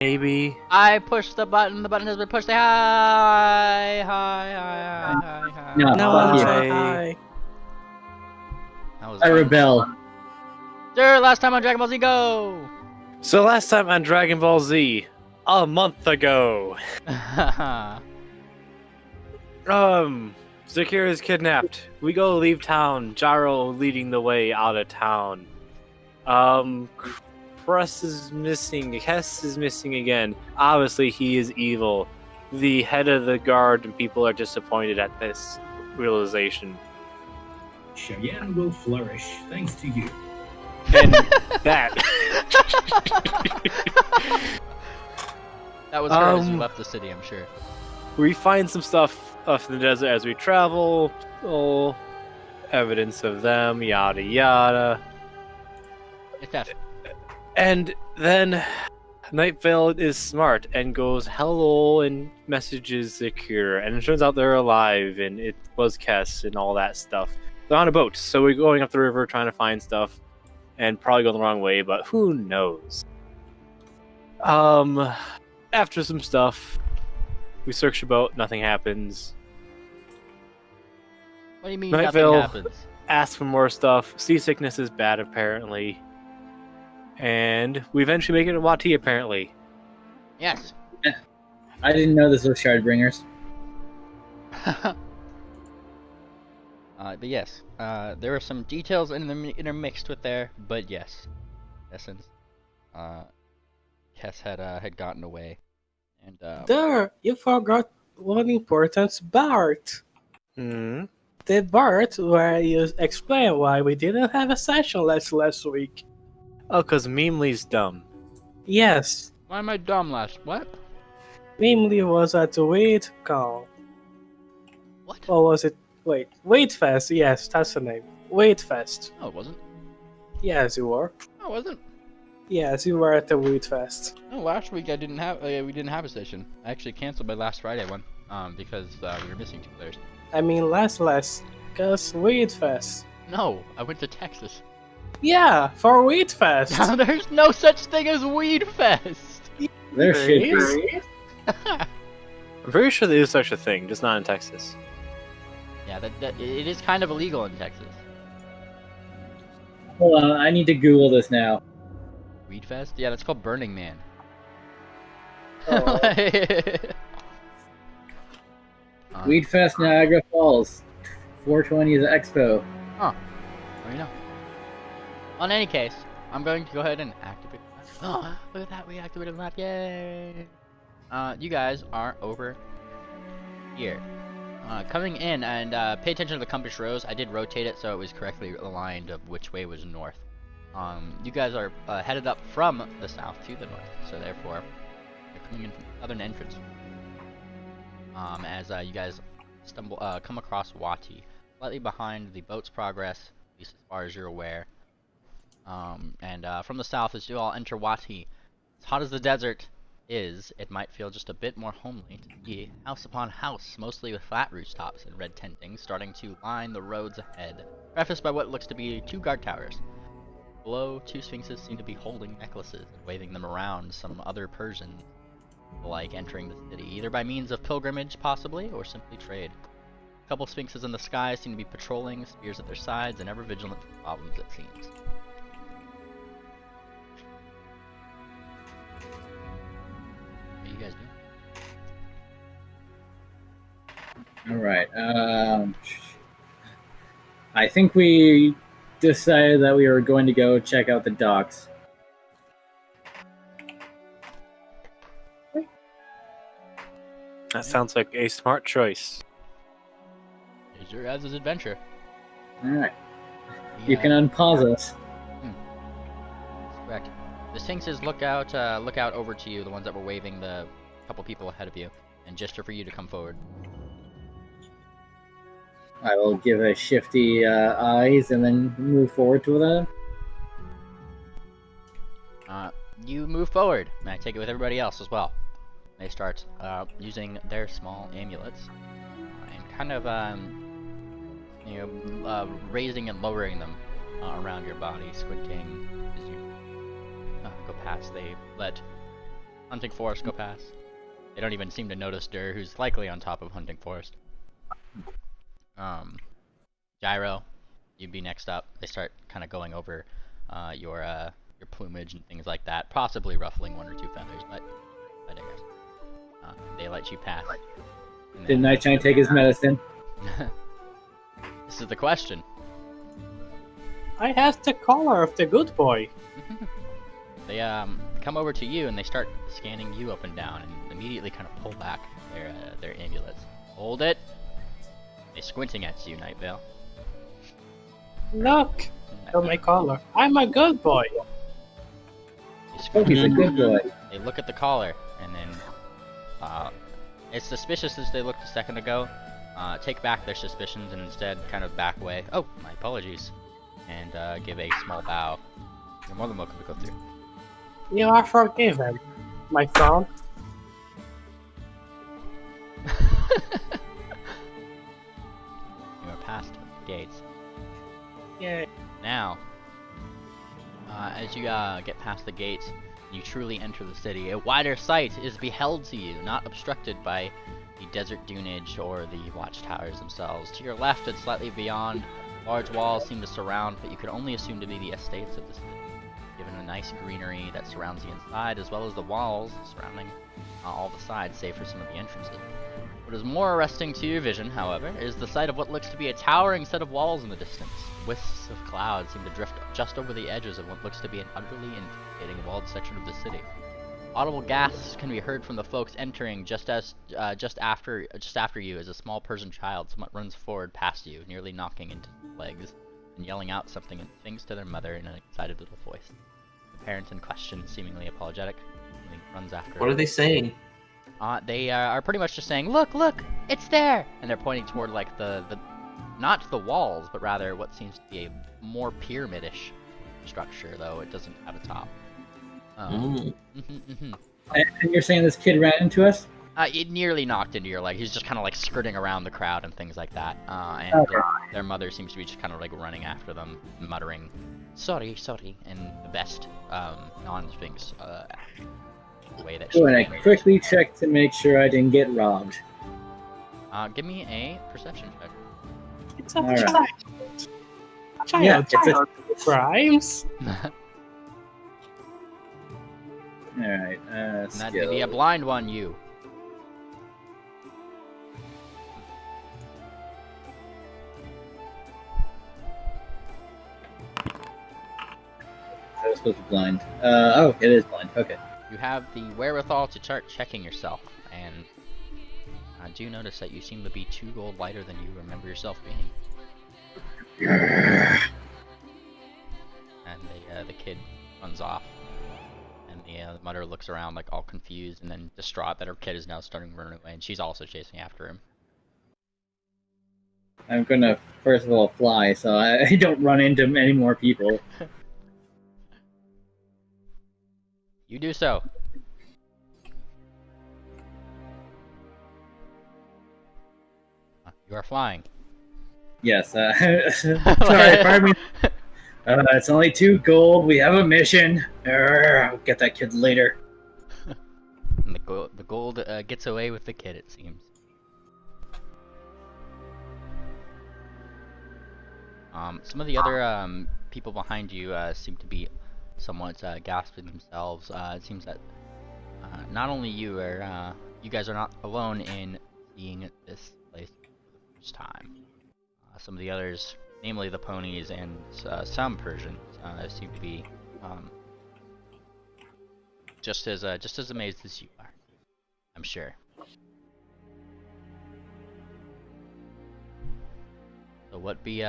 Maybe. I pushed the button. The button has been pushed. Say hi, hi, hi, hi, hi. No, No fuck one you. said Hi. hi. That was I fun. rebel. Sir, last time on Dragon Ball Z Go. So last time on Dragon Ball Z, a month ago, Zakira is kidnapped. We go leave town. Jaro leading the way out of town. Cress is missing. Hess is missing again. Obviously, he is evil. The head of the guard and people are disappointed at this realization. Cheyenne will flourish thanks to you. And that. That was her as you Um, left the city, I'm sure. We find some stuff off in the desert as we travel. Oh, evidence of them, yada yada. It's death. And then Night Vale is smart and goes hello and messages Zakira. And it turns out they're alive and it was Kess and all that stuff. They're on a boat, so we're going up the river trying to find stuff and probably going the wrong way, but who knows? After some stuff, we search the boat, nothing happens. What do you mean Night nothing Vale. happens? Ask for more stuff. Seasickness is bad, apparently. And we eventually make it to Wati, apparently. Yes. I didn't know this was Shardbringers. But yes, there are some details intermixed with there, but yes, in essence, Kess had gotten away, and There, you forgot one important part. Hmm. The part where you explain why we didn't have a session last week. Oh, because Memely's dumb. Yes, why am I dumb last? What? Mimli was at the WaitCon. What? Or was it? Wait, Waitfest. Yes, that's the name. Waitfest. No, it wasn't. Yes, you were. No, it wasn't. Yes, you were at the Waitfest. No, last week I didn't have. We didn't have a session. I actually canceled my last Friday one. Because we were missing 2 players. I mean, last, cause Waitfest. No, I went to Texas. Yeah, for Waitfest. There's no such thing as Weed Fest. There There should is. be. I'm pretty sure there is such a thing, just not in Texas. Yeah, that it is kind of illegal in Texas. Hold on, I need to Google this now. Weed Fest? Yeah, that's called Burning Man. Oh. Weedfest Niagara Falls. 420 is the expo. There you know. On any case, I'm going to go ahead and activate the map. Oh, look at that, we activated the map, yay! You guys are over here. Coming in, and pay attention to the compass rose. I did rotate it so it was correctly aligned of which way was north. You guys are headed up from the south to the north, so therefore, you're coming in from the southern entrance. As you guys come across Wati, slightly behind the boat's progress, at least as far as you're aware. And from the south, as you all enter Wati, as hot as the desert is, it might feel just a bit more homely to be house upon house, mostly with flat rooftops and red tenting, starting to line the roads ahead, prefaced by what looks to be 2 guard towers. Below, 2 sphinxes seem to be holding necklaces and waving them around some other Persian like entering the city, either by means of pilgrimage possibly, or simply trade. A couple sphinxes in the sky seem to be patrolling, spears at their sides, and ever vigilant for problems, it seems. What are you guys doing? Alright, I think we decided that we were going to go check out the docks. That sounds like a smart choice. It's your guys' adventure. Alright, you can unpause us. That's correct. The sphinxes look out over to you, the ones that were waving the couple people ahead of you, and gesture for you to come forward. I will give a shifty eyes and then move forward to them. You move forward, and I take it with everybody else as well. They start using their small amulets and kind of raising and lowering them around your body, squinting as you go past. They let Hunting Forest go past. They don't even seem to notice Dur, who's likely on top of Hunting Forest. Gyro, you'd be next up. They start kind of going over your plumage and things like that, possibly ruffling one or two feathers, but I digress. They let you pass. And Did then- Nightshine take his medicine? This is the question. I have the collar of the good boy. They come over to you and they start scanning you up and down and immediately kind of pull back their amulets. Hold it. They're squinting at you, Night Vale. Look at my collar. I'm a good boy. They Oh, squint- he's a good boy. They look at the collar and then as suspicious as they looked a second ago, take back their suspicions and instead kind of back away. Oh, my apologies. And give a small bow. You're more than welcome to go through. You are forgiven, my son. You are past the gates. Yeah. Now, as you get past the gates, you truly enter the city. A wider sight is beheld to you, not obstructed by the desert dunage or the watchtowers themselves. To your left and slightly beyond, large walls seem to surround what you could only assume to be the estates of the city, given the nice greenery that surrounds the inside, as well as the walls surrounding all the sides, save for some of the entrances. What is more arresting to your vision, however, is the sight of what looks to be a towering set of walls in the distance. Wisps of clouds seem to drift just over the edges of what looks to be an utterly intimidating walled section of the city. Audible gasps can be heard from the folks entering just after you as a small Persian child somewhat runs forward past you, nearly knocking into legs and yelling out something and things to their mother in an excited little voice. The parent in question, seemingly apologetic, runs after. What are they saying? They are pretty much just saying, "Look, look, it's there!" And they're pointing toward like the not the walls, but rather what seems to be a more pyramidish structure, though it doesn't have a top. Mm. And you're saying this kid ran into us? It nearly knocked into your leg. He's just kind of like skirting around the crowd and things like that. And Okay. their mother seems to be just kind of like running after them, muttering, "Sorry, sorry," in the best non-Sphinx way that she Oh, and I can. quickly checked to make sure I didn't get robbed. Give me a perception check. It's a All right. child. Child, Yeah, it's a- child. Crimes. Alright, Not to be a blind one, you. I was supposed to be blind. Oh, it is blind. Okay. You have the wherewithal to start checking yourself, and I do notice that you seem to be 2 gold lighter than you remember yourself being. And the kid runs off, and the mother looks around like all confused and then distraught that her kid is now starting to run away, and she's also chasing after him. I'm gonna first of all fly, so I don't run into any more people. You do so. You are flying. Yes. Sorry, pardon me. It's only 2 gold. We have a mission. I'll get that kid later. And the gold gets away with the kid, it seems. Some of the other people behind you seem to be somewhat gasping themselves. It seems that not only you guys are not alone in seeing this place for the first time. Some of the others, namely the ponies and some Persians, seem to be just as amazed as you are. I'm sure. So what be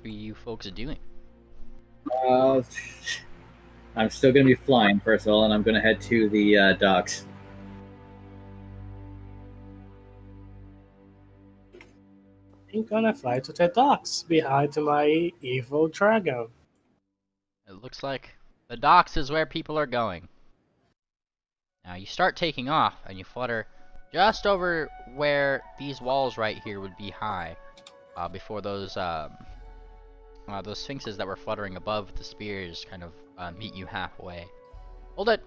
you folks doing? I'm still gonna be flying first of all, and I'm gonna head to the docks. I'm gonna fly to the docks behind my evil dragon. It looks like the docks is where people are going. Now you start taking off and you flutter just over where these walls right here would be high, before those sphinxes that were fluttering above the spears kind of meet you halfway. Hold it!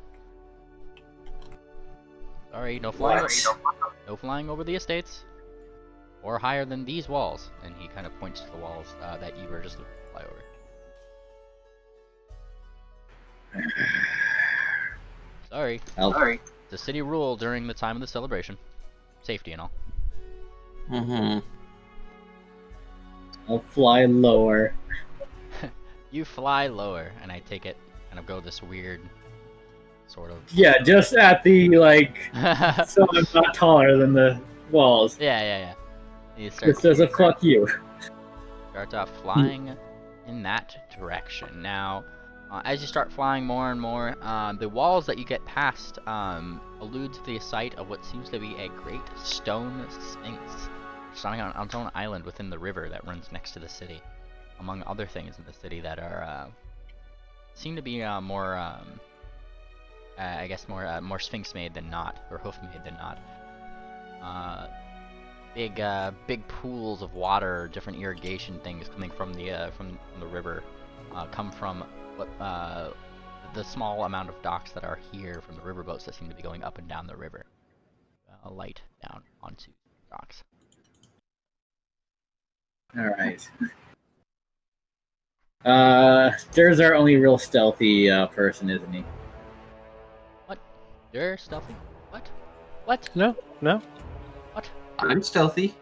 Sorry, no flying. No flying over the estates, or higher than these walls. And he kind of points to the walls that you were just looking to fly over. Sorry. Sorry. It's a city rule during the time of the celebration. Safety and all. Mm-hmm. I'll fly lower. You fly lower, and I take it, kind of go this weird, sort of. Yeah, just at the, like, yeah, so I'm not taller than the walls. yeah. You start This does a fuck you. flying in that direction. Now, as you start flying more and more, the walls that you get past allude to the sight of what seems to be a great stone sphinx standing on its own island within the river that runs next to the city, among other things in the city that are seem to be more, I guess more sphinx made than not, or hoof made than not. Big pools of water, different irrigation things coming from the river, come from what the small amount of docks that are here from the riverboats that seem to be going up and down the river, light down onto docks. All right. There's our only real stealthy person, isn't he? What? You're stealthy? What? What? No. What? I'm stealthy.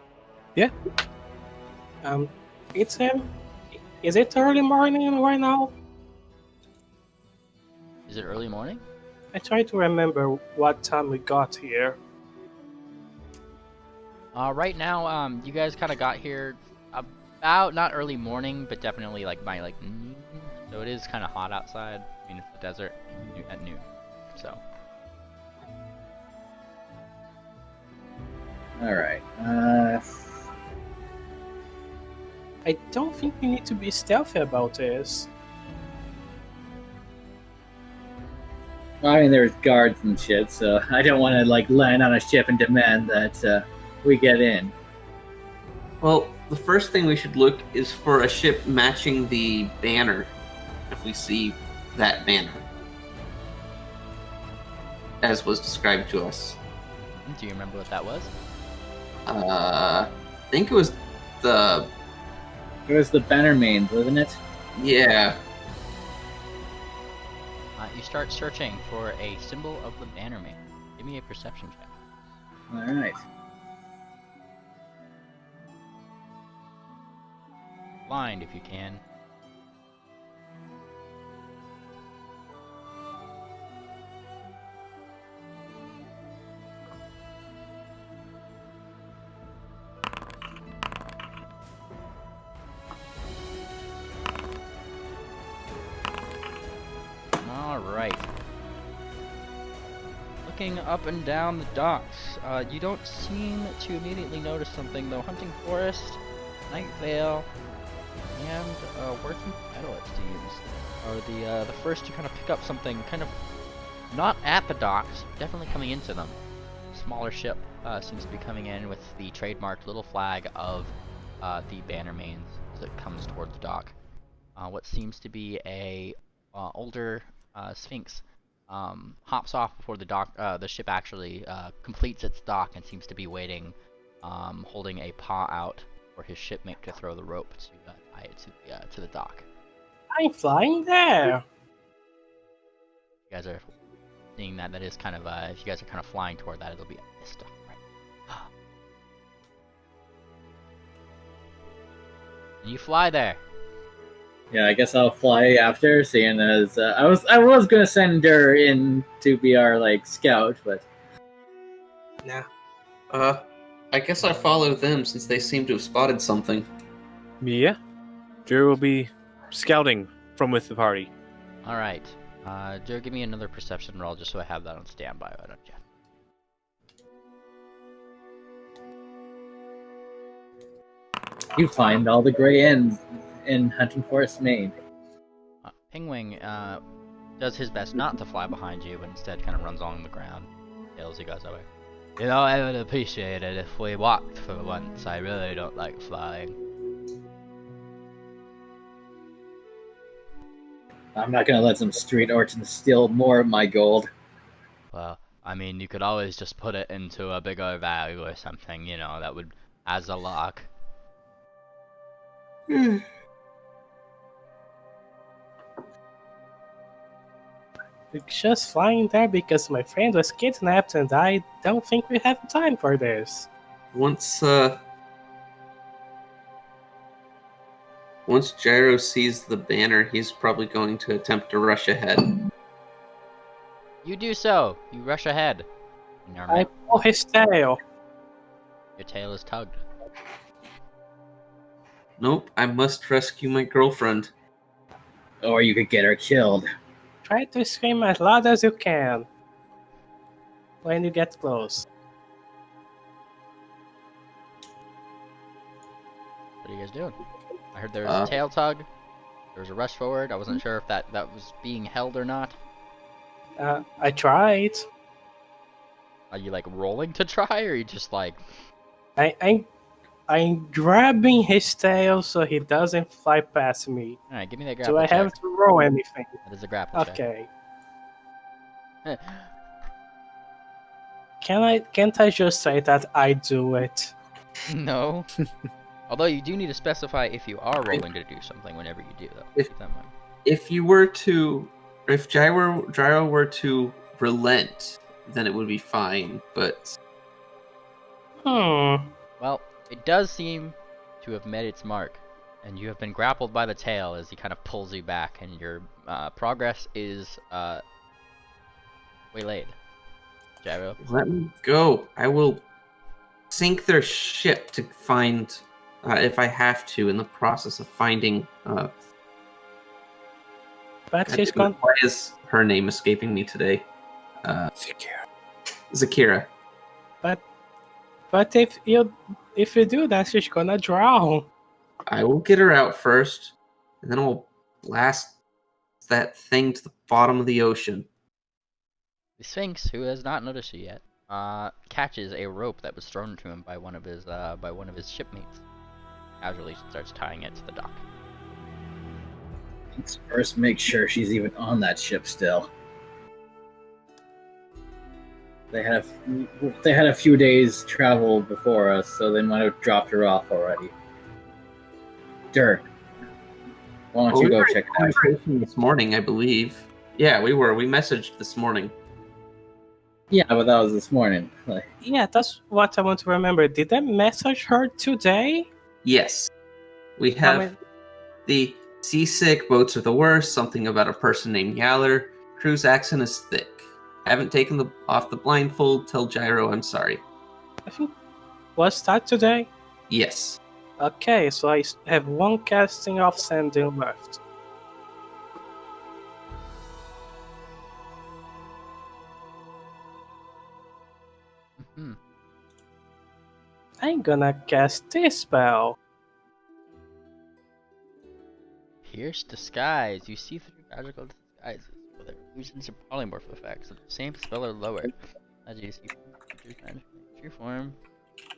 It's him. Is it early morning right now? Is it early morning? I try to remember what time we got here. Right now, you guys kind of got here about not early morning, but definitely like by like noon. So it is kind of hot outside. I mean, it's the desert at noon. So All right. I don't think we need to be stealthy about this. I mean, there's guards and shit, so I don't want to like land on a ship and demand that we get in. Well, the first thing we should look is for a ship matching the banner, if we see that banner, as was described to us. do you remember what that was? I think it was the... It was the Bannermains, wasn't it? Yeah. You start searching for a symbol of the Bannerman. Give me a perception check. All right. Blind if you can. Alright. Looking up and down the docks, you don't seem to immediately notice something though. Hunting Forest, Night Vale, and Working Metal, it seems, are the first to kind of pick up something kind of not at the docks, definitely coming into them. Smaller ship seems to be coming in with the trademarked little flag of the Bannermains as it comes toward the dock. What seems to be a older Sphinx hops off before the ship actually completes its dock and seems to be waiting, holding a paw out for his shipmate to throw the rope to tie it to the dock. I'm flying there. You guys are seeing that. That is kind of if you guys are kind of flying toward that, it'll be this dock, right? And you fly there. Yeah, I guess I'll fly after, seeing as I was gonna send her in to be our like scout, but Nah. I guess I follow them since they seem to have spotted something. Yeah. Drew will be scouting from with the party. All right, Joe, give me another perception roll just so I have that on standby. Why don't you? you find all the gray ends in Hunting Forest, Maine. Pingwing does his best not to fly behind you, but instead kind of runs along the ground, tails you guys away. You know, I would appreciate it if we walked for once. I really don't like flying. I'm not gonna let some street urchins steal more of my gold. Well, I mean, you could always just put it into a bigger value or something, you know, that would as a lock. We're just flying there because my friend was kidnapped, and I don't think we have time for this. Once Gyro sees the banner, he's probably going to attempt to rush ahead. You do so. You rush ahead. And I pull his tail. your tail is tugged. Nope, I must rescue my girlfriend. Or you could get her killed. Try to scream as loud as you can when you get close. What are you guys doing? I heard there was a tail tug. There was a rush forward. I wasn't sure if that was being held or not. I tried. Are you like rolling to try, or are you just like? I'm grabbing his tail so he doesn't fly past me. All right, give me that grapple Do I check. have to roll anything? That is a grapple check. Okay. Can't I just say that I do it? No. Although you do need to specify if you are rolling to do something whenever you do, though. If- Keep that in mind. If Gyro were to relent, then it would be fine. But Well, it does seem to have met its mark, and you have been grappled by the tail as he kind of pulls you back, and your progress is waylaid. Gyro. let me go. I will sink their ship to find, if I have to, in the process of finding. But he's gone. Why is her name escaping me today? Zakira. But if you do that, she's gonna drown. I will get her out first, and then I'll blast that thing to the bottom of the ocean. The Sphinx, who has not noticed you yet, catches a rope that was thrown to him by one of his shipmates. Casually starts tying it to the dock. Let's first make sure she's even on that ship still. They had a few days travel before us, so they might have dropped her off already. Dirk, why don't you go check it out? Conversation this morning, I believe. Yeah, we were. We messaged this morning. Yeah, but that was this morning. Like, Yeah, that's what I want to remember. Did I message her today? Yes, we have the seasick boats are the worst. Something about a person named Yaller. Crew's accent is thick. Haven't taken off the blindfold. Tell Gyro I'm sorry. I think was that today? Yes. Okay, so I have one casting of sending left. Hmm. I'm gonna cast this spell. Pierce disguise. You see through magical disguises with illusions and polymorph effects of the same spell or lower. As you see true form.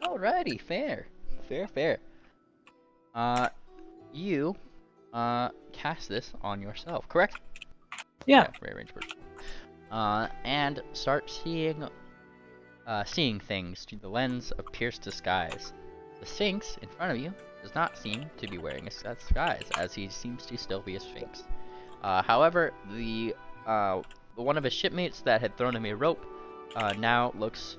Alrighty, fair. Fair. You cast this on yourself, correct? Yeah. Rearrange words. And start seeing things through the lens of Pierce disguise. The Sphinx in front of you does not seem to be wearing a disguise, as he seems to still be a Sphinx. However, the one of his shipmates that had thrown him a rope now looks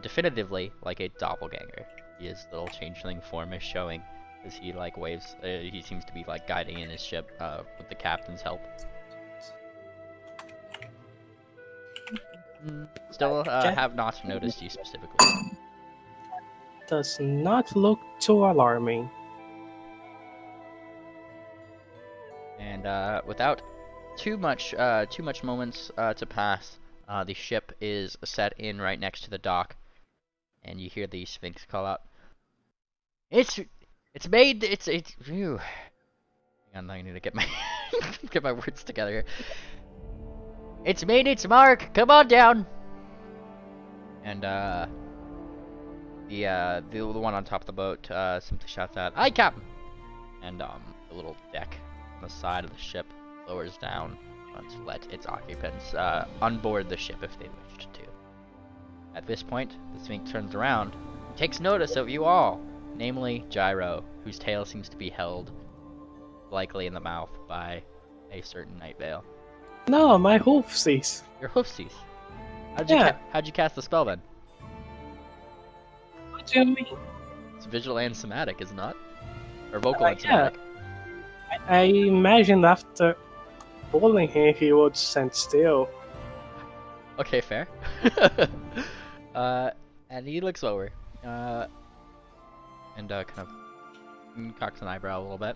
definitively like a doppelganger. His little changeling form is showing as he like waves. He seems to be like guiding in his ship with the captain's help. Still have not noticed you specifically. Does not look too alarming. And without too much moments to pass, the ship is set in right next to the dock, and you hear the Sphinx call out, It's phew. Hang on, I need to get my get my words together here. It's made its mark. Come on down. And the one on top of the boat simply shouts out, "Aye, Captain!" And the little deck on the side of the ship lowers down to let its occupants onboard the ship if they wished to. At this point, the Sphinx turns around and takes notice of you all, namely Gyro, whose tail seems to be held, likely in the mouth, by a certain Night Vale. No, my hoofsies. Your hoofsies. Yeah. How'd you cast the spell then? What do you mean? It's visual and somatic, is it not? Or vocal and Yeah. somatic. I imagined after pulling him, he would stand still. Okay, fair. And he looks over, and kind of cocks an eyebrow a little bit.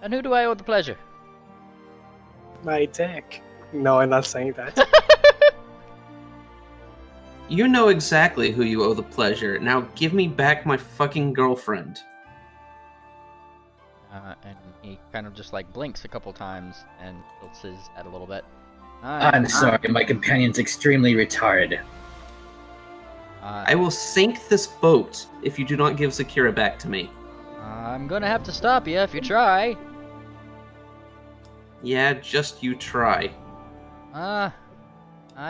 And who do I owe the pleasure? My dick. No, I'm not saying that. You know exactly who you owe the pleasure. Now give me back my fucking girlfriend. And he kind of just like blinks a couple times and tilts his head a little bit. I'm sorry, my companion's extremely retarded. I will sink this boat if you do not give Zakira back to me. I'm gonna have to stop you if you try. Yeah, just you try. I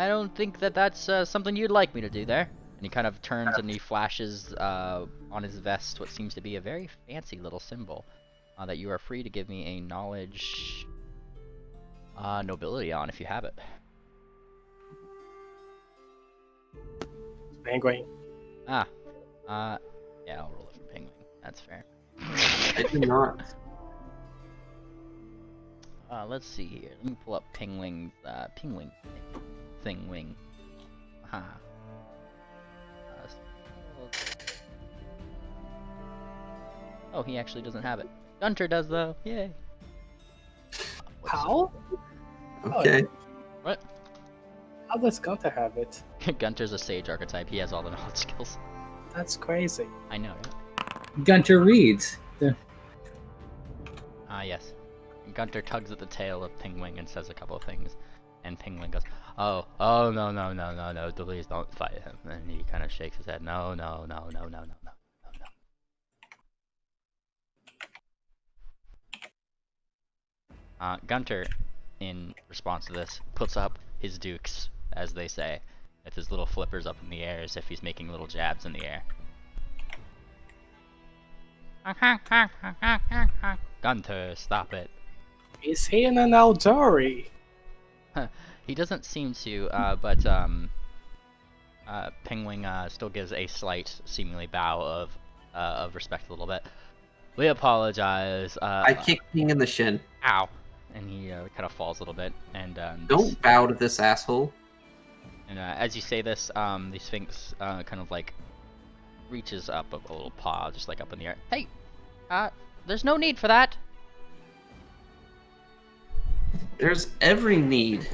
don't think that that's something you'd like me to do there. And he kind of turns and he flashes on his vest what seems to be a very fancy little symbol that you are free to give me a knowledge nobility on if you have it. Penguin. Yeah, I'll roll it for Penguin. That's fair. I do not. Let's see here. Let me pull up Pingwing's Thingwing. Oh, he actually doesn't have it. Gunter does though. Yay. How? Okay. What? How does Gunter have it? Gunter's a sage archetype. He has all the knowledge skills. That's crazy. I know, right? Gunter reads. Yes. Gunter tugs at the tail of Pingwing and says a couple of things. And Pingwing goes, oh, no, please don't fight him. And he kind of shakes his head, no. Gunter, in response to this, puts up his dukes, as they say, with his little flippers up in the air as if he's making little jabs in the air. Gunter, stop it. Is he in an Aldori? He doesn't seem to, but Pingwing still gives a slight, seemingly bow of respect a little bit. We apologize. I kick Ping in the shin. Ow. And he kind of falls a little bit. And Don't bow to this asshole. And as you say this, the Sphinx kind of like reaches up a little paw, just like up in the air. Hey, there's no need for that. There's every need.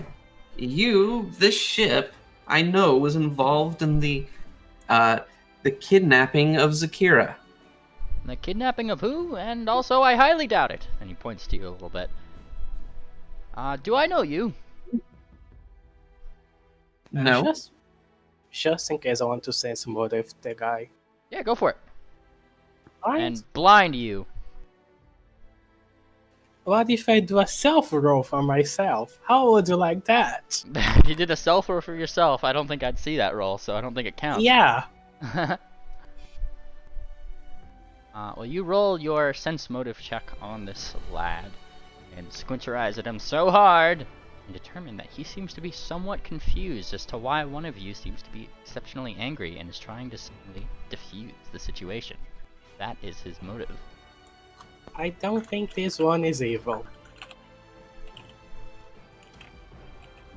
This ship, I know, was involved in the kidnapping of Zakira. The kidnapping of who? And also, I highly doubt it. And he points to you a little bit. Do I know you? No. Just in case I want to sense motive the guy. Yeah, go for it. Alright. And blind you. What if I do a self-roll for myself? How would you like that? If you did a self roll for yourself, I don't think I'd see that roll, so I don't think it counts. Yeah. Well, you roll your sense motive check on this lad, and squint your eyes at him so hard, and determine that he seems to be somewhat confused as to why one of you seems to be exceptionally angry and is trying to simply diffuse the situation. That is his motive. I don't think this one is evil.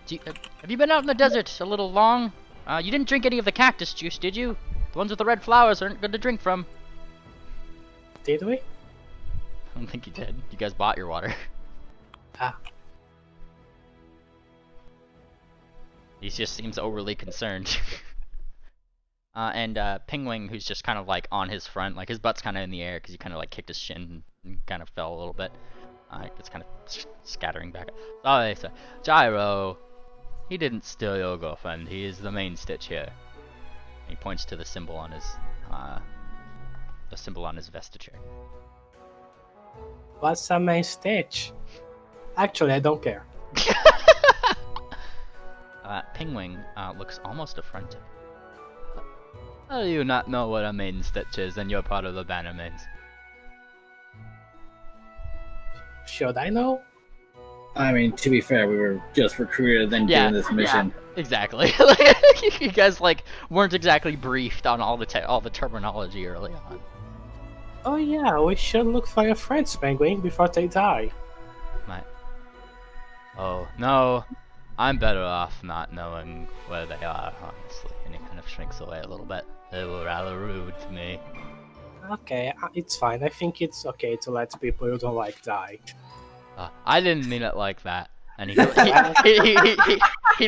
Have you been out in the desert a little long? You didn't drink any of the cactus juice, did you? The ones with the red flowers aren't good to drink from. Did we? I don't think you did. You guys bought your water. Ah. He just seems overly concerned. And Pingwing, who's just kind of like on his front, like his butt's kind of in the air because he kind of like kicked his shin and kind of fell a little bit. It's kind of scattering back. Sorry, sir. Gyro, he didn't steal your girlfriend. He is the main stitch here. And he points to the symbol on his vestiture. What's a main stitch? Actually, I don't care. Penguin looks almost affronted. How do you not know what a main stitch is and you're part of the Bannermains? Should I know? I mean, to be fair, we were just recruited and Yeah, doing this mission. Exactly. You guys like weren't exactly briefed on all the terminology early on. Oh yeah, we should look for your friends, Penguin, before they die. Oh no, I'm better off not knowing where they are, honestly. And he kind of shrinks away a little bit. They were rather rude to me. Okay, it's fine. I think it's okay to let people you don't like die. I didn't mean it like that. And he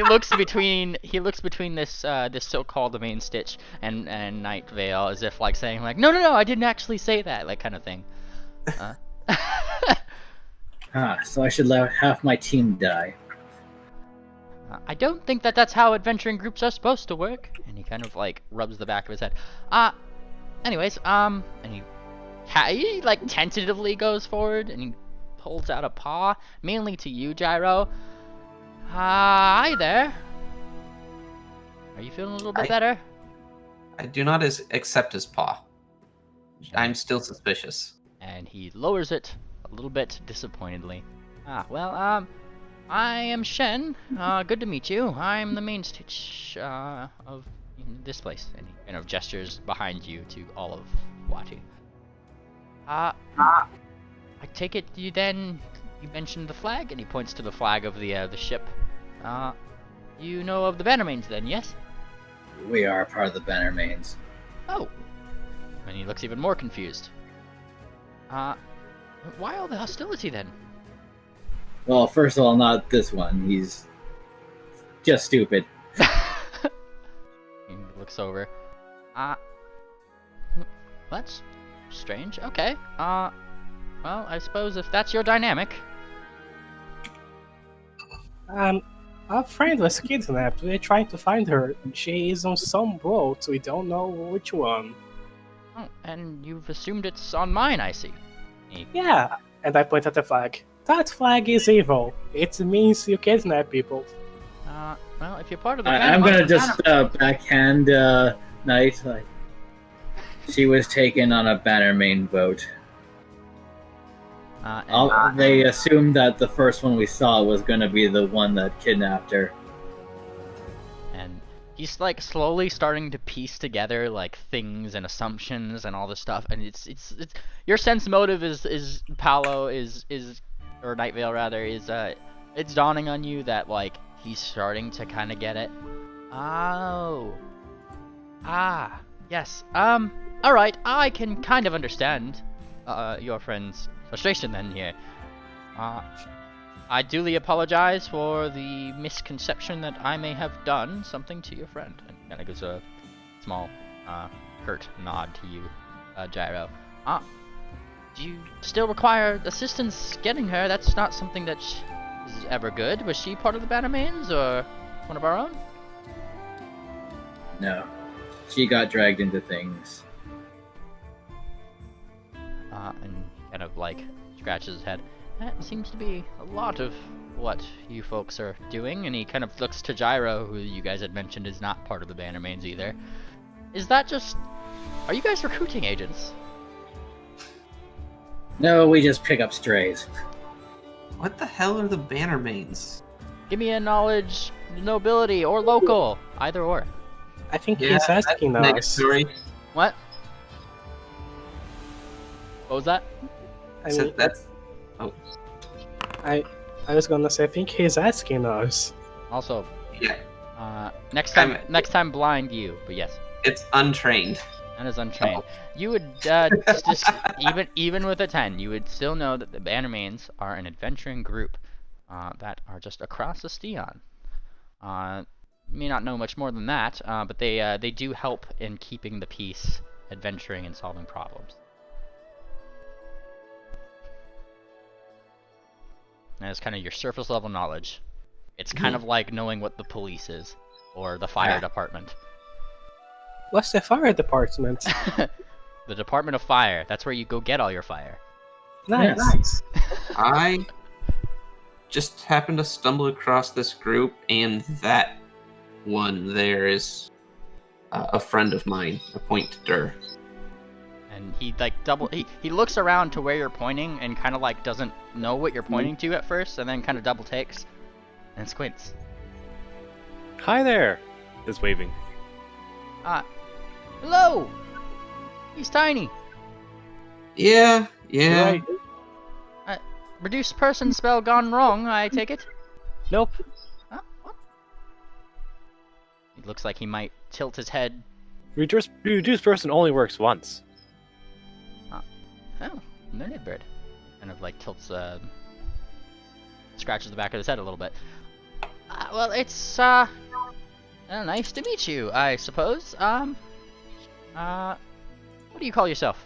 looks between this this so-called main stitch and Night Vale as if like saying like no I didn't actually say that, like kind of thing. So I should let half my team die. I don't think that's how adventuring groups are supposed to work. And he kind of like rubs the back of his head. Anyways, and he like tentatively goes forward and he holds out a paw, mainly to you, Gyro. Hi there. Are you feeling a little bit better? I do not accept his paw. I'm still suspicious. And he lowers it a little bit disappointedly. Well, I am Shen. Good to meet you. I'm the main stitch of this place. And he kind of gestures behind you to all of Wati. I take it you mentioned the flag, and he points to the flag of the ship. You know of the Bannermains then, yes? We are part of the Bannermains. Oh. And he looks even more confused. Why all the hostility then? Well, first of all, not this one. He's just stupid. He looks over. That's strange. Okay. Well, I suppose if that's your dynamic. Our friend was kidnapped. We're trying to find her. She is on some boat. We don't know which one. Oh, and you've assumed it's on mine, I see. Yeah, and I point at the flag. That flag is evil. It means you kidnap people. Well, if you're part of the I'm gonna just backhand Knight. Like, she was taken on a Bannermain boat. They assumed that the first one we saw was gonna be the one that kidnapped her. And he's like slowly starting to piece together like things and assumptions and all this stuff. And it's your sense motive is Paolo is or Night Vale rather is it's dawning on you that like he's starting to kind of get it. Oh. Yes. All right. I can kind of understand your friend's frustration then here. I duly apologize for the misconception that I may have done something to your friend. And kind of gives a small, curt nod to you, Gyro. Do you still require assistance getting her? That's not something that is ever good. Was she part of the Bannermains or one of our own? No. She got dragged into things. And kind of like scratches his head. That seems to be a lot of what you folks are doing. And he kind of looks to Gyro, who you guys had mentioned is not part of the Bannermains either. Is that just... Are you guys recruiting agents? No, we just pick up strays. What the hell are the Bannermains? Give me a knowledge, nobility, or local. Either or. I think he's asking us. Story. What? What was that? I mean, That's... Oh. I was gonna say, I think he's asking us. Also, Yeah, next time blind you, but yes. it's untrained. That is untrained. You would just even with a 10, you would still know that the Bannermains are an adventuring group that are just across the Steon. You may not know much more than that, but they do help in keeping the peace, adventuring, and solving problems. And it's kind of your surface level knowledge. It's kind of like knowing what the police is or the fire department. What's the fire department? The Department of Fire. That's where you go get all your fire. Nice. I just happened to stumble across this group, and that one there is a friend of mine. I point to Dur. And he like he looks around to where you're pointing and kind of like doesn't know what you're pointing to at first, and then kind of double takes and squints. Hi there. Is waving. Hello. He's tiny. Yeah. Right. Reduced person spell gone wrong, I take it? Nope. What? It looks like he might tilt his head. Reduced person only works once. Oh, learned bird. Kind of like tilts, scratches the back of his head a little bit. Well, it's, nice to meet you, I suppose. What do you call yourself?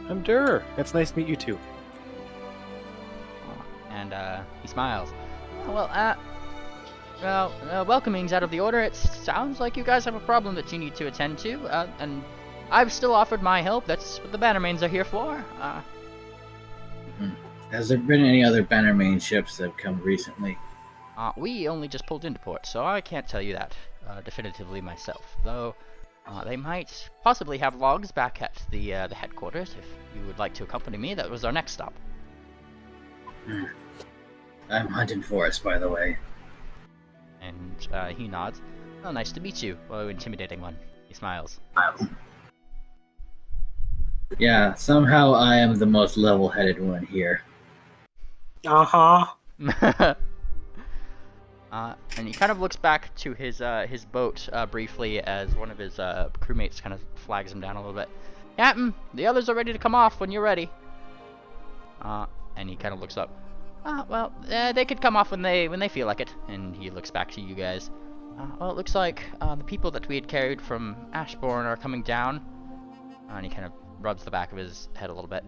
I'm Dur. It's nice to meet you too. And, he smiles. Welcoming's out of the order. It sounds like you guys have a problem that you need to attend to, and I've still offered my help. That's what the Bannermains are here for. Has there been any other Bannermain ships that have come recently? We only just pulled into port, so I can't tell you that definitively myself. Though, they might possibly have logs back at the headquarters if you would like to accompany me. That was our next stop. I'm hunting for us, by the way. And he nods. Oh, nice to meet you. Oh, intimidating one. He smiles. Yeah, somehow I am the most level-headed one here. Uh-huh. And he kind of looks back to his boat briefly as one of his crewmates kind of flags him down a little bit. Captain, the others are ready to come off when you're ready. And he kind of looks up. They could come off when they feel like it. And he looks back to you guys. Well, it looks like the people that we had carried from Ashbourne are coming down. And he kind of rubs the back of his head a little bit.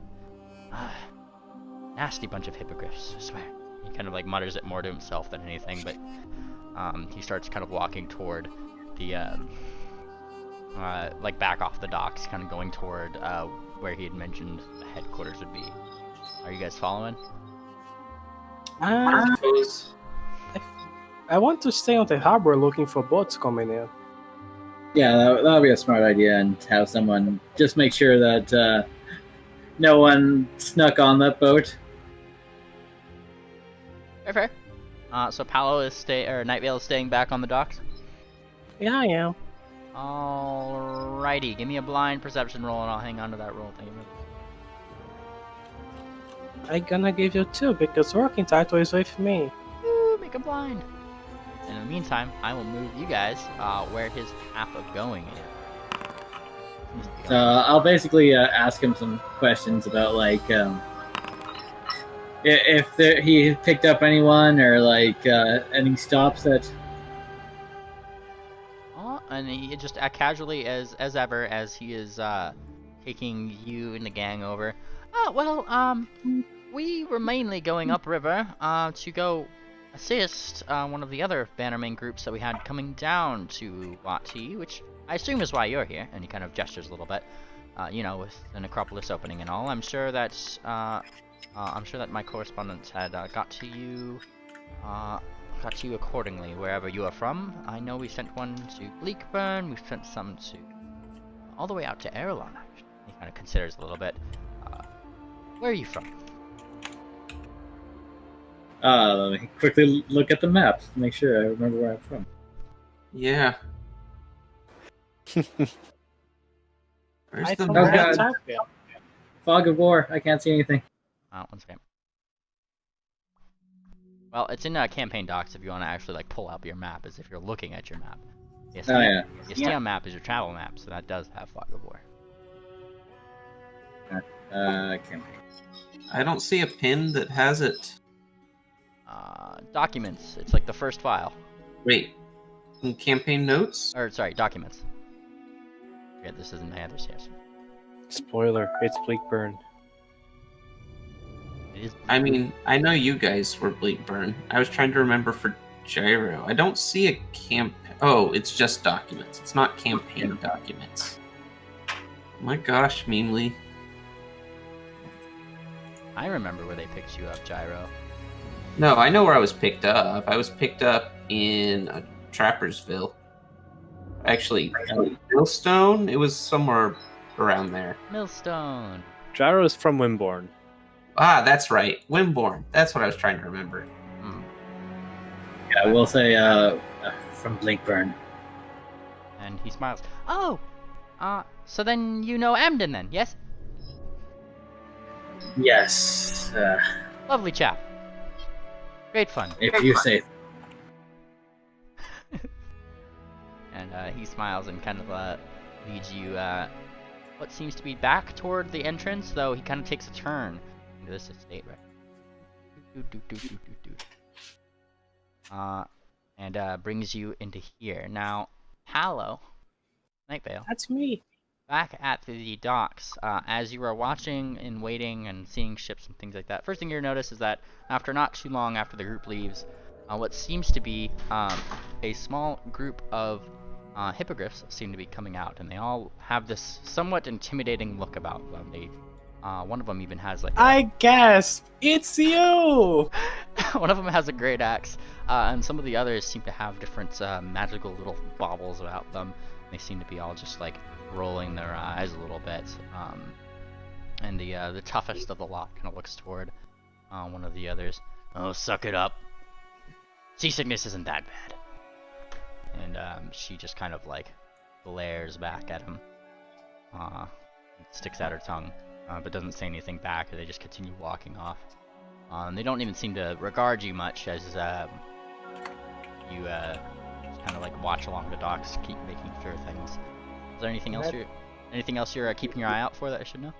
Nasty bunch of hippogriffs, I swear. He kind of like mutters it more to himself than anything, but he starts kind of walking toward the like back off the docks, kind of going toward where he had mentioned the headquarters would be. Are you guys following? I want to stay on the harbor looking for boats coming in. Yeah, that would be a smart idea, and have someone just make sure that no one snuck on that boat. Fair. So Paolo is Night Vale is staying back on the docks? Yeah, I am. Alrighty, give me a blind perception roll and I'll hang on to that roll. Thank you. I gonna give you 2 because working title is with me. Ooh, make a blind. And in the meantime, I will move you guys where his path of going is. I'll basically ask him some questions about like if he picked up anyone or like any stops that. And he just casually as ever as he is taking you and the gang over. We were mainly going upriver to go assist one of the other Bannermain groups that we had coming down to Wati, which I assume is why you're here. And he kind of gestures a little bit, with the necropolis opening and all. I'm sure that my correspondents had got to you accordingly wherever you are from. I know we sent one to Bleakburn. We've sent some to all the way out to Erelon. Actually, he kind of considers a little bit. Where are you from? Let me quickly look at the map to make sure I remember where I'm from. Yeah. Where's the Oh, map? God. Fog of War. I can't see anything. One second. Well, it's in campaign docs if you want to actually like pull up your map, as if you're looking at your map. Your Steam map is your travel map, so that does have Fog of War. Campaign. I don't see a pin that has it. Documents. It's like the first file. Wait. In campaign notes? Or sorry, documents. Yeah, this isn't my other yes. Spoiler, it's Bleakburn. It is. I mean, I know you guys were Bleakburn. I was trying to remember for Gyro. I don't see a Oh, it's just documents. It's not campaign documents. My gosh, Memely. I remember where they picked you up, Gyro. No, I know where I was picked up. I was picked up in Trappersville. Actually, Millstone? It was somewhere around there. Millstone. Gyro's from Wimborne. Ah, that's right. Wimborne. That's what I was trying to remember. Hmm. Yeah, I will say from Blinkburn. And he smiles. Oh! So then you know Amden then, yes? Yes, Lovely chap. Great fun. if you say. And he smiles and kind of leads you what seems to be back toward the entrance, though he kind of takes a turn into this estate, right? And brings you into here. Now, Hallow, Nightvale, That's me. back at the docks, as you are watching and waiting and seeing ships and things like that, first thing you notice is that after not too long after the group leaves, what seems to be a small group of hippogriffs seem to be coming out, and they all have this somewhat intimidating look about them. They, one of them even has like I guess it's you. one of them has a great axe, and some of the others seem to have different magical little baubles about them. They seem to be all just like rolling their eyes a little bit. And the toughest of the lot kind of looks toward one of the others. Oh, suck it up. Seasickness isn't that bad. And she just kind of like glares back at him. Sticks out her tongue, but doesn't say anything back. They just continue walking off. They don't even seem to regard you much as you just kind of like watch along the docks, keep making sure things. Is there anything else you're keeping your eye out for that I should know?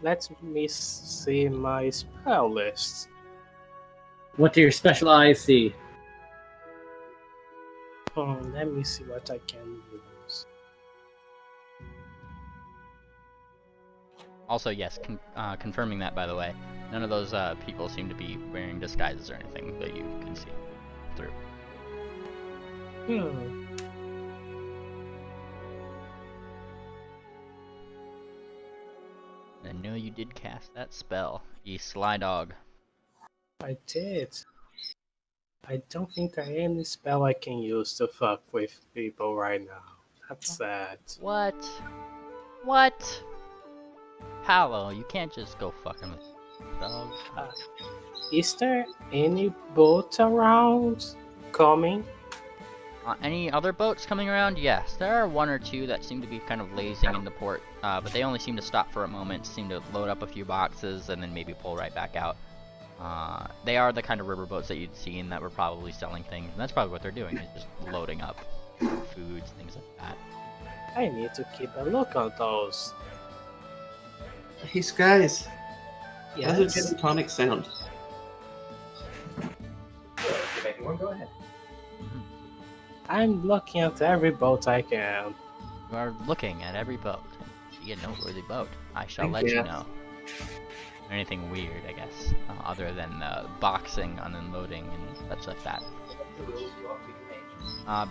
Let me see my spell list. What do your special eyes see? Let me see what I can use. Also, yes, confirming that, by the way, none of those people seem to be wearing disguises or anything that you can see through. I know you did cast that spell, ye sly dog. I did. I don't think there any spell I can use to fuck with people right now. That's sad. What? What? Hallow, you can't just go fucking with dogs. Is there any boat around coming? Any other boats coming around? Yes, there are one or two that seem to be kind of lazing in the port, but they only seem to stop for a moment, seem to load up a few boxes, and then maybe pull right back out. They are the kind of river boats that you'd seen that were probably selling things, and that's probably what they're doing, is just loading up foods, things like that. I need to keep a look on those. Hey, Skies. How's a Yes. gin tonic sound? Go ahead. I'm looking at every boat I can. You are looking at every boat. See a noteworthy boat. I shall Thank let you you. know. Or anything weird, I guess, other than boxing on unloading and such like that.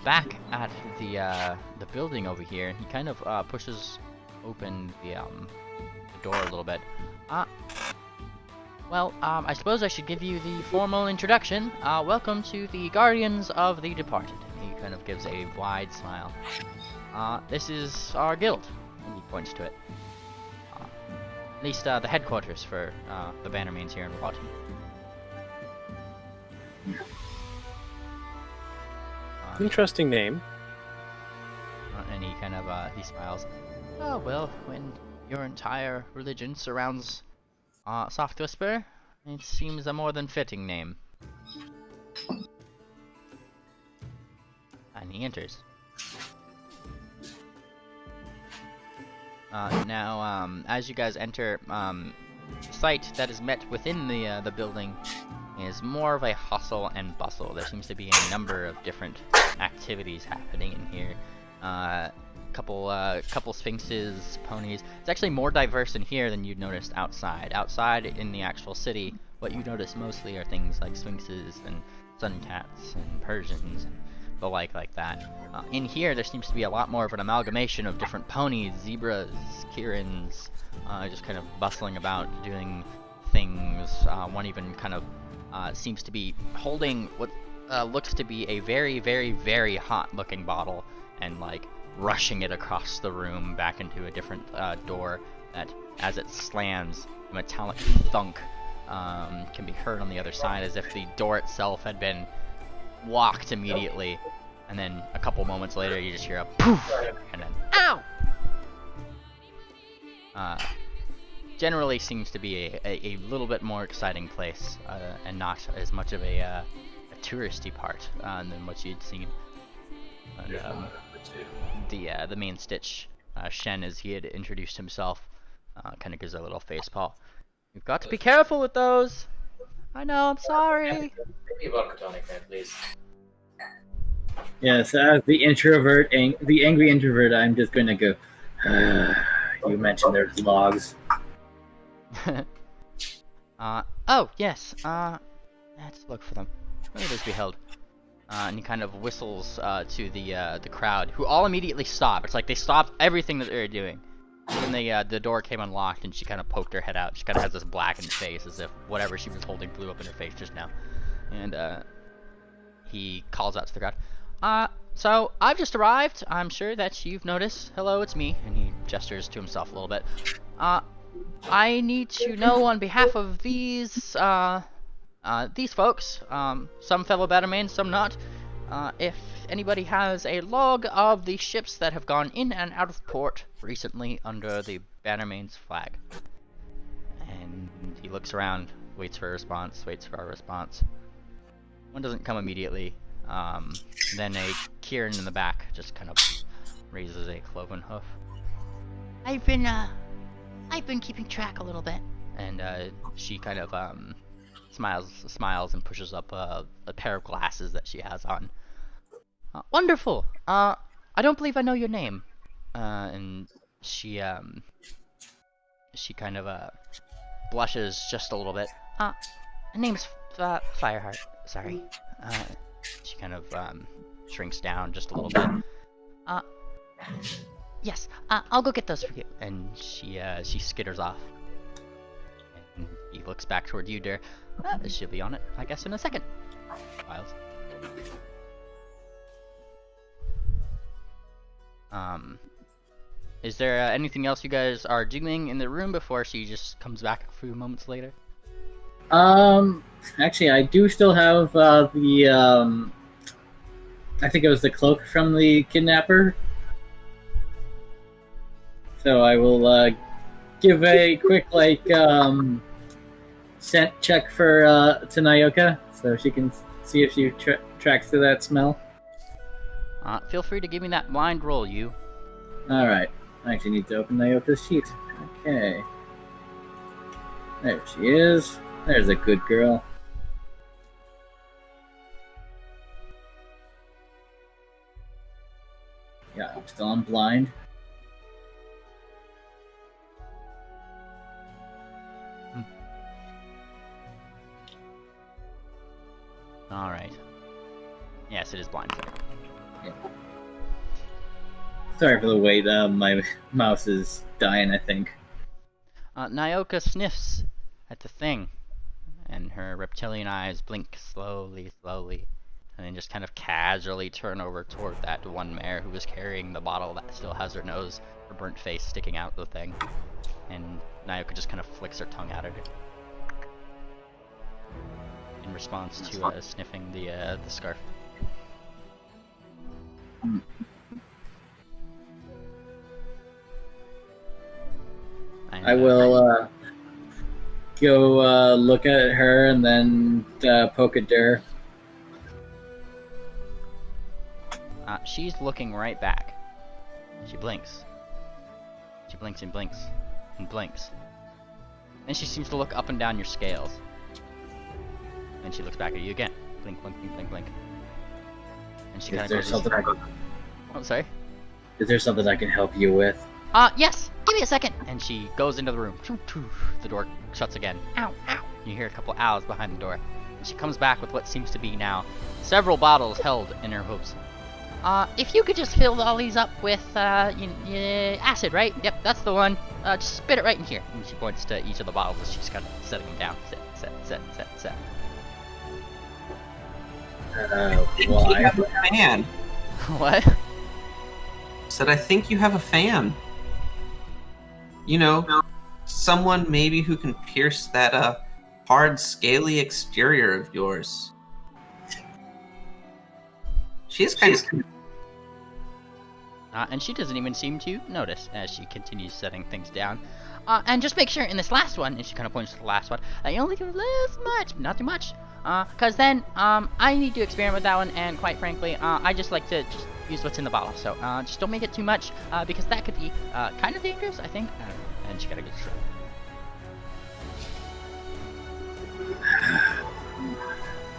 Back at the building over here, he kind of pushes open the door a little bit. Well, I suppose I should give you the formal introduction. Welcome to the Guardians of the Departed. He kind of gives a wide smile. This is our guild, and he points to it. At least the headquarters for the Bannermains here in Wotton. Interesting name. And he kind of he smiles. Oh well, when your entire religion surrounds Soft Whisper, it seems a more than fitting name. And he enters. Now, as you guys enter, the sight that is met within the building is more of a hustle and bustle. There seems to be a number of different activities happening in here. Couple sphinxes, ponies. It's actually more diverse in here than you'd noticed outside. Outside in the actual city, what you notice mostly are things like sphinxes and suncats and Persians and the like that. In here, there seems to be a lot more of an amalgamation of different ponies, zebras, Kirins, just kind of bustling about doing things. One even kind of seems to be holding what looks to be a very, very, very hot-looking bottle and like rushing it across the room back into a different door that, as it slams, a metallic thunk can be heard on the other side, as if the door itself had been locked immediately. And then a couple moments later, you just hear a poof, and then ow! Generally seems to be a little bit more exciting place, and not as much of a touristy part than what you'd seen. And, the main Stitch, Shen, as he had introduced himself, kind of gives a little facepalm. You've got to be careful with those. I know, I'm sorry. Maybe a vodka tonic, man, please. Yes, as the angry introvert, I'm just gonna go. You mentioned there's logs. Oh, yes, let's look for them. Where will those be held? And he kind of whistles to the crowd, who all immediately stop. It's like they stopped everything that they were doing. When the door came unlocked and she kind of poked her head out, she kind of has this blackened face, as if whatever she was holding blew up in her face just now. And he calls out to the crowd. So I've just arrived. I'm sure that you've noticed. Hello, it's me. And he gestures to himself a little bit. I need to know on behalf of these folks, some fellow Battermains, some not, if anybody has a log of the ships that have gone in and out of port recently under the Battermain's flag. And he looks around, waits for a response, waits for our response. One doesn't come immediately. Then a Kieran in the back just kind of raises a cloven hoof. I've been keeping track a little bit. And she kind of smiles and pushes up a pair of glasses that she has on. Wonderful. I don't believe I know your name. And she kind of blushes just a little bit. My name's Fireheart. Sorry. She kind of shrinks down just a little bit. Yes, I'll go get those for you. And she skitters off. And he looks back toward you, Dur. She'll be on it, I guess, in a second. Miles. Is there anything else you guys are doing in the room before she just comes back a few moments later? Actually, I do still have I think it was the cloak from the kidnapper. So I will give a quick scent check for to Nyoka, so she can see if she tracks to that smell. Feel free to give me that blind roll, you. All right. I actually need to open Nyoka's sheet. Okay. There she is. There's a good girl. Yeah, I'm still on blind. Alright. Yes, it is blind, sir. Yeah. Sorry for the wait, my mouse is dying, I think. Nyoka sniffs at the thing, and her reptilian eyes blink slowly, and then just kind of casually turn over toward that one mare who was carrying the bottle that still has her nose, her burnt face sticking out the thing. And Nyoka just kind of flicks her tongue at it in response to sniffing the scarf. I will go look at her and then poke at Dur. She's looking right back. She blinks. She blinks and blinks and blinks. Then she seems to look up and down your scales. Then she looks back at you again. Blink, blink, blink, blink, blink. And she kind of goes. Oh, sorry. Is there something I can help you with? Yes. Give me a second. And she goes into the room. The door shuts again. Ow, ow. You hear a couple owls behind the door. And she comes back with what seems to be now several bottles held in her hooves. If you could just fill all these up with acid, right? Yep, that's the one. Just spit it right in here. And she points to each of the bottles as she's kind of setting them down. Set. You Why? have a fan. What? Said I think you have a fan. You know, someone maybe who can pierce that hard, scaly exterior of yours. She is kind of. And she doesn't even seem to notice as she continues setting things down. And just make sure in this last one, and she kind of points to the last one, that you only do this much, not too much. Cause then, I need to experiment with that one, and quite frankly, I just like to just use what's in the bottle. So, just don't make it too much, because that could be, kind of dangerous, I think. I don't know. And she got a good stroke.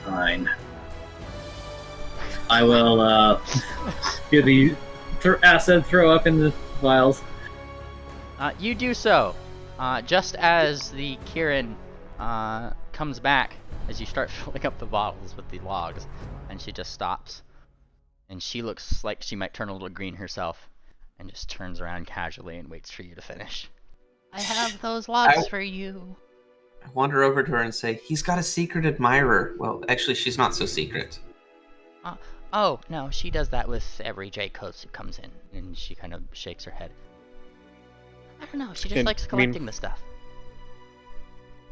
Fine. I will do the acid throw up in the vials. You do so, just as the Kirin comes back as you start filling up the bottles with the logs, and she just stops, and she looks like she might turn a little green herself, and just turns around casually and waits for you to finish. I have those logs for you. I wander over to her and say, "He's got a secret admirer." Well, actually, she's not so secret. Oh, no, she does that with every J Coast who comes in, and she kind of shakes her head. I don't know, she just likes collecting the stuff.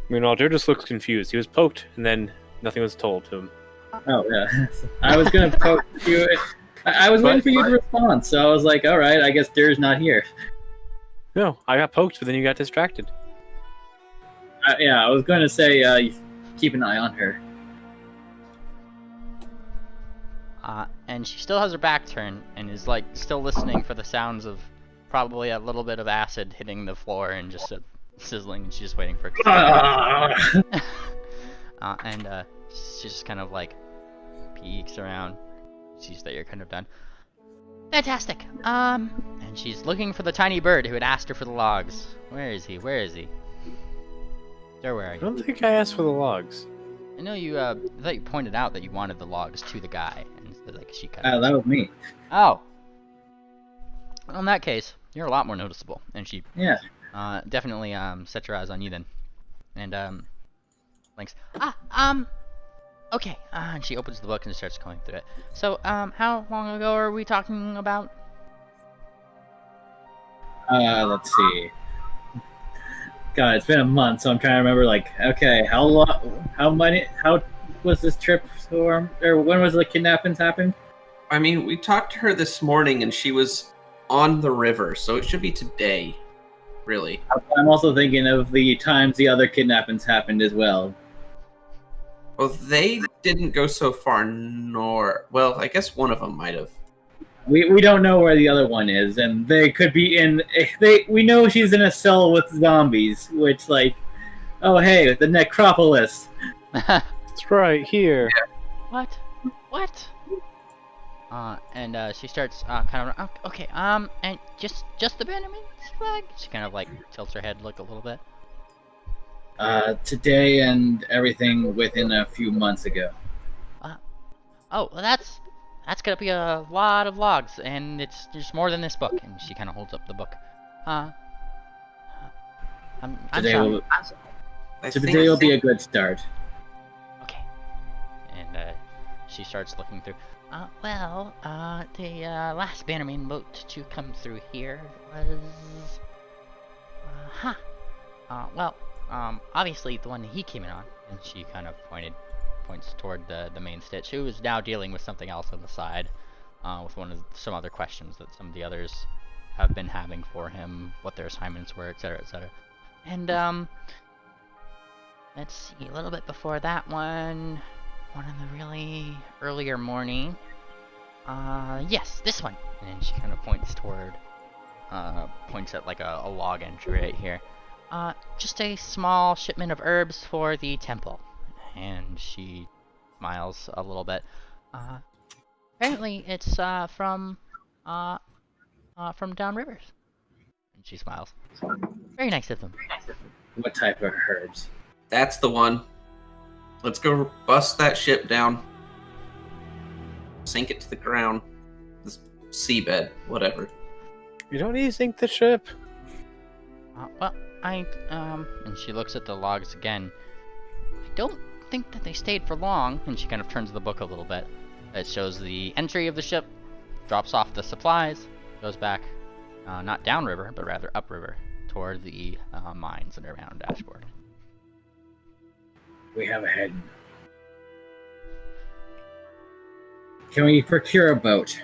Meanwhile, Joe just looks confused. He was poked, and then nothing was told to him. Oh, yeah. I was gonna poke you. I was waiting for you to respond, so I was like, alright, I guess Dur's not here. No, I got poked, but then you got distracted. Yeah, I was going to say, keep an eye on her. And she still has her back turned, and is, like, still listening for the sounds of probably a little bit of acid hitting the floor and just sizzling, and she's just waiting for it to and she just kind of, like, peeks around, sees that you're kind of done. Fantastic! And she's looking for the tiny bird who had asked her for the logs. Where is he? Where is he? There, where are I you? don't think I asked for the logs. I know you, I thought you pointed out that you wanted the logs to the guy, and so, like, she kind of... That was me. Oh! Well, in that case, you're a lot more noticeable, and she Yeah. definitely set your eyes on you then. And thanks. Okay. And she opens the book and starts going through it. So how long ago are we talking about? Let's see. God, it's been a month, so I'm trying to remember. Like, okay, how was this trip or when was the kidnappings happened? I mean, we talked to her this morning, and she was on the river, so it should be today, really. I'm also thinking of the times the other kidnappings happened as well. Well, they didn't go so far, well, I guess one of them might have. We don't know where the other one is, and they could be in. We know she's in a cell with zombies, which, like, oh hey, the necropolis. It's right here. What? What? And she starts kind of okay. And just the Benjamin's flag. She kind of like tilts her head, look a little bit. Today and everything within a few months ago. Oh, well, that's gonna be a lot of logs, and there's more than this book. And she kind of holds up the book. I'm sorry. Today will be a good start. Okay. And she starts looking through. The last Bannerman boat to come through here was... obviously the one that he came in on. And she kind of points toward the main stitch, who is now dealing with something else on the side, with some other questions that some of the others have been having for him, what their assignments were, etc., etc. And, let's see, a little bit before that one in the really earlier morning. Yes, this one. And she kind of points at like a log entry right here. Just a small shipment of herbs for the temple. And she smiles a little bit. Apparently it's from downrivers. And she smiles. Very nice of them. What type of herbs? That's the one. Let's go bust that ship down. Sink it to the ground. This seabed, whatever. You don't need to sink the ship. And she looks at the logs again. I don't think that they stayed for long. And she kind of turns the book a little bit. It shows the entry of the ship, drops off the supplies, goes back, not downriver, but rather upriver, toward the mines that are around Ashford. We have a head. Can we procure a boat?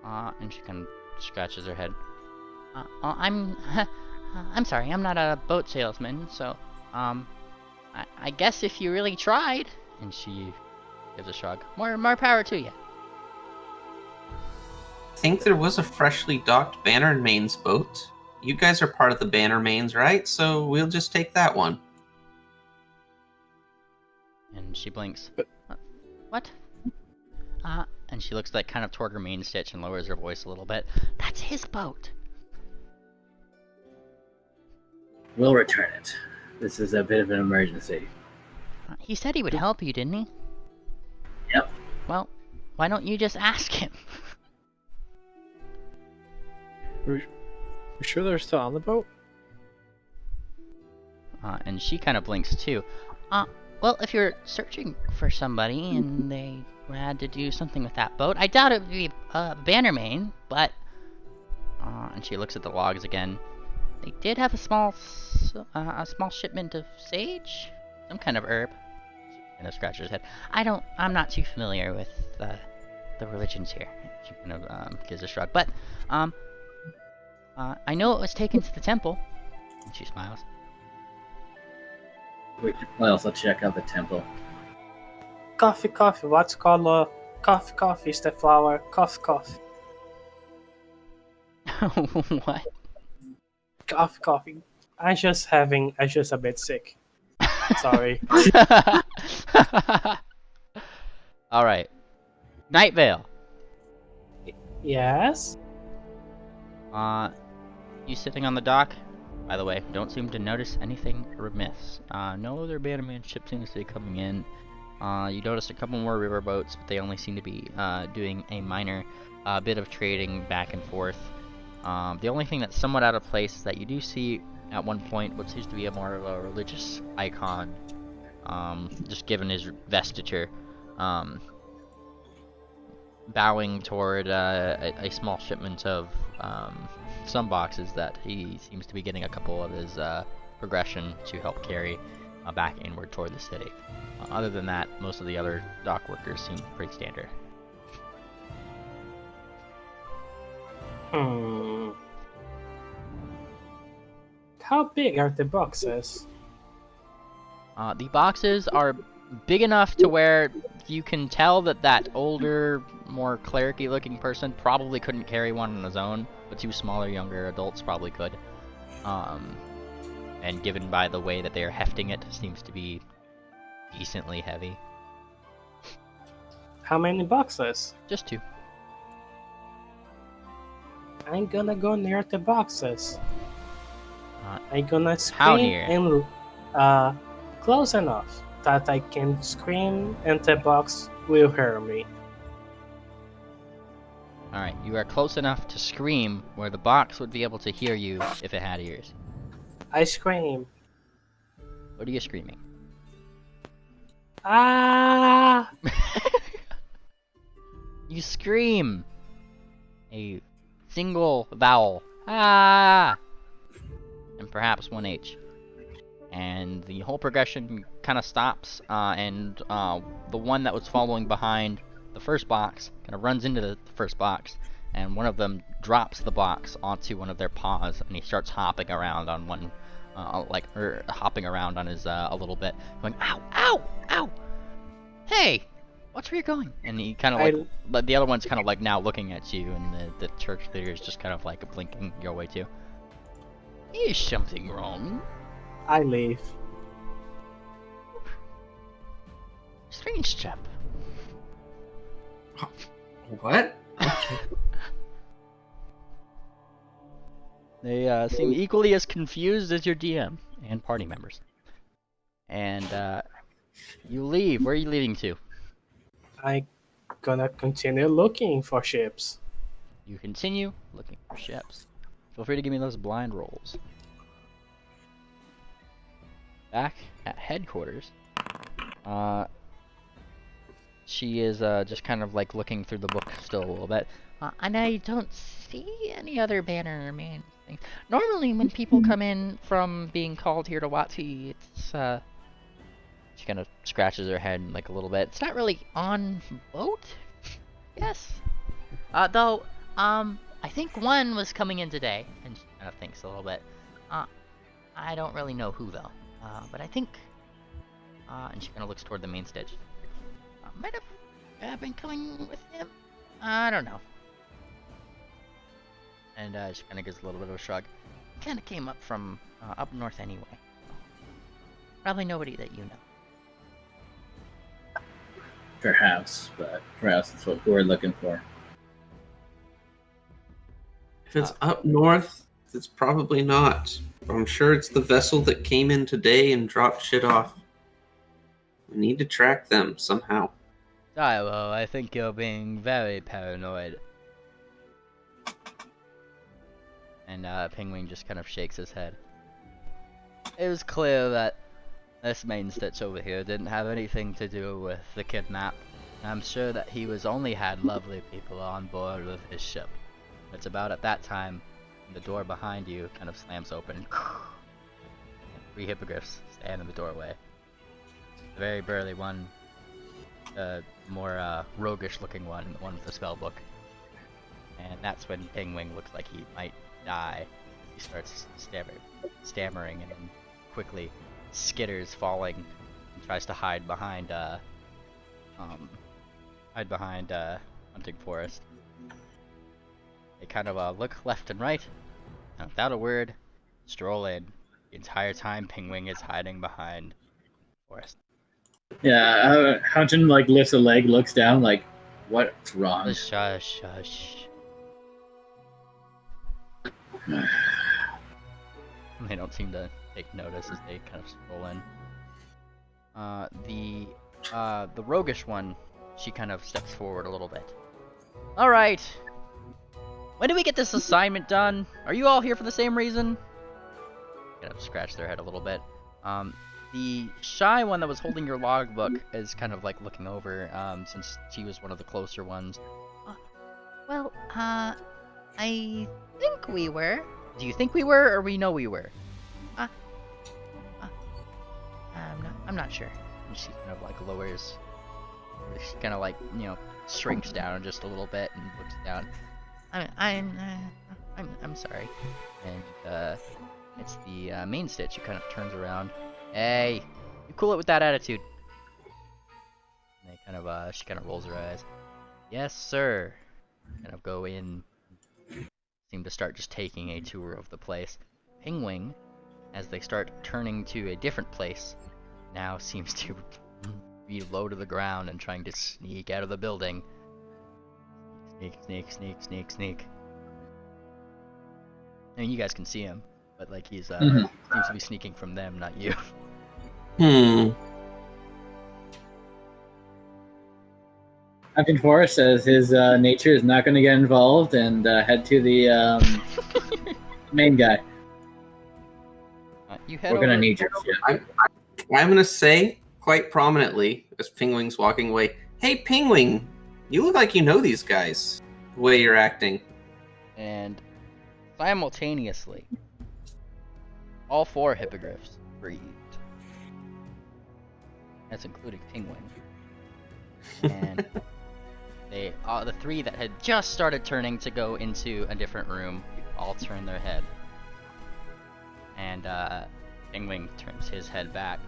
And she kind of scratches her head. I'm sorry, I'm not a boat salesman, so, I guess if you really tried, and she gives a shrug, more power to you. I think there was a freshly docked Bannermain's boat. You guys are part of the Bannermains, right? So we'll just take that one. And she blinks. What? And she looks like kind of toward her main stitch and lowers her voice a little bit. That's his boat. We'll return it. This is a bit of an emergency. He said he would help you, didn't he? Yep. Well, why don't you just ask him? You sure they're still on the boat? And she kind of blinks too. Well, if you're searching for somebody and they had to do something with that boat, I doubt it would be Bannermain, but... and she looks at the logs again. They did have a small shipment of sage? Some kind of herb. She kind of scratches her head. I'm not too familiar with the religions here. She kind of gives a shrug. But, I know it was taken to the temple. And she smiles. We should also check out the temple. Coffee, what's called coffee, is the flower, coffee. What? Coffee. I'm just a bit sick. Sorry. Alright. Night Vale. Yes? You sitting on the dock? By the way, don't seem to notice anything remiss. No other Bannerman ship seems to be coming in. You notice a couple more river boats, but they only seem to be doing a minor bit of trading back and forth. The only thing that's somewhat out of place is that you do see at one point what seems to be more of a religious icon, just given his vestiture, bowing toward a small shipment of some boxes that he seems to be getting a couple of his progression to help carry back inward toward the city. Other than that, most of the other dock workers seem pretty standard. How big are the boxes? The boxes are big enough to where you can tell that older, more clericy looking person probably couldn't carry one on his own, but two smaller, younger adults probably could. And given by the way that they are hefting it, seems to be decently heavy. How many boxes? Just two. I'm gonna go near the boxes. I'm gonna How scream near? and close enough that I can scream and the box will hear me. Alright, you are close enough to scream where the box would be able to hear you if it had ears. I scream. What are you screaming? Ah! You scream a single vowel. Ah! And perhaps one H. And the whole progression kind of stops, and the one that was following behind the first box kind of runs into the first box, and one of them drops the box onto one of their paws, and he starts hopping around on one, hopping around on his a little bit, going, ow, ow, ow! Hey, watch where you're going. And he kind of like the other one's kind of like now looking at you, and the church leader is just kind of like blinking your way too. Is something wrong? I leave. Strange chap. What? They seem equally as confused as your DM and party members. And you leave. Where are you leaving to? I'm gonna continue looking for ships. You continue looking for ships. Feel free to give me those blind rolls. Back at headquarters, She is just kind of like looking through the book still a little bit. And I don't see any other banner main things. Normally, when people come in from being called here to Wati, it's she kind of scratches her head like a little bit. It's not really on boat. Yes. Though, I think one was coming in today, and she kind of thinks a little bit. I don't really know who though. But I think, and she kind of looks toward the main stage. Might have been coming with him. I don't know. And she kind of gives a little bit of a shrug. Kind of came up from up north anyway. Probably nobody that you know. Perhaps, but perhaps that's what we're looking for. If it's up north, it's probably not. I'm sure it's the vessel that came in today and dropped shit off. We need to track them somehow. Tylo, I think you're being very paranoid. And Penguin just kind of shakes his head. It was clear that this main stitch over here didn't have anything to do with the kidnap. I'm sure that he only had lovely people on board with his ship. It's about at that time the door behind you kind of slams open. And 3 hippogriffs stand in the doorway. The very burly one, the more roguish looking one, the one with the spell book. And that's when Penguin looks like he might die. He starts stammering and then quickly skitters, falling, and tries to hide behind Hunting Forest. They kind of look left and right, and without a word, stroll in. The entire time Penguin is hiding behind Forest. Yeah, Hunting like lifts a leg, looks down, like, what's wrong? Shush, shush. They don't seem to take notice as they kind of stroll in. The roguish one, she kind of steps forward a little bit. All right. When do we get this assignment done? Are you all here for the same reason? Kind of scratch their head a little bit. The shy one that was holding your logbook is kind of like looking over, since she was one of the closer ones. Well, I think we were. Do you think we were, or we know we were? I'm not sure. And she kind of like lowers. She kind of like, you know, shrinks down just a little bit and looks down. I'm sorry. And it's the main stitch who kind of turns around. Hey, you cool it with that attitude. And they kind of she kind of rolls her eyes. Yes, sir. Kind of go in. Seem to start just taking a tour of the place. Penguin, as they start turning to a different place, now seems to be low to the ground and trying to sneak out of the building. Sneak. I mean, you guys can see him, but like he's seems to be sneaking from them, not you. Hunting Forest says his nature is not going to get involved and head to the main guy. You head We're going to over- need your shit. I'm gonna say quite prominently as Penguin's walking away, "Hey, Penguin, you look like you know these guys. The way you're acting." And simultaneously, all 4 hippogriffs breathed. That's including Penguin. And they, the 3 that had just started turning to go into a different room, all turn their head. And Penguin turns his head back,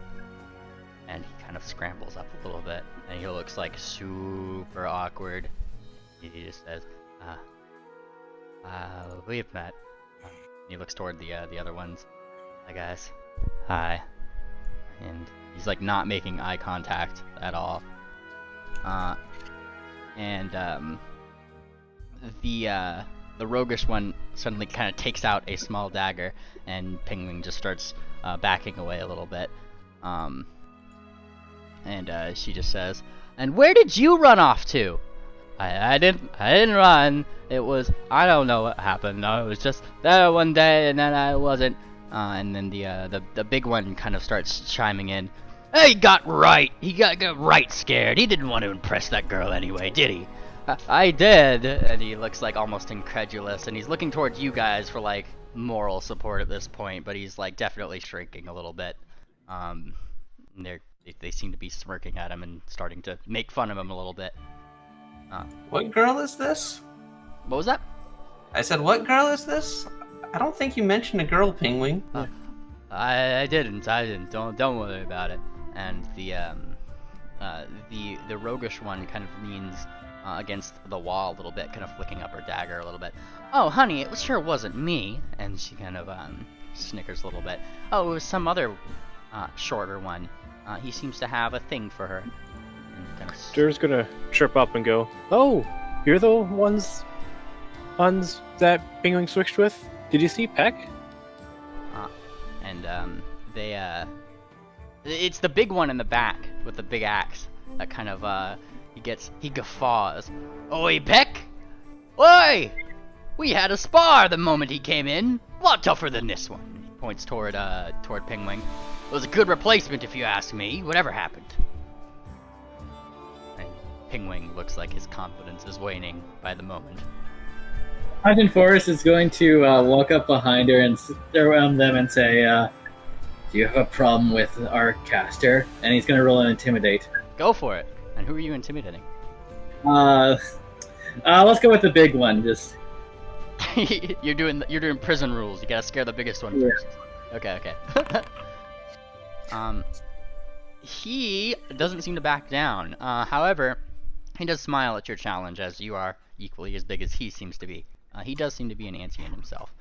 and he kind of scrambles up a little bit, and he looks like super awkward. He just says, we've met. He looks toward the other ones. Hi guys. Hi. And he's like not making eye contact at all. The roguish one suddenly kind of takes out a small dagger, and Penguin just starts backing away a little bit. She just says, "And where did you run off to?" I didn't run. It was, I don't know what happened. No, it was just there one day and then I wasn't. And then the big one kind of starts chiming in. He got right. He got right scared. He didn't want to impress that girl anyway, did he? I did. And he looks like almost incredulous, and he's looking towards you guys for like moral support at this point, but he's like definitely shrinking a little bit. They seem to be smirking at him and starting to make fun of him a little bit. What girl is this? What was that? I said, what girl is this? I don't think you mentioned a girl, Penguin. I didn't. Don't worry about it. And the roguish one kind of leans against the wall a little bit, kind of flicking up her dagger a little bit. Oh, honey, it sure wasn't me. And she kind of snickers a little bit. Oh, it was some other shorter one. He seems to have a thing for her. And kind of Dur's gonna trip up and go, "Oh, you're the ones that Penguin switched with? Did you see Peck?" It's the big one in the back with the big axe that kind of he guffaws. Oi, Peck! Oi! We had a spar the moment he came in. A lot tougher than this one. He points toward Penguin. It was a good replacement if you ask me. Whatever happened? And Penguin looks like his confidence is waning by the moment. Huntington Forest is going to walk up behind her and around them and say, "Do you have a problem with our caster?" And he's going to roll an intimidate. Go for it. And who are you intimidating? Let's go with the big one. Just you're doing prison rules. You gotta scare the biggest one Yeah. first. Okay. He doesn't seem to back down. However, he does smile at your challenge, as you are equally as big as he seems to be. He does seem to be an Antian himself.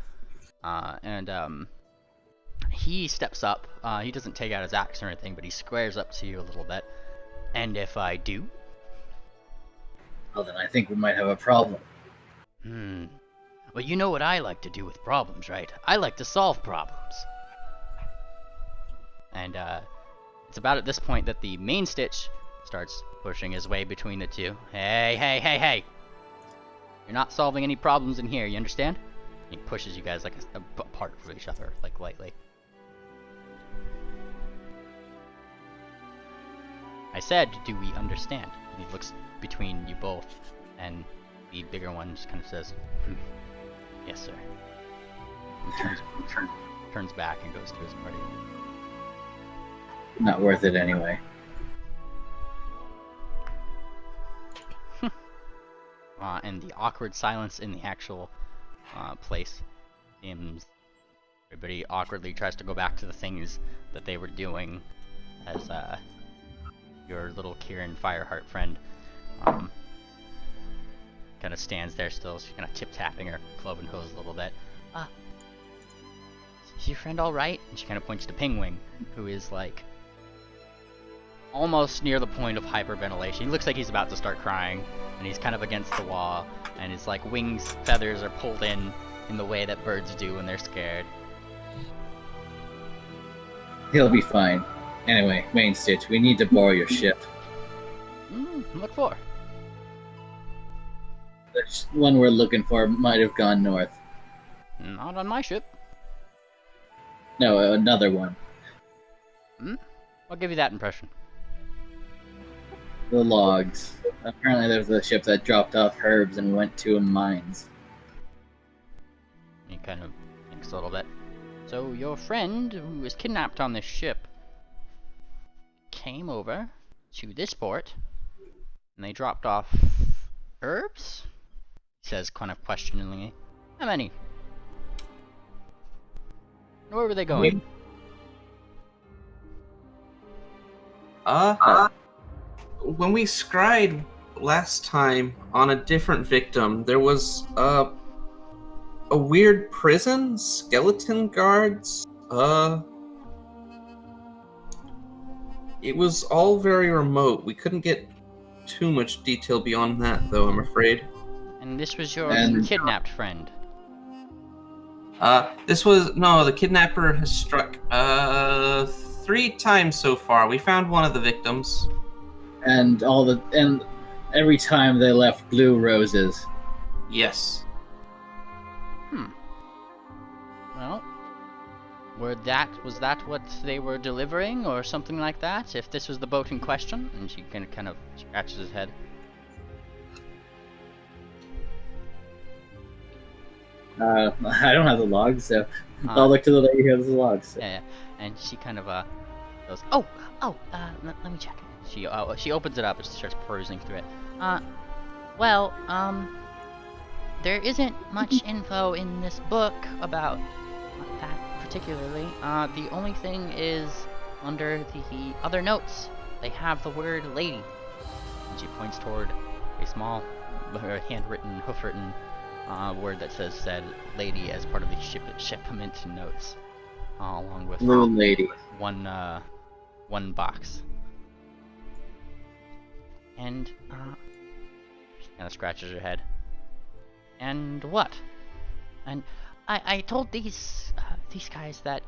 He steps up. He doesn't take out his axe or anything, but he squares up to you a little bit. And if I do? well, then I think we might have a problem. Well, you know what I like to do with problems, right? I like to solve problems. And it's about at this point that the main Stitch starts pushing his way between the two. Hey! You're not solving any problems in here, you understand? He pushes you guys like apart from each other, like lightly. I said, do we understand? And he looks between you both, and the bigger one just kind of says, yes, sir. And turns back and goes to his party. Not worth it anyway. And the awkward silence in the actual place seems everybody awkwardly tries to go back to the things that they were doing as your little Kieran Fireheart friend kind of stands there still. She's kind of tip-tapping her cloven hose a little bit. Is your friend alright? And she kind of points to Penguin, who is like almost near the point of hyperventilation. He looks like he's about to start crying, and he's kind of against the wall, and his like wings, feathers are pulled in the way that birds do when they're scared. He'll be fine. Anyway, Main Stitch, we need to borrow your ship. What for? The one we're looking for might have gone north. Not on my ship. No, another one. I'll give you that impression. The logs. Apparently there's a ship that dropped off herbs and went to mines. He kind of thinks a little bit. So your friend, who was kidnapped on this ship, came over to this port, and they dropped off herbs? He says kind of questioningly. How many? Where were they going? When we scried last time on a different victim, there was a weird prison, skeleton guards. It was all very remote. We couldn't get too much detail beyond that, though, I'm afraid. And this was your And- kidnapped friend. The kidnapper has struck 3 times so far. We found one of the victims. And every time they left blue roses. Yes. Well, Was that what they were delivering, or something like that? If this was the boat in question, and she kind of scratches his head. I don't have the logs, so Uh, I'll look to the lady who has the logs. Yeah, and she kind of goes, let me check. She opens it up and starts perusing through it. Well, there isn't much info in this book about that particularly. The only thing is under the other notes. They have the word lady. And she points toward a small, handwritten, hoof-written word that said lady as part of the shipment notes. Along with Blue lady. one box. And she kind of scratches her head. And what? And I told these guys that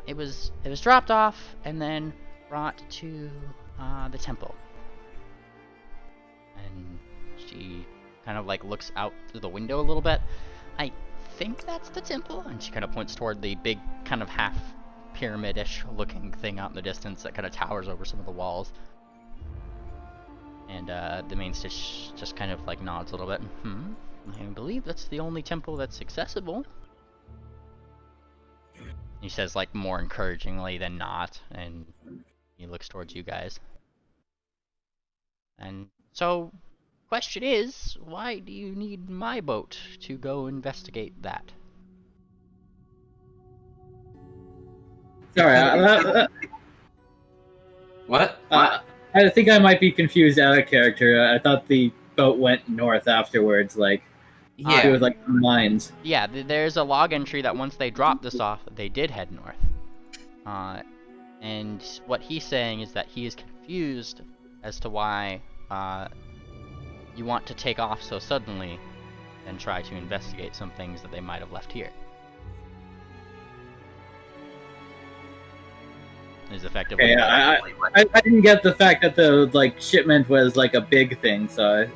it was dropped off and then brought to the temple. And she kind of like looks out through the window a little bit. I think that's the temple, and she kind of points toward the big kind of half pyramid-ish looking thing out in the distance that kind of towers over some of the walls. And the main stitch just kind of like nods a little bit. I believe that's the only temple that's accessible. He says like more encouragingly than not, and he looks towards you guys. And so, question is, why do you need my boat to go investigate that? Sorry, What? I think I might be confused out of character. I thought the boat went north afterwards, like it was like mines. Yeah, there's a log entry that once they dropped this off, they did head north. And what he's saying is that he is confused as to why you want to take off so suddenly and try to investigate some things that they might have left here. Is effectively. Yeah, I didn't get the fact that the like shipment was like a big thing, so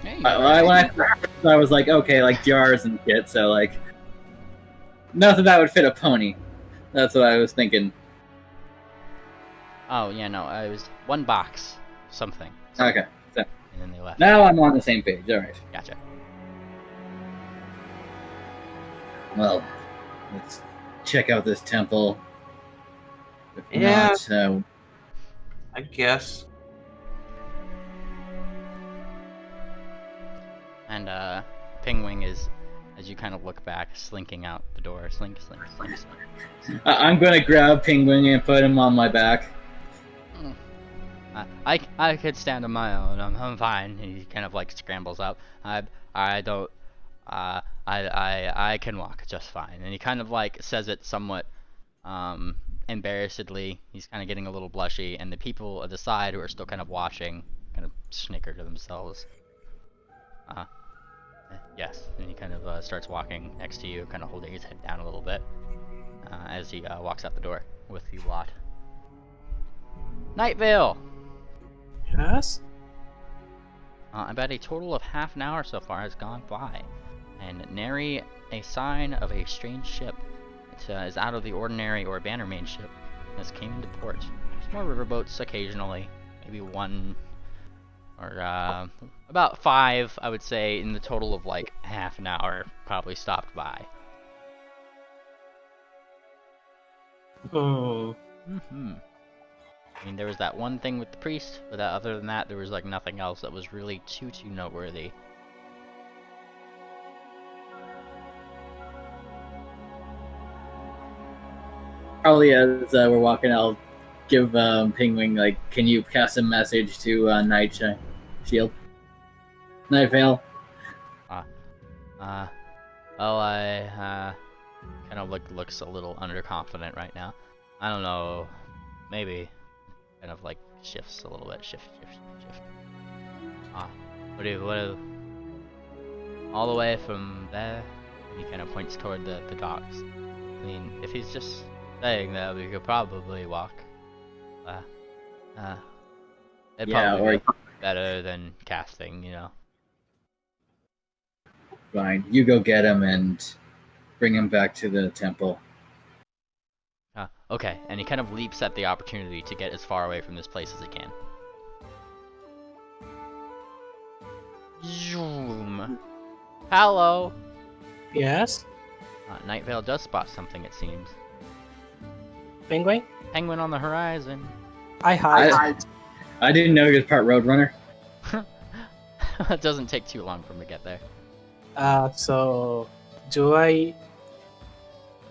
when I was like, okay, like jars and shit, so like nothing that would fit a pony. That's what I was thinking. Oh yeah, no, it was one box, something. Okay, so And then they left. now I'm on the same page. All right. Gotcha. Well, let's check out this temple. If Yeah. not, I guess. And Pingwing is, as you kind of look back, slinking out the door. Slink. I'm gonna grab Penguin and put him on my back. I could stand on my own. I'm fine. He kind of like scrambles up. I don't. I can walk just fine. And he kind of like says it somewhat embarrassedly. He's kind of getting a little blushy, and the people at the side who are still kind of watching kind of snicker to themselves. Yes, and he kind of starts walking next to you, kind of holding his head down a little bit as he walks out the door with the lot. Night Vale! Yes? About a total of half an hour so far has gone by, and nary a sign of a strange ship that is out of the ordinary or Bannerman ship has came into port. There's more riverboats occasionally, maybe one or about 5, I would say, in the total of like half an hour probably stopped by. Hmm. I mean, there was that one thing with the priest, but other than that, there was like nothing else that was really too noteworthy. Probably as we're walking, I'll give Penguin like, can you cast a message to Night Shield? Night Vale. Well, I kind of looks a little underconfident right now. I don't know, maybe kind of like shifts a little bit, shift. What do all the way from there? He kind of points toward the docks. I mean, if he's just saying that, we could probably walk. It'd probably be better than casting, you know. Fine, you go get him and bring him back to the temple. Okay, and he kind of leaps at the opportunity to get as far away from this place as he can. Zoom. Hello. Yes? Night Vale does spot something, it seems. Penguin? Penguin on the horizon. I hide. I didn't know he was part Roadrunner. It doesn't take too long for him to get there. So do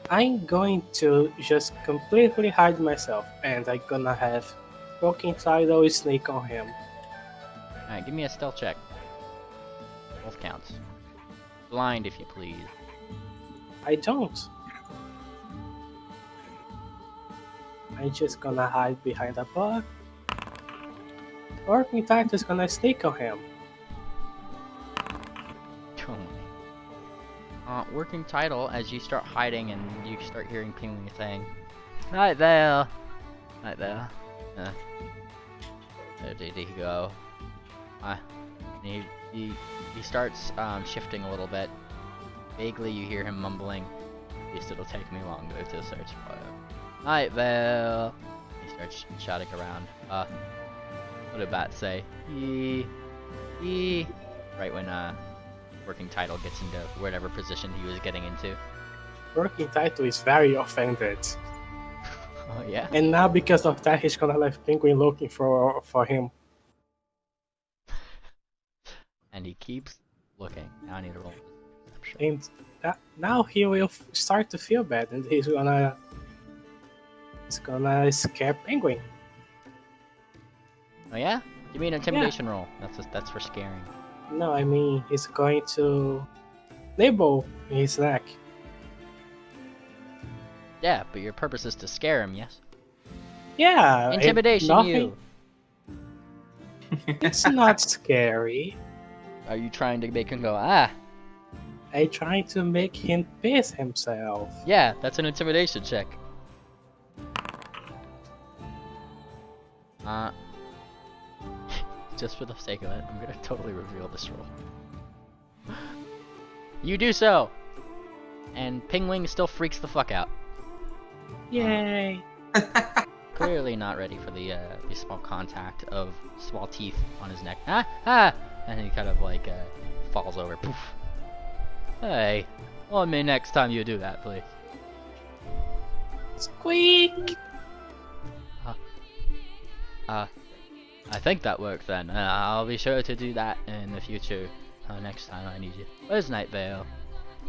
I'm going to just completely hide myself, and I'm gonna have Broken Tidal sneak on him. Alright, give me a stealth check. Both counts. Blind, if you please. I don't. I'm just gonna hide behind a bug. Broken Tidal is gonna sneak on him. Working title as you start hiding and you start hearing Penguin saying, "Night Vale, Night Vale." There did he go? He starts shifting a little bit. Vaguely, you hear him mumbling. At least it'll take me longer to search for him. Night Vale. He starts shouting around. What did Bat say? Right when Working Title gets into whatever position he was getting into. Broken Tidal is very offended. Oh yeah. And now because of that, he's gonna have Penguin looking for him. And he keeps looking. Now I need to roll. And now he will start to feel bad, and he's gonna scare Penguin. Oh yeah? Give me an intimidation roll. That's for scaring. No, I mean he's going to nibble his neck. Yeah, but your purpose is to scare him, yes? Yeah. Intimidation, you. It's not scary. Are you trying to make him go, ah? I'm trying to make him piss himself. Yeah, that's an intimidation check. Just for the sake of it, I'm gonna totally reveal this roll. You do so! And Penguin still freaks the fuck out. Yay! Clearly not ready for the small contact of small teeth on his neck. Ah! And he kind of like falls over. Poof. Hey, warn me next time you do that, please. Squeak! I think that worked then. I'll be sure to do that in the future. Next time I need you. Where's Night Vale?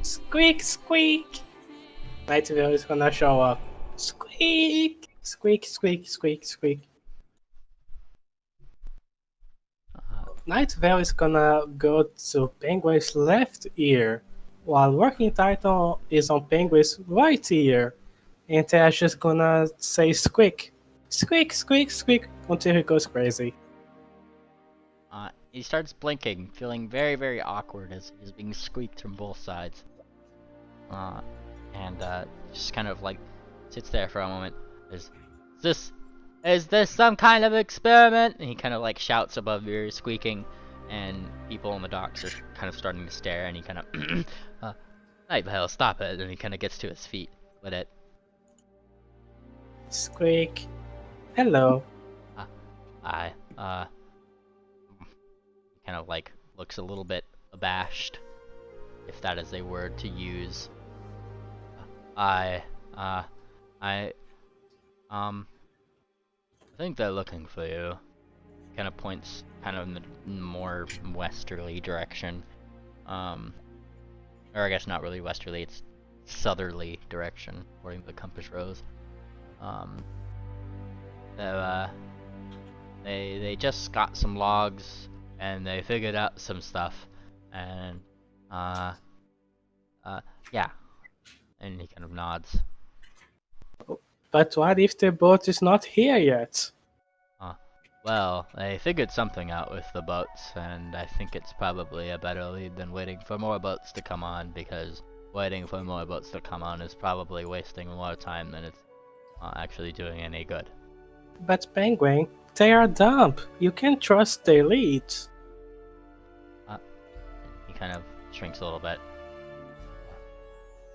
Squeak, squeak! Night Vale is gonna show up. Squeak! Squeak, squeak, squeak, squeak. Night Vale is gonna go to Penguin's left ear, while Working Title is on Penguin's right ear. And they're just gonna say squeak. Squeak, squeak, squeak, until he goes crazy. He starts blinking, feeling very, very awkward as he's being squeaked from both sides. And just kind of like sits there for a moment. Is this some kind of experiment? And he kind of like shouts above your squeaking, and people on the docks are kind of starting to stare, and he kind of, Night Vale, stop it! And he kind of gets to his feet with it. Squeak. Hello. Kind of like looks a little bit abashed, if that is a word to use. I think they're looking for you. Kind of points kind of in the more westerly direction. Or I guess not really westerly, it's southerly direction, according to the compass rose. They just got some logs and they figured out some stuff, and yeah. And he kind of nods. But what if the boat is not here yet? Well, they figured something out with the boats, and I think it's probably a better lead than waiting for more boats to come on, because waiting for more boats to come on is probably wasting more time than it's actually doing any good. But Penguin, they are dumb. You can't trust their leads. He kind of shrinks a little bit.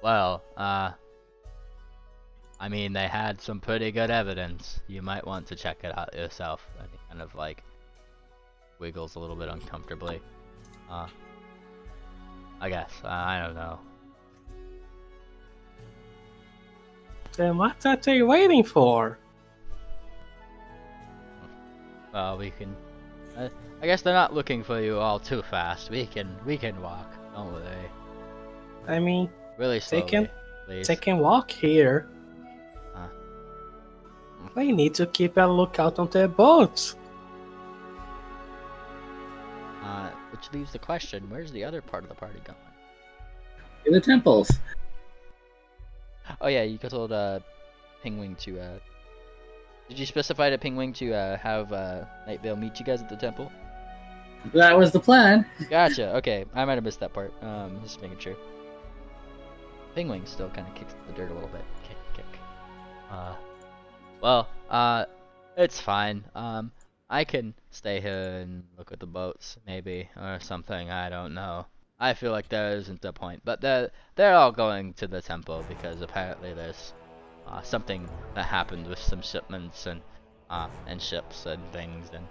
Well, I mean, they had some pretty good evidence. You might want to check it out yourself. And he kind of like wiggles a little bit uncomfortably. I guess. I don't know. Then what are they waiting for? Well, we can. I guess they're not looking for you all too fast. We can walk. Don't worry. I mean, Really slowly, please. they can walk here. Huh. They need to keep a lookout on their boats. Which leaves the question: where's the other part of the party going? In the temples. Oh yeah, you told Pingwing to. Did you specify to Pingwing to have Night Vale meet you guys at the temple? That was the plan. Gotcha. Okay, I might have missed that part. Just making sure. Pingwing still kind of kicks the dirt a little bit. Kick. Well, it's fine. I can stay here and look at the boats, maybe, or something. I don't know. I feel like there isn't a point, but they're all going to the temple because apparently there's something that happened with some shipments and ships and things, and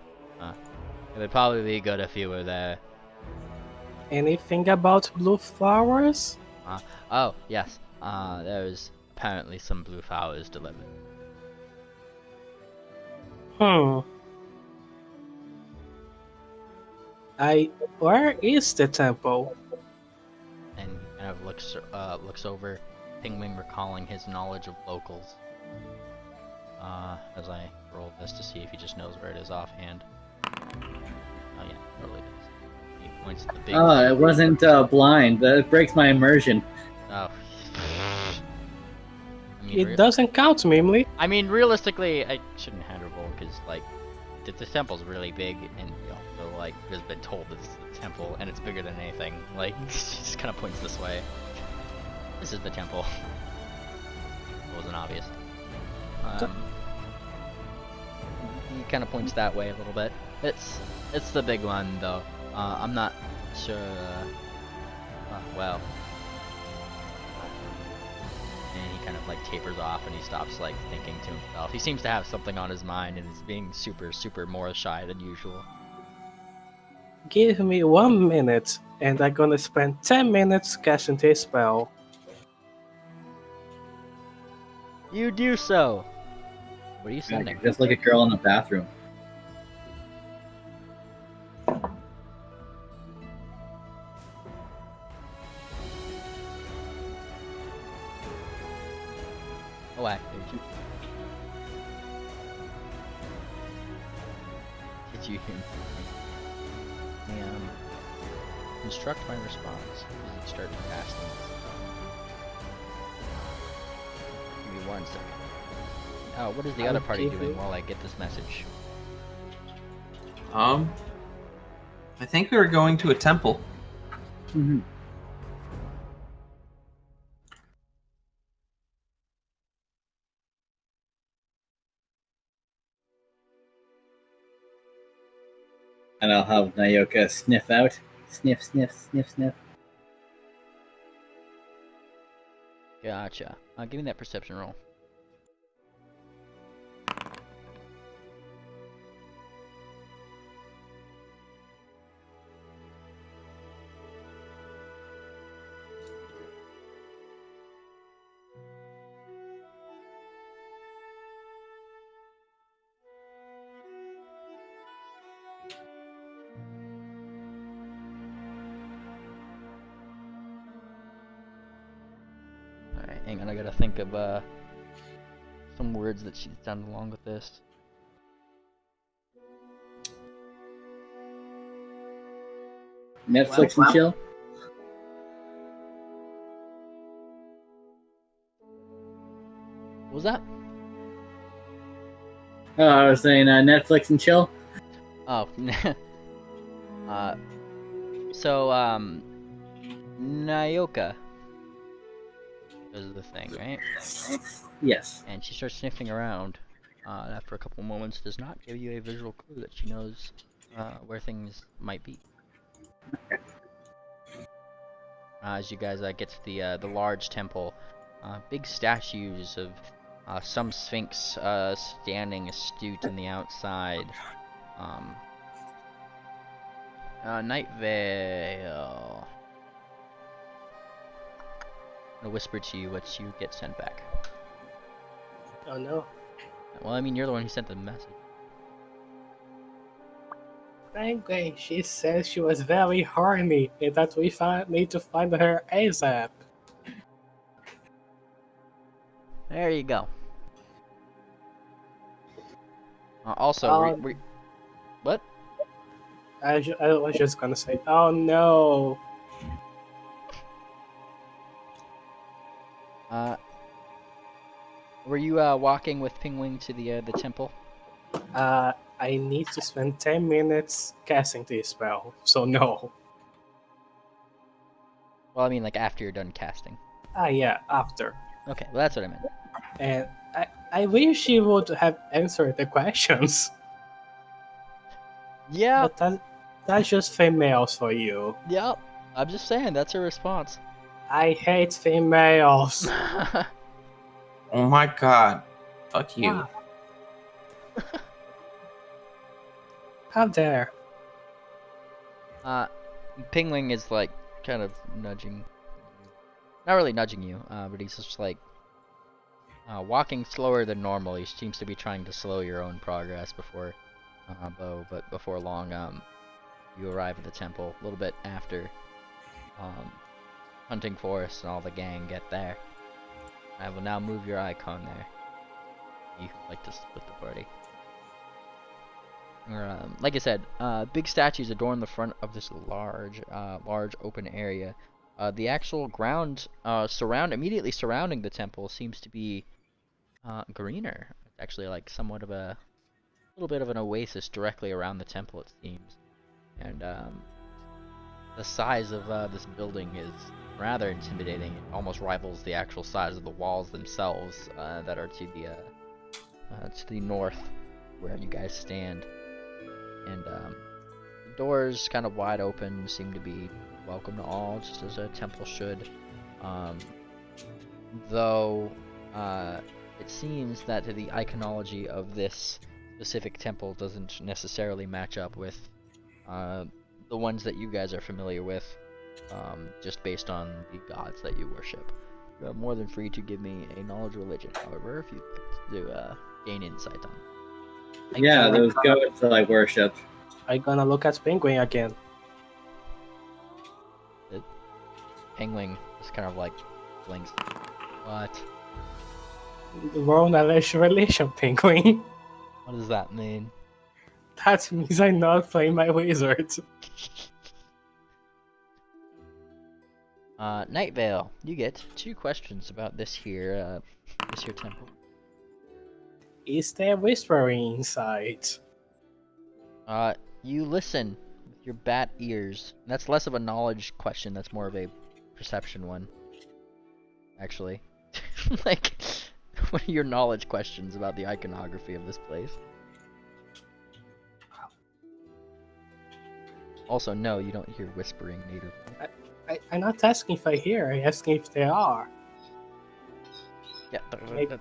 it would probably be good if you were there. Anything about blue flowers? Oh yes, there's apparently some blue flowers delivered. Where is the temple? And he kind of looks over, Pingwing recalling his knowledge of locals. As I roll this to see if he just knows where it is offhand. Oh yeah, totally does. He points to the big. Oh, it wasn't blind. That breaks my immersion. Oh. I mean, It doesn't count, Mimli. I mean, realistically, I shouldn't hand roll because like the temple's really big, and you also like has been told this is the temple, and it's bigger than anything. Like, he just kind of points this way. This is the temple. It wasn't obvious. He kind of points that way a little bit. It's the big one though. I'm not sure. Well. And he kind of like tapers off and he stops like thinking to himself. He seems to have something on his mind and is being super more shy than usual. Give me 1 minute, and I'm gonna spend 10 minutes casting a spell. You do so. What are you sending? Just like a girl in the bathroom. Oh, active. Did you hear me? Instruct my response. Start casting. Give me 1 second. Oh, what is the other party doing while I get this message? I think we were going to a temple. Mm-hmm. And I'll have Nayoka sniff out. Sniff, sniff, sniff, sniff. Gotcha. Give me that perception roll. Alright, hang on, I gotta think of some words that she's done along with this. Netflix and chill. What was that? Oh, I was saying Netflix and chill. Oh, so Nayoka is the thing, right? Yes. And she starts sniffing around. After a couple moments, does not give you a visual clue that she knows where things might be. As you guys get to the large temple, big statues of Some Sphinx standing astute in the outside. Night Vale. I'm gonna whisper to you what you get sent back. Oh no. Well, I mean, you're the one who sent the message. Anyway, she said she was very horny and that we need to find her ASAP. There you go. Also, what? I was just gonna say, oh no. Were you walking with Pingwing to the temple? I need to spend 10 minutes casting this spell, so no. Well, I mean, like after you're done casting. Yeah, after. Okay, well, that's what I meant. And I wish she would have answered the questions. Yeah. But that's just females for you. Yep. I'm just saying, that's her response. I hate females. Oh my god. Fuck you. Wow. How dare. Pingwing is like kind of nudging. Not really nudging you, but he's just like walking slower than normal. He seems to be trying to slow your own progress before Bo, but before long you arrive at the temple a little bit after Hunting Forest and all the gang get there. I will now move your icon there. You like to split the party. Like I said, big statues adorn the front of this large open area. The actual ground immediately surrounding the temple seems to be greener. It's actually like somewhat of a little bit of an oasis directly around the temple, it seems. And the size of this building is rather intimidating. It almost rivals the actual size of the walls themselves that are to the north, where you guys stand. And the doors kind of wide open, seem to be welcome to all, just as a temple should. Though it seems that the iconology of this specific temple doesn't necessarily match up with the ones that you guys are familiar with, just based on the gods that you worship. You are more than free to give me a knowledge religion, however, if you'd like to gain insight on. Yeah, those goats that I worship. I'm gonna look at Penguin again. Pingwing just kind of like blinks. What? Roll knowledge relation, Penguin. What does that mean? That means I'm not playing my wizard. Night Vale, you get 2 questions about this here temple. Is there whispering inside? You listen with your bat ears. That's less of a knowledge question, that's more of a perception one. Actually. Like, what are your knowledge questions about the iconography of this place? Also, no, you don't hear whispering native. I'm not asking if I hear, I'm asking if they are. Yeah, Maybe-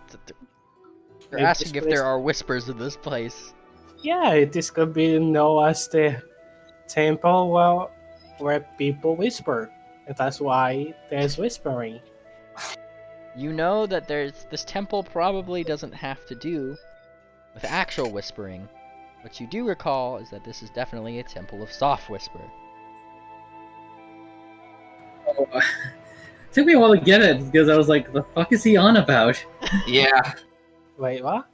you're asking if there are whispers in this place. Yeah, this could be known as the temple where people whisper. And that's why there's whispering. You know that this temple probably doesn't have to do with actual whispering. What you do recall is that this is definitely a temple of soft whisper. Oh, took me a while to get it because I was like, the fuck is he on about? Yeah. Wait, what?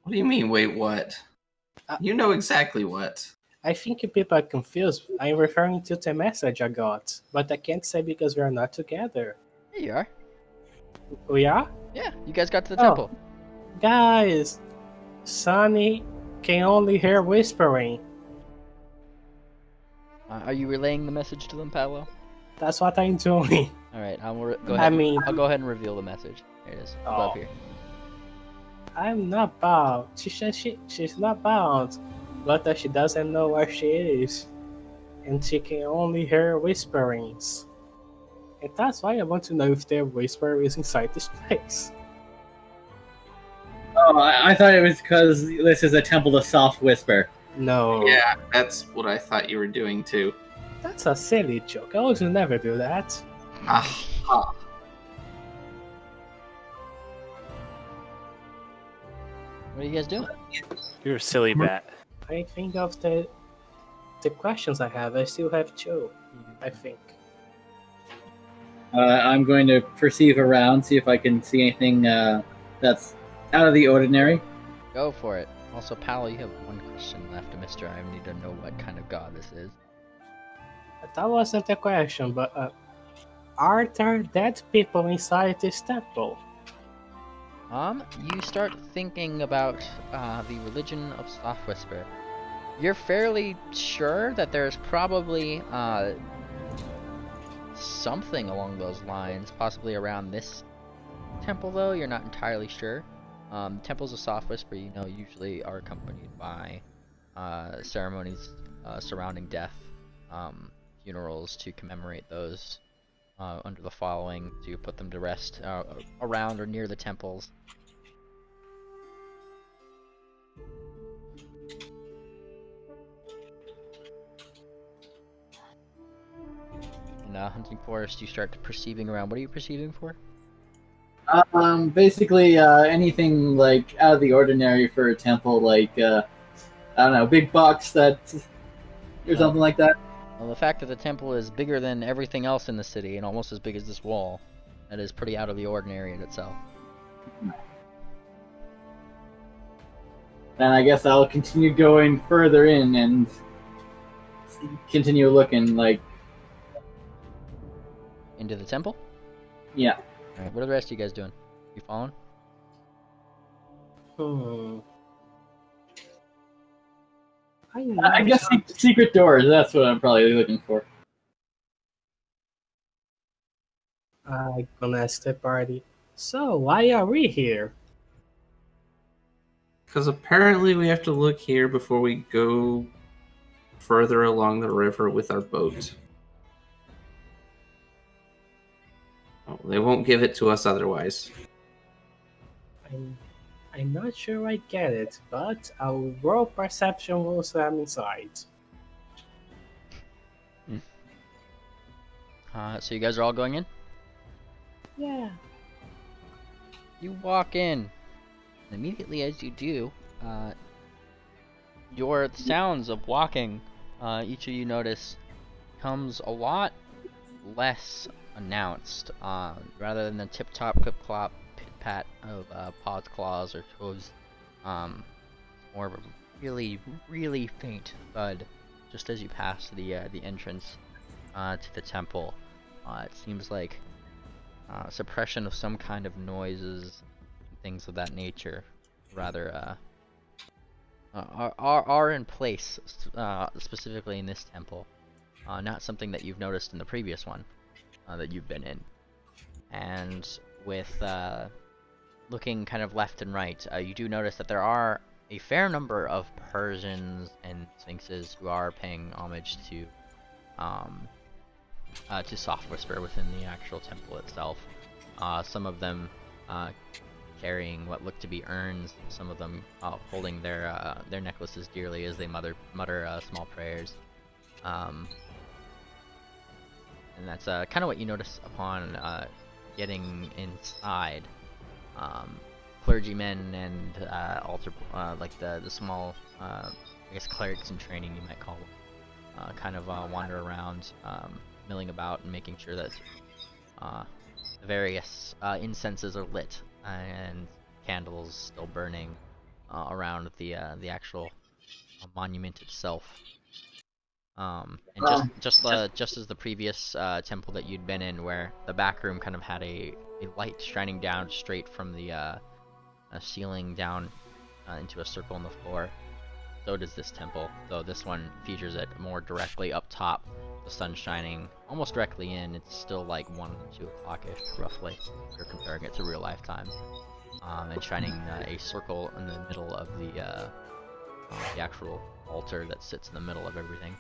What do you mean, wait, what? You know exactly what. I think people are confused. I'm referring to the message I got, but I can't say because we are not together. There you are. We are? Yeah, you guys got to the Oh. temple. Guys, Sonny can only hear whispering. Are you relaying the message to them, Pablo? That's what I'm doing. Alright, go ahead. I'll go ahead and reveal the message. Here it is, above here. I'm not bound. She says she's not bound, but that she doesn't know where she is, and she can only hear whisperings. And that's why I want to know if there are whisperers inside this place. Oh, I thought it was because this is a temple to soft whisper. No. Yeah, that's what I thought you were doing too. That's a silly joke. I would never do that. Aha. What are you guys doing? You're a silly bat. I think of the questions I have. I still have two, I think. I'm going to perceive around, see if I can see anything that's out of the ordinary. Go for it. Also, Pal, you have one question left, Mister. I need to know what kind of god this is. That wasn't a question, but are there dead people inside this temple? You start thinking about the religion of Soft Whisper. You're fairly sure that there's probably something along those lines, possibly around this temple, though you're not entirely sure. Temples of Soft Whisper, you know, usually are accompanied by ceremonies surrounding death, funerals to commemorate those under the following, to put them to rest around or near the temples. In Hunting Forest, you start perceiving around. What are you perceiving for? Basically, anything like out of the ordinary for a temple, like I don't know, big box that, or something like that. Well, the fact that the temple is bigger than everything else in the city and almost as big as this wall, that is pretty out of the ordinary in itself. And I guess I'll continue going further in and continue looking, like, Into the temple? yeah. Alright, what are the rest of you guys doing? You following? I guess secret doors, that's what I'm probably looking for. I'm gonna ask the party. So, why are we here? Because apparently we have to look here before we go further along the river with our boat. Oh, they won't give it to us otherwise. I'm not sure I get it, but I'll roll perception once I'm inside. So you guys are all going in? Yeah. You walk in. And immediately as you do, your sounds of walking, each of you notice, comes a lot less announced. Rather than the tip-top, clip-clop, pit-pat of paws, claws, or hooves, more of a really, really faint thud just as you pass the entrance to the temple. It seems like suppression of some kind of noises, things of that nature, rather are in place, specifically in this temple. Not something that you've noticed in the previous one that you've been in. And with looking kind of left and right, you do notice that there are a fair number of Persians and Sphinxes who are paying homage to Soft Whisper within the actual temple itself. Some of them carrying what look to be urns, some of them holding their necklaces dearly as they mutter small prayers. And that's kind of what you notice upon getting inside. Clergymen and altar, like the small, I guess clerics in training you might call them, kind of wander around, milling about and making sure that the various incenses are lit and candles still burning around the actual monument itself. And just as the previous temple that you'd been in, where the back room kind of had a light shining down straight from the ceiling down into a circle on the floor, so does this temple, though this one features it more directly up top, the sun shining almost directly in. It's still like 1 or 2 o'clock-ish, roughly, if you're comparing it to real life time, and shining a circle in the middle of the actual altar that sits in the middle of everything.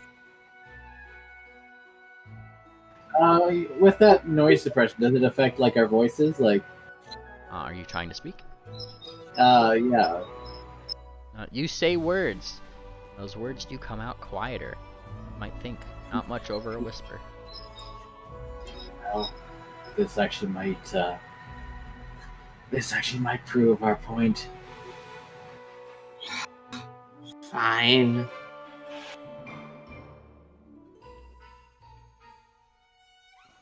With that noise suppression, does it affect like our voices? Like, are you trying to speak? Yeah. You say words. Those words do come out quieter. You might think, not much over a whisper. Well, this actually might prove our point. Fine.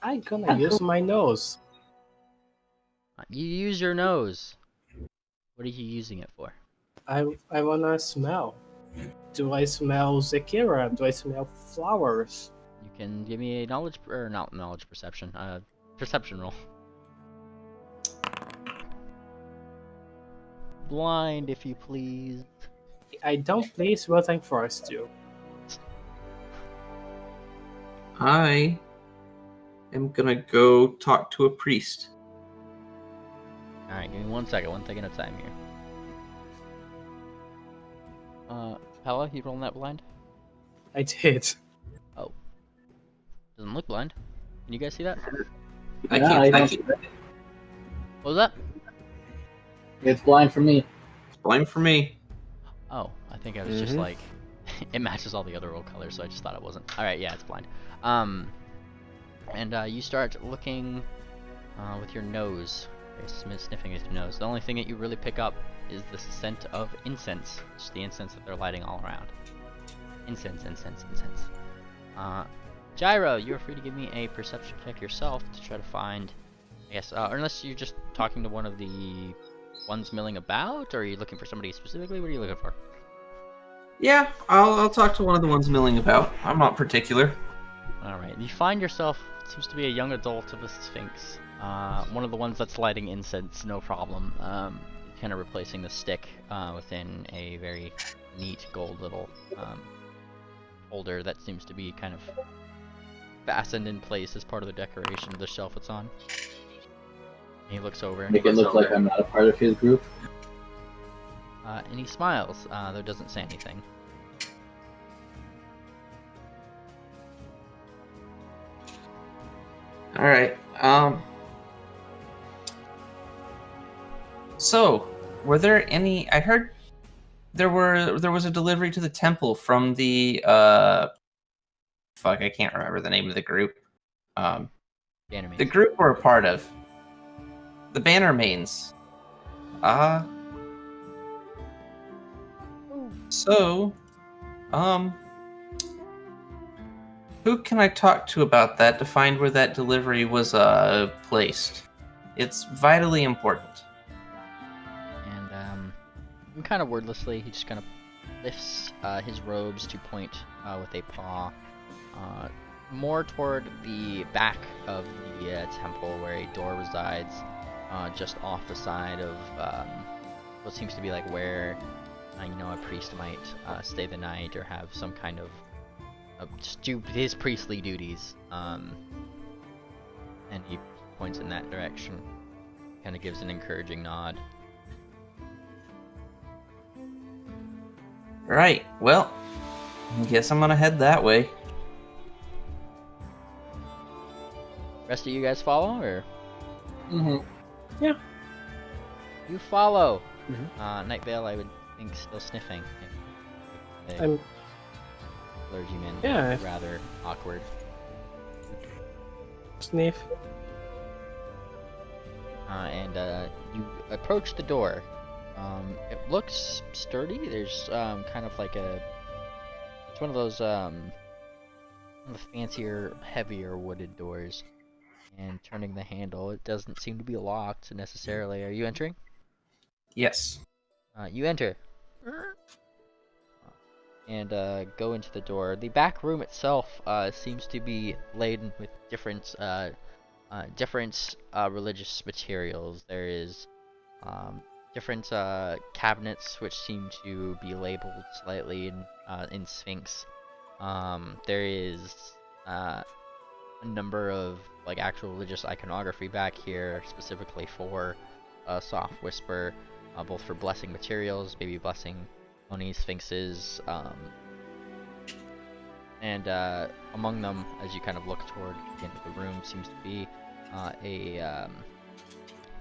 I'm gonna use my nose. You use your nose. What are you using it for? I wanna smell. Do I smell Zakira? Do I smell flowers? You can give me a knowledge, or not knowledge perception, perception roll. Blind, if you please. I don't place what I'm forced to. I am gonna go talk to a priest. Alright, give me 1 second, one thing at a time here. Pella, you rolling that blind? I did. Doesn't look blind. Can you guys see that? I Yeah, can't. I see don't- What was that? It's blind for me. It's blind for me. Oh, I think I was just Mhm. like, it matches all the other roll colors, so I just thought it wasn't. Alright, yeah, it's blind. And you start looking with your nose. You're sniffing with your nose. The only thing that you really pick up is the scent of incense. Just the incense that they're lighting all around. Incense, incense, incense. Gyro, you're free to give me a perception check yourself to try to find, I guess, or unless you're just talking to one of the ones milling about, or are you looking for somebody specifically? What are you looking for? Yeah, I'll talk to one of the ones milling about. I'm not particular. Alright, you find yourself, it seems to be a young adult of a sphinx. One of the ones that's lighting incense, no problem. Kind of replacing the stick within a very neat gold little holder that seems to be kind of fastened in place as part of the decoration of the shelf it's on. He looks over. Make it look like I'm not a part of his group. And he smiles, though doesn't say anything. All right. So, were there any? I heard there was a delivery to the temple from the fuck, I can't remember the name of the group. Ganymede. The group we're a part of. The Bannermanes. So, who can I talk to about that to find where that delivery was placed? It's vitally important. And kind of wordlessly, he just kind of lifts his robes to point with a paw more toward the back of the temple where a door resides, just off the side of what seems to be like where a priest might stay the night or have some kind of just do his priestly duties. And he points in that direction, kind of gives an encouraging nod. Right. Well, I guess I'm gonna head that way. Rest of you guys follow, or Mm-hmm. you follow? Mhm. Night Vale, I would think, still sniffing. If I'm the clergyman Yeah. is rather awkward. sniff. And you approach the door. It looks sturdy. There's kind of like it's one of those one of the fancier, heavier wooden doors. And turning the handle, it doesn't seem to be locked necessarily. Are you entering? Yes. You enter. And go into the door. The back room itself seems to be laden with different religious materials. There is different cabinets which seem to be labeled slightly in Sphinx. There is a number of like actual religious iconography back here, specifically for Soft Whisper, both for blessing materials, baby blessing, Oni sphinxes, and among them, as you kind of look toward the end of the room, seems to be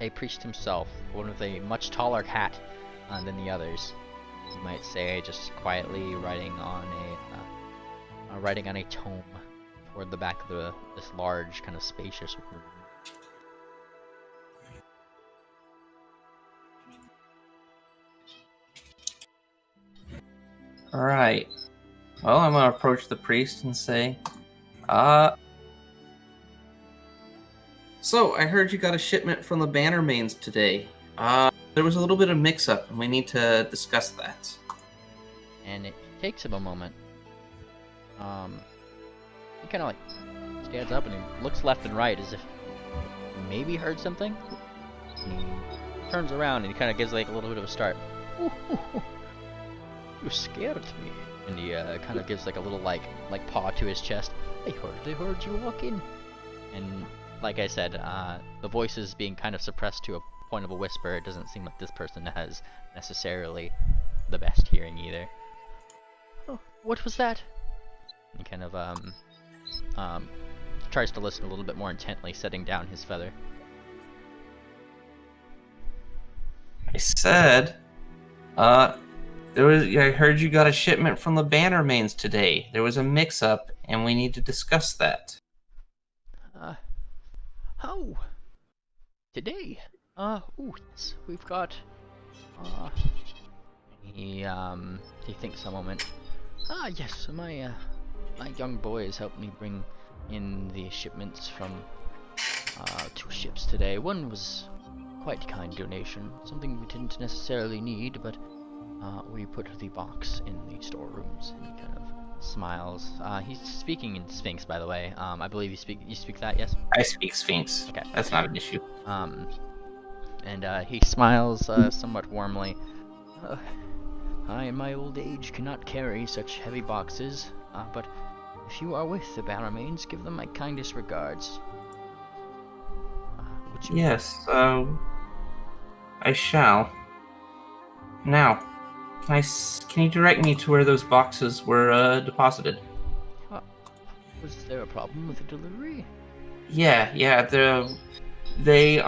a priest himself, one with a much taller hat than the others. You might say, just quietly writing on a tome toward the back of this large, kind of spacious room. Alright. Well, I'm gonna approach the priest and say, so I heard you got a shipment from the Bannermains today. There was a little bit of mix-up, and we need to discuss that. And it takes him a moment. He kind of like stands up and he looks left and right as if he maybe heard something. And he turns around and he kind of gives like a little bit of a start. You scared me. And he kind of gives like a little like paw to his chest. I heard you walk in. And like I said, the voice is being kind of suppressed to a point of a whisper. It doesn't seem like this person has necessarily the best hearing either. Oh, what was that? He kind of tries to listen a little bit more intently, setting down his feather. I said, I heard you got a shipment from the Bannermains today. There was a mix-up, and we need to discuss that. How? Today? Ooh, yes, we've got, he thinks a moment. Yes, my young boys helped me bring in the shipments from, 2 ships today. One was quite a kind donation, something we didn't necessarily need, but, we put the box in the storerooms, and he kind of smiles. He's speaking in Sphinx, by the way. I believe you speak that, yes? I speak Sphinx. Okay. That's not an issue. And he smiles somewhat warmly. I, in my old age, cannot carry such heavy boxes, but if you are with the Bannermains, give them my kindest regards. Would you... Yes, I shall. Now, can you direct me to where those boxes were deposited? Was there a problem with the delivery? Yeah, they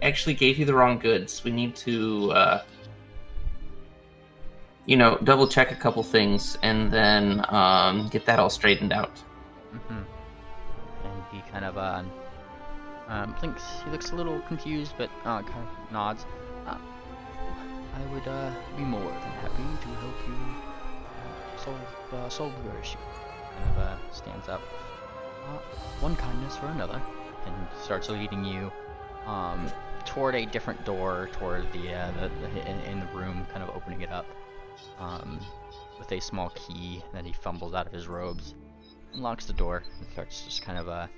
actually gave you the wrong goods. We need to double check a couple things and then get that all straightened out. Mm-hmm. And he kind of thinks, he looks a little confused, but kind of nods. I would be more than happy to help you solve your issue. Kind of stands up. One kindness for another, and starts leading you toward a different door, toward the in the room, kind of opening it up with a small key that he fumbles out of his robes, unlocks the door, and starts just kind of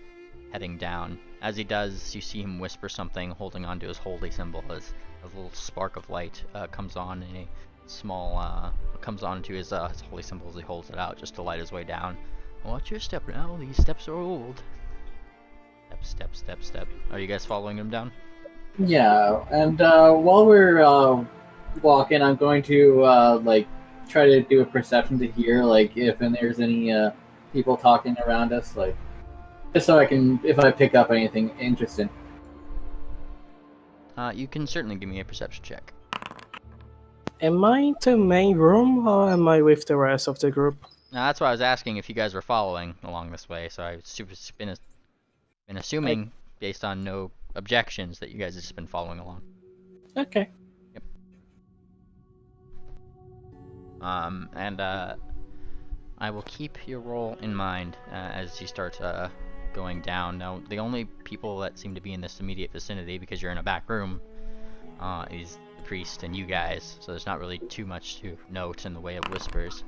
heading down. As he does, you see him whisper something, holding onto his holy symbol as a little spark of light comes on in a small comes onto his holy symbol as he holds it out just to light his way down. Watch your step now, these steps are old. Step. Are you guys following him down? Yeah, and while we're walking, I'm going to try to do a perception to hear if there's any people talking around us, just so I can, if I pick up anything interesting. You can certainly give me a perception check. Am I in the main room or am I with the rest of the group? Now, that's why I was asking if you guys were following along this way, so I've been assuming, based on no objections, that you guys have just been following along. Okay. Yep. And I will keep your roll in mind as you start going down. Now, the only people that seem to be in this immediate vicinity, because you're in a back room, is the priest and you guys, so there's not really too much to note in the way of whispers.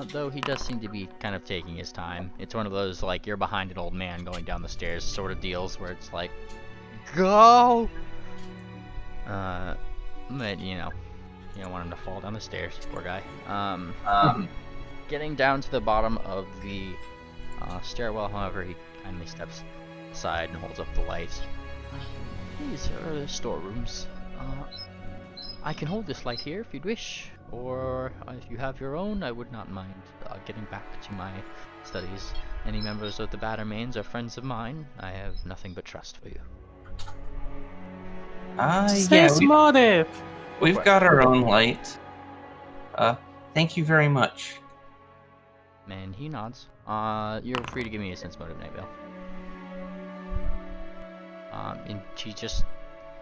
Though he does seem to be kind of taking his time. It's one of those, you're behind an old man going down the stairs sort of deals, where it's like, go! But, you don't want him to fall down the stairs, poor guy. Getting down to the bottom of the stairwell, however, he kindly steps aside and holds up the lights. These are the storerooms. I can hold this light here if you'd wish, or if you have your own, I would not mind getting back to my studies. Any members of the Bannermains are friends of mine. I have nothing but trust for you. Motive! We've got our own light. Thank you very much. And he nods. You're free to give me a sense motive, Night Vale. And she just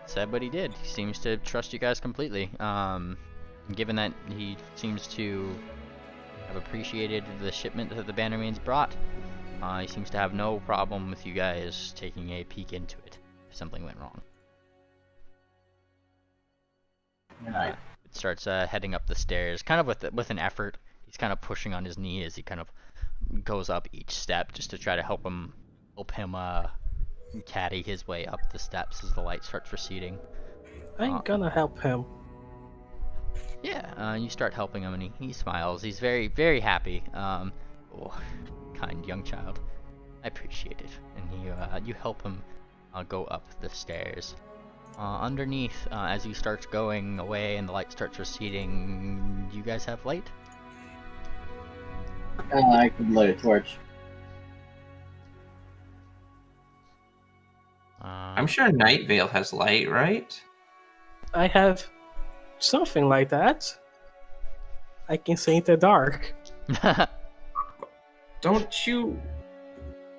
said what he did. He seems to trust you guys completely. Given that he seems to have appreciated the shipment that the Bannermains brought, he seems to have no problem with you guys taking a peek into it if something went wrong. Alright. It starts heading up the stairs, kind of with an effort. He's kind of pushing on his knee as he kind of goes up each step, just to try to help him caddy his way up the steps as the light starts receding. I'm gonna help him. Yeah, you start helping him, and he smiles. He's very, very happy. Oh, kind young child. I appreciate it. And you help him go up the stairs. Underneath, as he starts going away and the light starts receding, you guys have light? I could light a torch. I'm sure Night Vale has light, right? I have something like that. I can see in the dark. Don't you...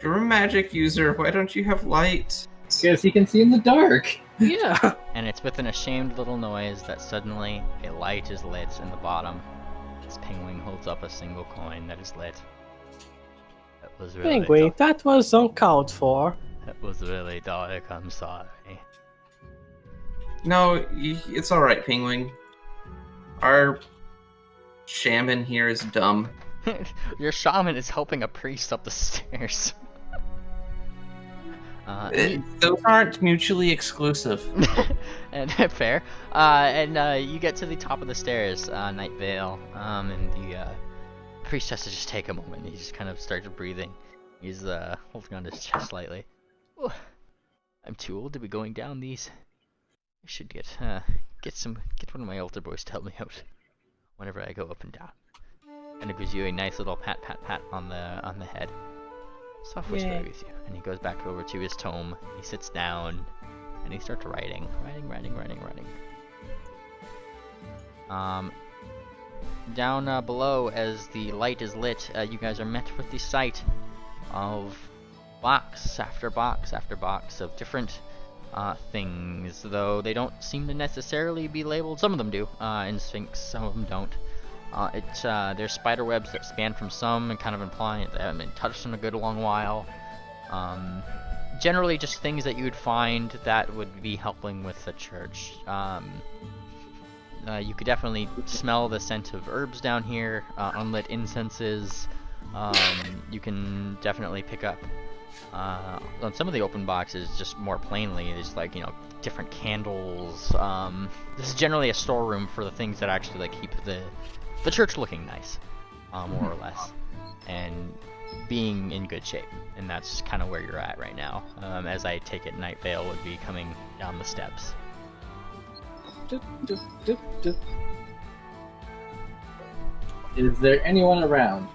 You're a magic user, why don't you have light? Because he can see in the dark. Yeah. And it's with an ashamed little noise that suddenly a light is lit in the bottom. As Penguin holds up a single coin that is lit. That was really Penguin, that was uncalled for. That was really dark, I'm sorry. No, it's alright, Penguin. Our shaman here is dumb. Your shaman is helping a priest up the stairs. Those aren't mutually exclusive. And fair. You get to the top of the stairs, Night Vale, and the priest has to just take a moment. He just kind of starts breathing. He's holding on to his chest slightly. Oh, I'm too old to be going down these. I should get one of my altar boys to help me out whenever I go up and down. And it gives you a nice little pat on the head. Soft whisper with you. And he goes back over to his tome. He sits down and he starts writing. Down below, as the light is lit, you guys are met with the sight of box after box after box of different things, though they don't seem to necessarily be labeled. Some of them do in Sphinx, some of them don't. There's spider webs that span from some and kind of implying that they haven't been touched in a good long while. Generally just things that you would find that would be helping with the church. You could definitely smell the scent of herbs down here, unlit incenses. You can definitely pick up on some of the open boxes just more plainly. There's like, different candles. This is generally a storeroom for the things that actually like keep the church looking nice, more or less, and being in good shape. And that's kind of where you're at right now. As I take it, Night Vale would be coming down the steps. Is there anyone around?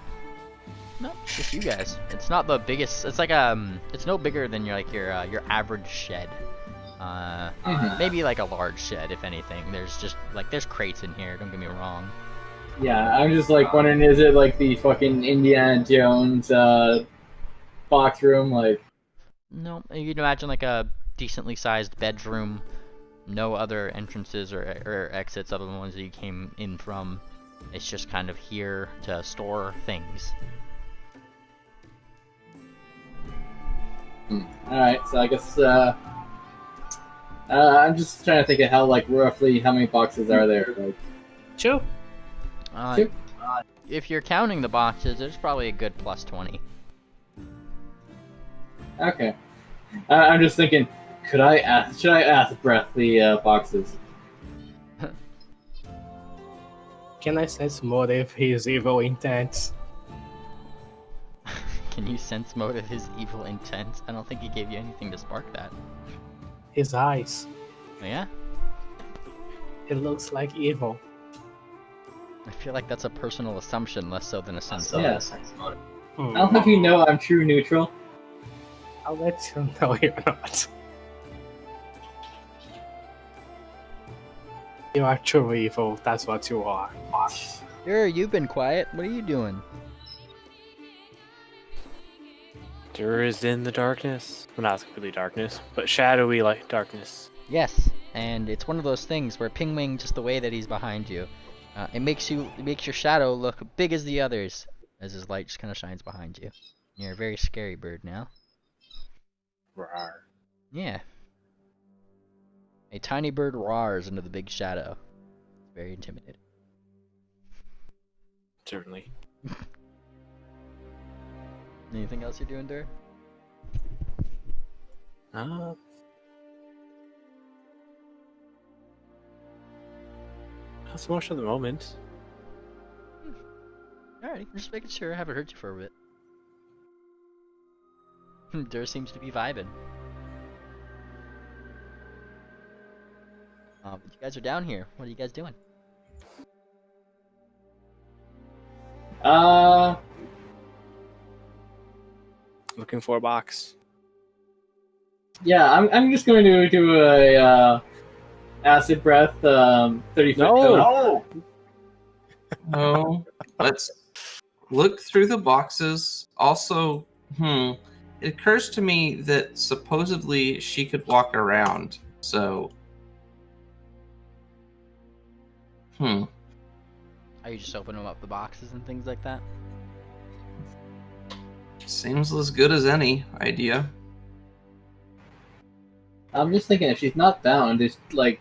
No, just you guys. It's not the biggest. It's like it's no bigger than your average shed. Maybe like a large shed, if anything. There's crates in here. Don't get me wrong. Yeah, I'm just like wondering, is it like the fucking Indiana Jones box room? Like, no, you can imagine like a decently sized bedroom, no other entrances or exits other than the ones that you came in from. It's just kind of here to store things. Alright, so I guess I'm just trying to think of roughly how many boxes are there. Like, Two. Two? If you're counting the boxes, there's probably a good plus 20. Okay. I'm just thinking, should I ask Breath the boxes? Can I sense motive his evil intent? Can you sense motive his evil intent? I don't think he gave you anything to spark that. His eyes. Oh, yeah? It looks like evil. I feel like that's a personal assumption, less so than a sense Yeah. motive. I don't know if you know I'm true neutral. I'll let you know you're not. You are true evil. That's what you are. Sure, you've been quiet. What are you doing? Dur is in the darkness. Well, not completely darkness, but shadowy like darkness. Yes, and it's one of those things where Pingwing, just the way that he's behind you, it makes your shadow look big as the others, as his light just kind of shines behind you. You're a very scary bird now. Rawr. Yeah. A tiny bird roars into the big shadow. It's very intimidating. Certainly. Anything else you're doing, Dur? Not so much at the moment. Alrighty, I'm just making sure I haven't hurt you for a bit. Dur seems to be vibing. But you guys are down here. What are you guys doing? Looking for a box. Yeah, I'm just going to do a acid breath 30 foot No! Oh, let's look through the boxes. Also, it occurs to me that supposedly she could walk around. So, Are you just opening up the boxes and things like that? seems as good as any idea. I'm just thinking if she's not bound, it's like,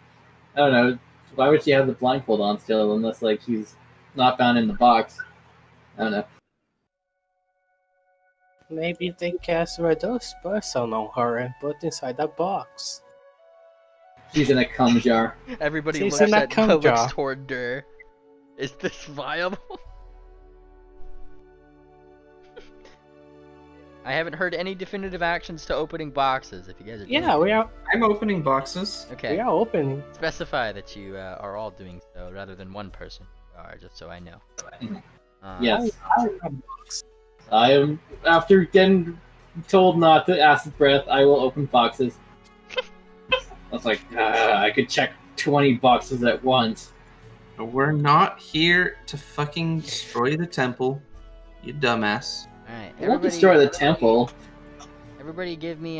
I don't know, why would she have the blindfold on still unless like she's not bound in the box? I don't know. Maybe they cast Redo's person on her and put inside the box. She's in a cum jar. Everybody She's looks in that cum jar. looks toward Dur. Is this viable? I haven't heard any definitive actions to opening boxes. If you guys are doing Yeah, we things. are. I'm opening boxes. Okay. We are opening. Specify that you are all doing so rather than one person. Just so I know. Yes. A box. I am, after getting told not to acid breath, I will open boxes. I was like, I could check 20 boxes at once. We're not here to fucking destroy the temple, you dumbass. Alright. I won't destroy the temple. Everybody give me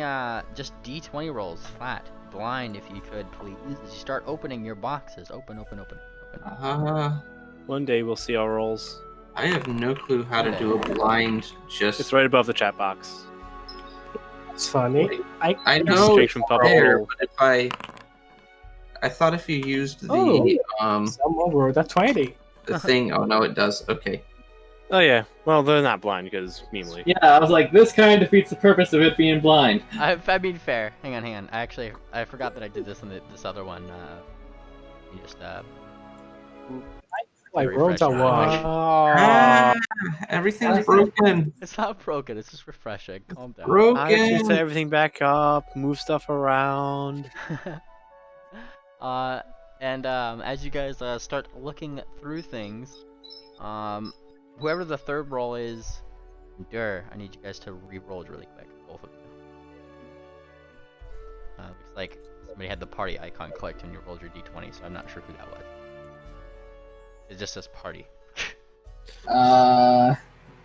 just D20 rolls, flat. Blind if you could, please. As you start opening your boxes. Open. One day we'll see our rolls. I have no clue how to do a blind. It's right above the chat box. It's funny. I know Straight it's from top of there, the but if I thought if you used Oh. the Someone rolled a 20. thing. Oh no, it does. Okay. Oh yeah. Well, they're not blind because Memely. Yeah, I was like, this kind of defeats the purpose of it being blind. I mean, fair. Hang on. I forgot that I did this in this other one. You just Like rolled a refresh. 1. Ah, everything's broken. It's not broken. It's just refreshing. Calm down. I just Broken. set everything back up, move stuff around. And as you guys start looking through things, whoever the third roll is, Dur, I need you guys to re-roll really quick, both of you. Looks like somebody had the party icon clicked and you rolled your d20, so I'm not sure who that was. It just says party. Well,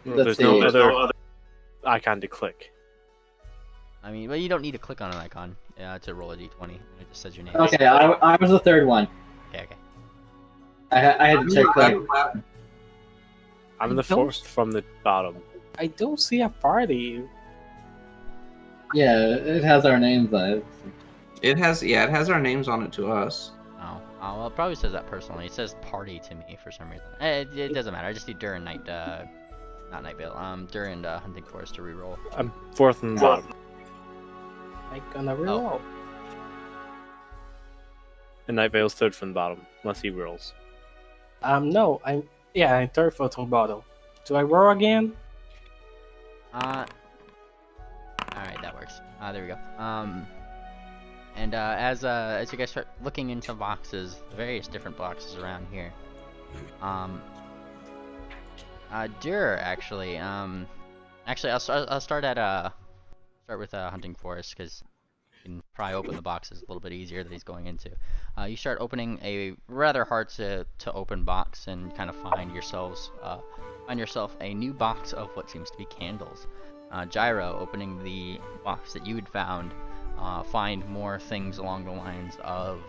Let's there's see. no other icon to click. I mean, well, you don't need to click on an icon to roll a d20. It just says your name. Okay, I was the third one. Okay. I had to check that. I'm the Don't- fourth from the bottom. I don't see a party. Yeah, it has our names on it. It has our names on it to us. Oh, well, it probably says that personally. It says party to me for some reason. It doesn't matter. I just need Dur and Night, not Night Vale. Dur and Hunting Forest to reroll. I'm fourth from the bottom. I'm gonna reroll. And Night Vale's third from the bottom, unless he rolls. No, I'm third foot on bottom. Do I roll again? Alright, that works. There we go. And as you guys start looking into boxes, various different boxes around here, Dur actually, I'll start with Hunting Forest because can pry open the boxes a little bit easier that he's going into. You start opening a rather hard to open box and kind of find yourself a new box of what seems to be candles. Gyro, opening the box that you had found, find more things along the lines of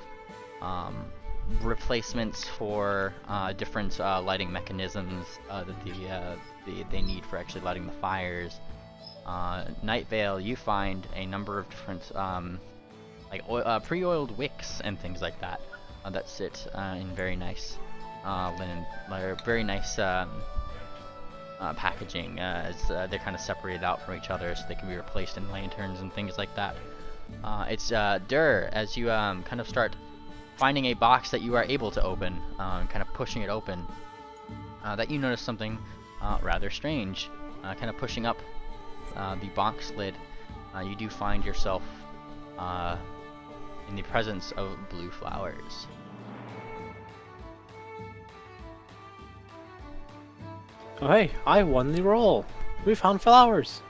replacements for different lighting mechanisms that they need for actually lighting the fires. Night Vale, you find a number of different pre-oiled wicks and things like that that sit in very nice linen, very nice packaging, as they're kind of separated out from each other so they can be replaced in lanterns and things like that. It's Dur, as you kind of start finding a box that you are able to open, kind of pushing it open, that you notice something rather strange. Kind of pushing up the box lid, you do find yourself in the presence of blue flowers. Oh, hey, I won the roll. We found flowers.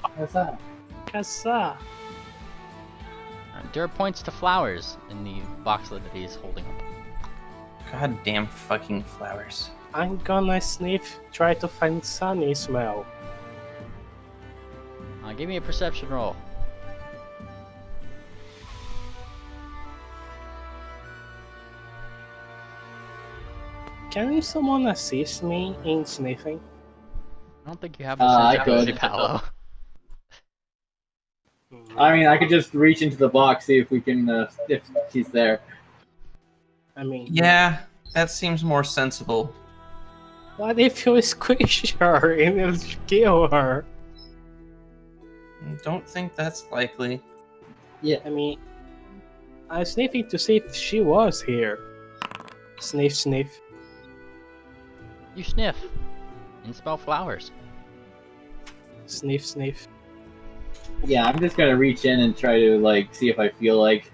Kassa. Dur points to flowers in the box lid that he's holding up. Goddamn fucking flowers. I'm gonna sniff, try to find sunny smell. Give me a perception roll. Can someone assist me in sniffing? I don't think you have I a could. Paolo. I mean, I could just reach into the box, see if we can, if she's there. I mean, Yeah, that seems more sensible. what if you squish her and it'll kill her? Don't think that's likely. I mean, I'm sniffing to see if she was here. Sniff, sniff. You sniff and smell flowers. Sniff, sniff. Yeah, I'm just gonna reach in and try to, like, see if I feel like...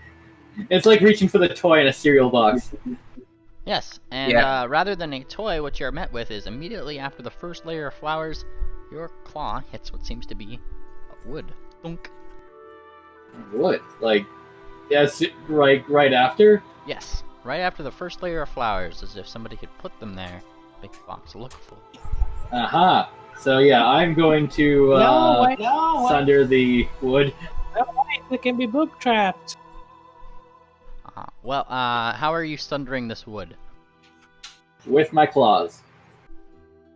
It's like reaching for the toy in a cereal box. Yes, and Yeah. rather than a toy, what you're met with is immediately after the first layer of flowers, your claw hits what seems to be a wood. Thunk. What? Like, yes, right after? Yes, right after the first layer of flowers, as if somebody had put them there, make the box look full. Aha. So yeah, I'm going to sunder the wood. They can be boob trapped. Well, how are you sundering this wood? With my claws.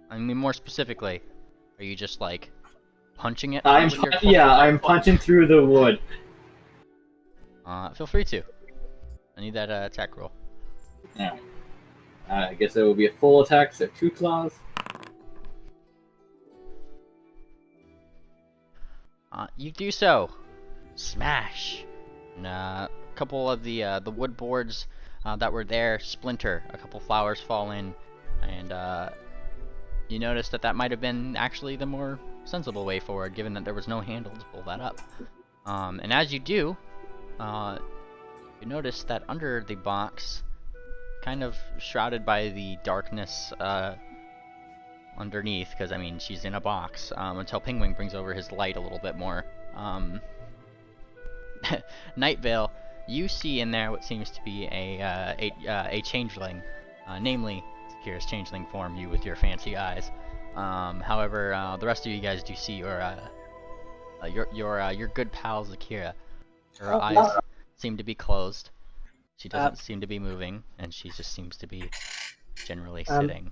I mean, more specifically, are you just like punching it? I'm with your claw? I'm punching through the wood. Feel free to. I need that attack roll. Yeah. I guess it will be a full attack, so 2 claws. You do so. Smash. And, a couple of the wood boards that were there splinter. A couple flowers fall in, and you notice that might have been actually the more sensible way forward, given that there was no handle to pull that up. And as you do, you notice that under the box, kind of shrouded by the darkness underneath, because I mean she's in a box, until Penguin brings over his light a little bit more. Night Vale, you see in there what seems to be a changeling, namely Sakira's changeling form, you with your fancy eyes. However, the rest of you guys do see your good pal Zakira. Her eyes seem to be closed. She doesn't seem to be moving, and she just seems to be generally sitting.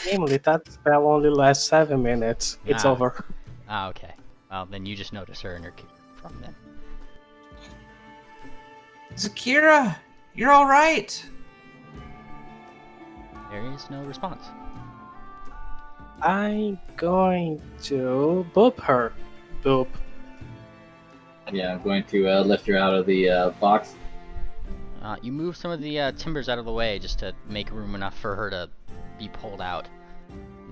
Namely, that spell only lasts 7 minutes. It's over. Okay. Well, then you just notice her and her from then. Zakira, you're all right. There is no response. I'm going to boop her. Boop. Yeah, I'm going to lift her out of the box. You move some of the timbers out of the way just to make room enough for her to be pulled out.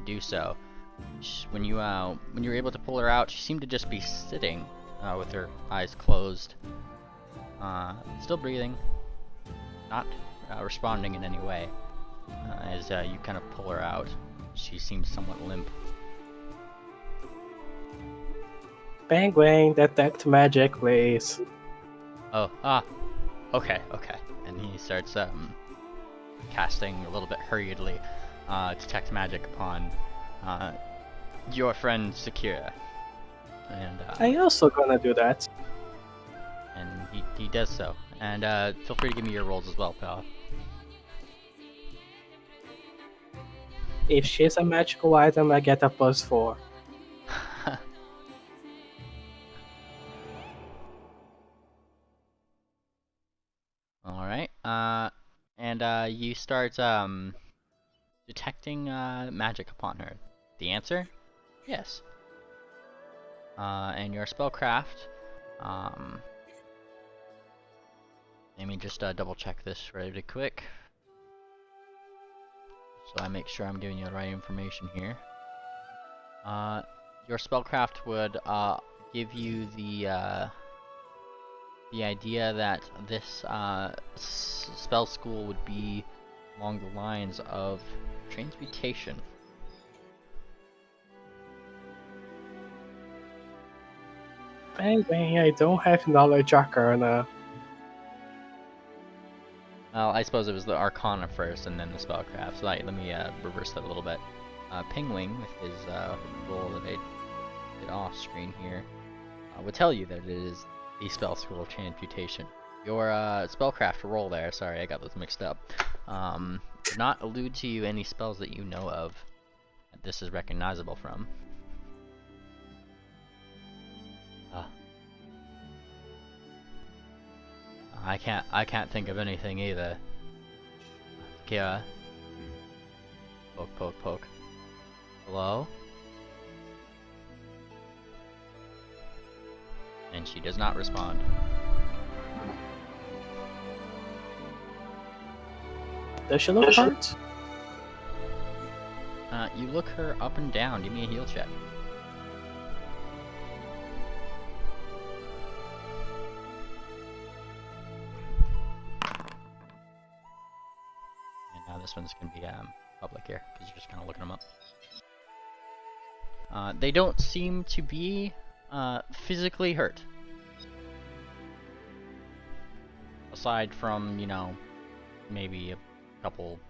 Do so. When you're able to pull her out, she seemed to just be sitting with her eyes closed, still breathing, not responding in any way. As you kind of pull her out, she seems somewhat limp. Penguin, detect magic, please. Oh, okay. And he starts casting a little bit hurriedly detect magic upon your friend Sakura. And I also gonna do that. and he does so. And feel free to give me your rolls as well, pal. If she's a magical item, I get a +4. Alright, and you start detecting magic upon her. The answer? Yes. And your spellcraft, let me just double check this really quick, so I make sure I'm giving you the right information here. Your spellcraft would give you the idea that this spell school would be along the lines of transmutation. Bang, I don't have knowledge arcana. Well, I suppose it was the Arcana first and then the Spellcraft, so let me reverse that a little bit. Pingwing, with his roll that I did off screen here, would tell you that it is the spell school of transmutation. Your Spellcraft roll there, sorry I got those mixed up, did not allude to you any spells that you know of that this is recognizable from. I can't think of anything either. Kira. Poke. Hello? And she does not respond. Does she look hurt? You look her up and down. Give me a heal check. This one's gonna be public here because you're just kind of looking them up. They don't seem to be physically hurt, aside from, you know, maybe a couple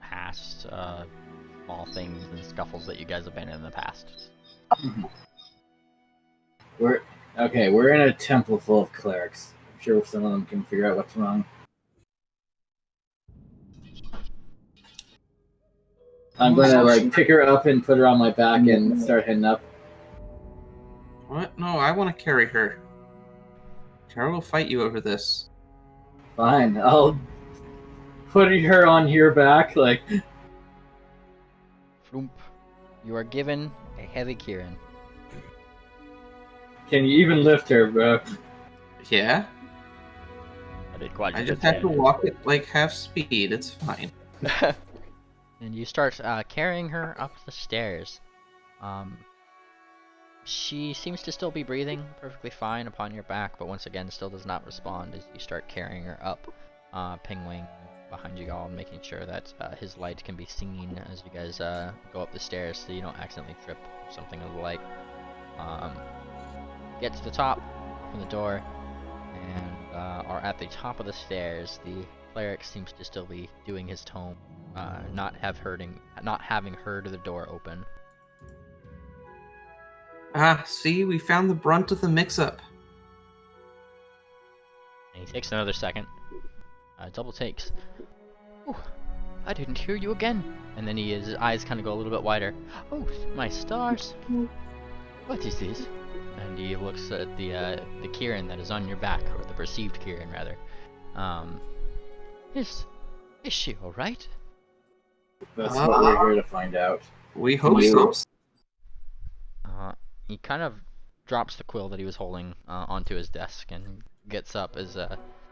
past small things and scuffles that you guys have been in the past. We're in a temple full of clerics. I'm sure some of them can figure out what's wrong. I'm gonna pick her up and put her on my back and start heading up. What? No, I want to carry her. Tara will fight you over this. Fine, I'll put her on your back, like. Floomp. You are given a heavy Kieran. Can you even lift her, bro? Yeah. I just have to walk at like half speed. It's fine. And you start carrying her up the stairs. She seems to still be breathing perfectly fine upon your back, but once again still does not respond as you start carrying her up. Pingwing behind you all and making sure that his light can be seen as you guys go up the stairs so you don't accidentally trip or something of the like. Get to the top, open the door, and are at the top of the stairs. The cleric seems to still be doing his tome. Not having heard the door open. See, we found the brunt of the mix-up. And he takes another second. Double takes. Oh, I didn't hear you again. And then his eyes kind of go a little bit wider. Oh, my stars! What is this? And he looks at the Kieran that is on your back, or the perceived Kieran rather. Is she all right? That's what we're here to find out. We hope so. He kind of drops the quill that he was holding onto his desk and gets up as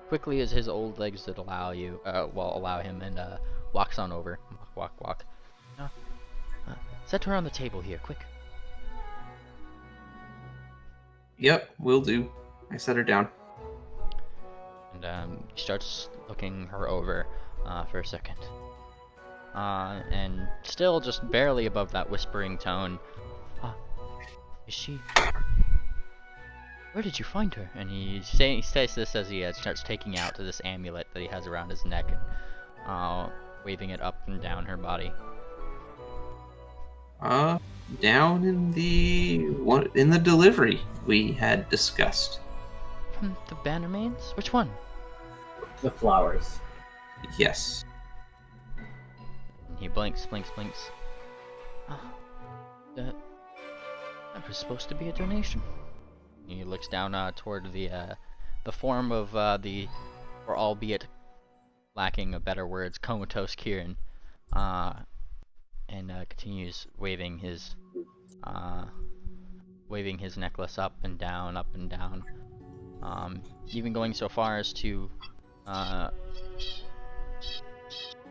quickly as his old legs would allow him, and walks on over. Walk. Set her on the table here, quick. Yep, will do. I set her down. And he starts looking her over for a second. And still just barely above that whispering tone. Is she... Where did you find her? And he says this as he starts taking out this amulet that he has around his neck and waving it up and down her body. Down in the delivery we had discussed. From the Bannermains? Which one? The flowers. Yes. And he blinks. That was supposed to be a donation. He looks down toward the form of or albeit lacking of better words, comatose Kieran, and continues waving his necklace up and down, even going so far as to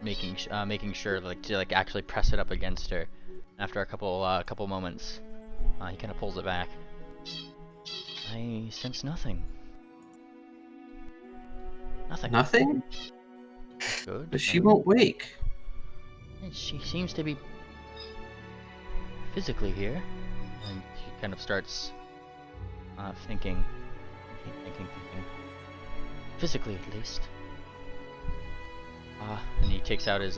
making sure to actually press it up against her. After a couple moments, he kind of pulls it back. I sense nothing. Nothing? Good. But she won't wake. She seems to be physically here. And she kind of starts thinking. Physically, at least. And he takes out his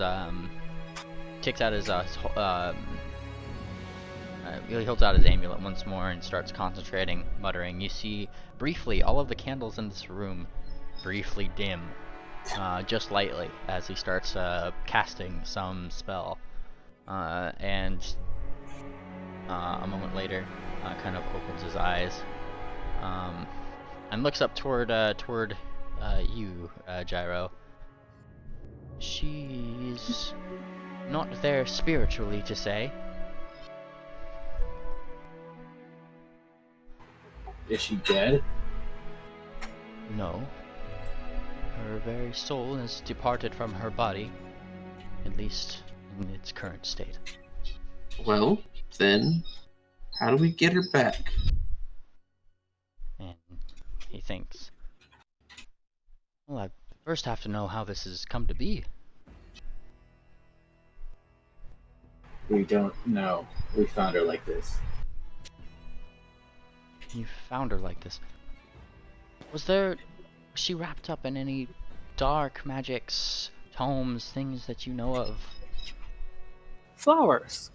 he holds out his amulet once more and starts concentrating, muttering. You see, briefly, all of the candles in this room briefly dim, just lightly, as he starts casting some spell. And a moment later, kind of opens his eyes, and looks up toward you, Gyro. She's not there spiritually, to say. Is she dead? No. Her very soul has departed from her body, at least in its current state. Well, then, how do we get her back? And he thinks, well, I first have to know how this has come to be. We don't know. We found her like this. You found her like this. Was she wrapped up in any dark magics, tomes, things that you know of? Flowers.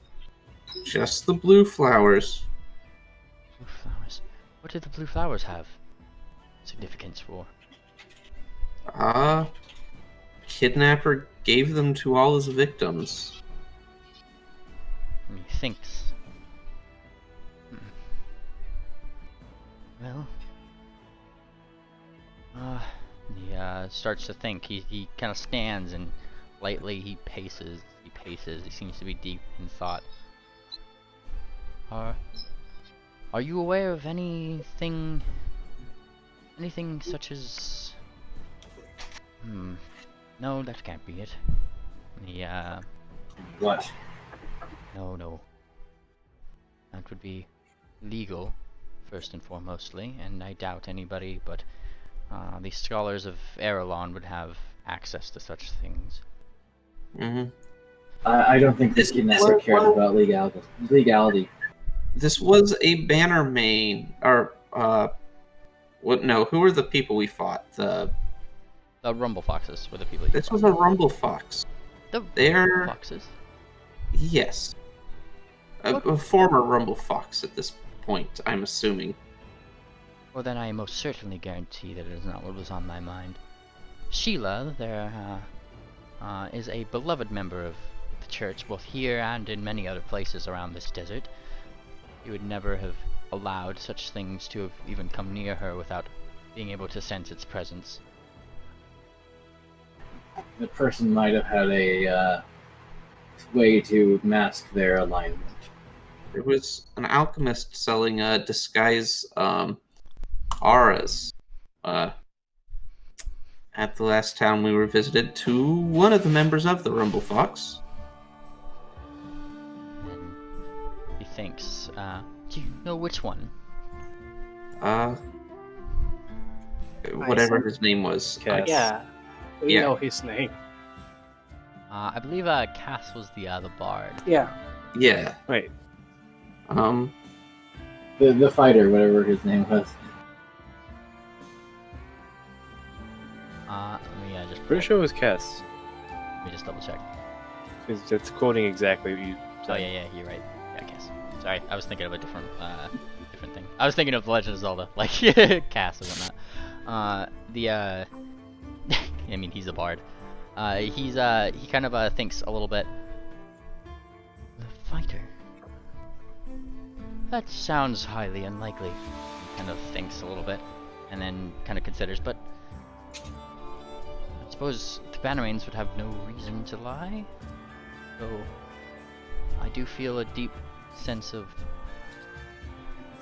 Just the blue flowers. Blue flowers. What did the blue flowers have significance for? Kidnapper gave them to all his victims. He thinks. Well, he starts to think. He kind of stands and lightly he paces. He seems to be deep in thought. Are you aware of anything such as? No, that can't be it. He What? No. That would be legal, first and foremostly, and I doubt anybody but the scholars of Erelon would have access to such things. Mm-hmm. I don't think this kidnapper cares about legality. This was a Bannermain, or what? No, who were the people we fought? The Rumble Foxes were the people. This was a Rumble Fox. They're Rumble Foxes. Yes, a former Rumble Fox at this point, I'm assuming. Well, then I most certainly guarantee that it is not what was on my mind. Sheila, there is a beloved member of the church, both here and in many other places around this desert. You would never have allowed such things to have even come near her without being able to sense its presence. The person might have had a way to mask their alignment. There was an alchemist selling disguise auras at the last town we were visited to one of the members of the Rumble Fox. And he thinks, do you know which one? Whatever his name was. Yeah, we know his name. I believe Cass was the bard. Yeah. Yeah. Wait. The fighter, whatever his name was. Let me just. Pretty sure it was Cass. Let me just double check. Because that's quoting exactly what you said. Oh yeah, you're right. Yeah, Cass. Sorry, I was thinking of a different thing. I was thinking of Legend of Zelda, like Cass or whatnot. I mean, he's a bard. He kind of thinks a little bit. The fighter. That sounds highly unlikely. He kind of thinks a little bit, and then kind of considers. But I suppose the Bannermanes would have no reason to lie. So I do feel a deep sense of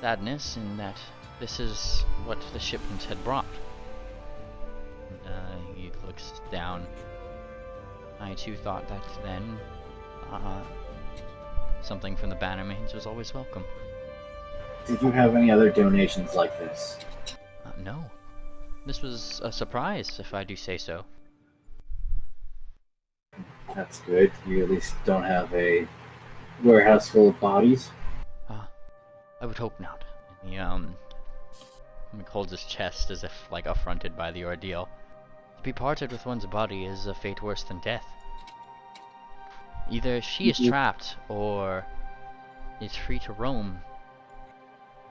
sadness in that this is what the shipment had brought. He looks down. I too thought that then something from the Bannermanes was always welcome. Did you have any other donations like this? No. This was a surprise, if I do say so. That's good. You at least don't have a warehouse full of bodies. I would hope not. He holds his chest as if like affronted by the ordeal. To be parted with one's body is a fate worse than death. Either she is trapped or is free to roam.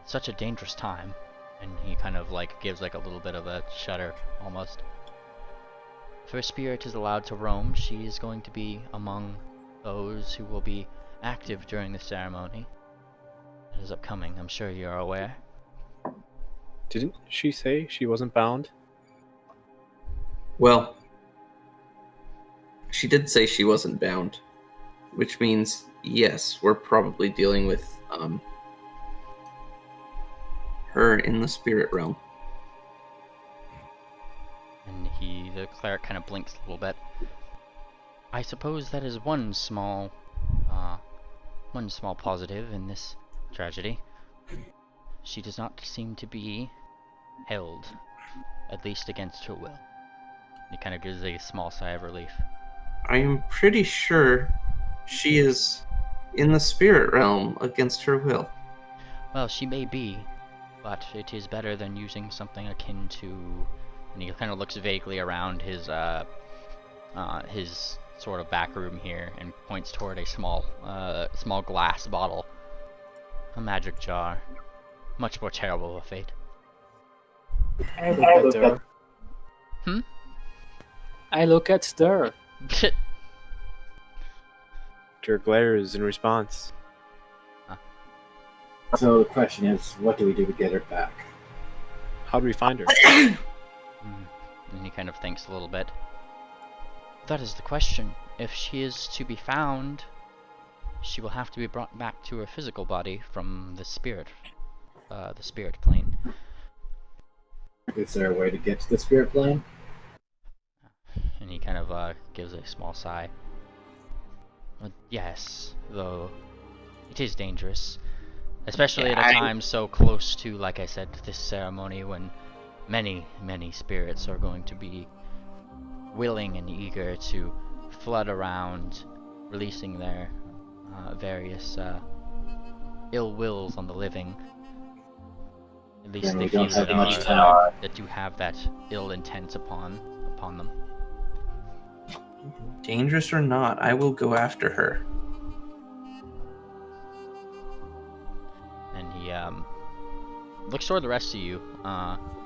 It's such a dangerous time. And he kind of like gives like a little bit of a shudder almost. If her spirit is allowed to roam, she is going to be among those who will be active during the ceremony. It is upcoming, I'm sure you are aware. Didn't she say she wasn't bound? Well, she did say she wasn't bound, which means, yes, we're probably dealing with her in the spirit realm. And the cleric kind of blinks a little bit. I suppose that is one small positive in this tragedy. She does not seem to be held, at least against her will. He kind of gives a small sigh of relief. I am pretty sure she is in the spirit realm against her will. Well, she may be, but it is better than using something akin to... And he kind of looks vaguely around his sort of back room here and points toward a small glass bottle. A magic jar. Much more terrible of a fate. I look at her. Hmm? I look at her. Jer glares in response. So the question is, what do we do to get her back? How do we find her? And he kind of thinks a little bit. That is the question. If she is to be found, she will have to be brought back to her physical body from the spirit plane. Is there a way to get to the spirit plane? And he kind of gives a small sigh. Well, yes, though it is dangerous. Especially at a time so close to, like I said, this ceremony when many, many spirits are going to be willing and eager to flood around, releasing their various ill wills on the living. At least they feel that you have that ill intent upon them. Dangerous or not, I will go after her. And he looks toward the rest of you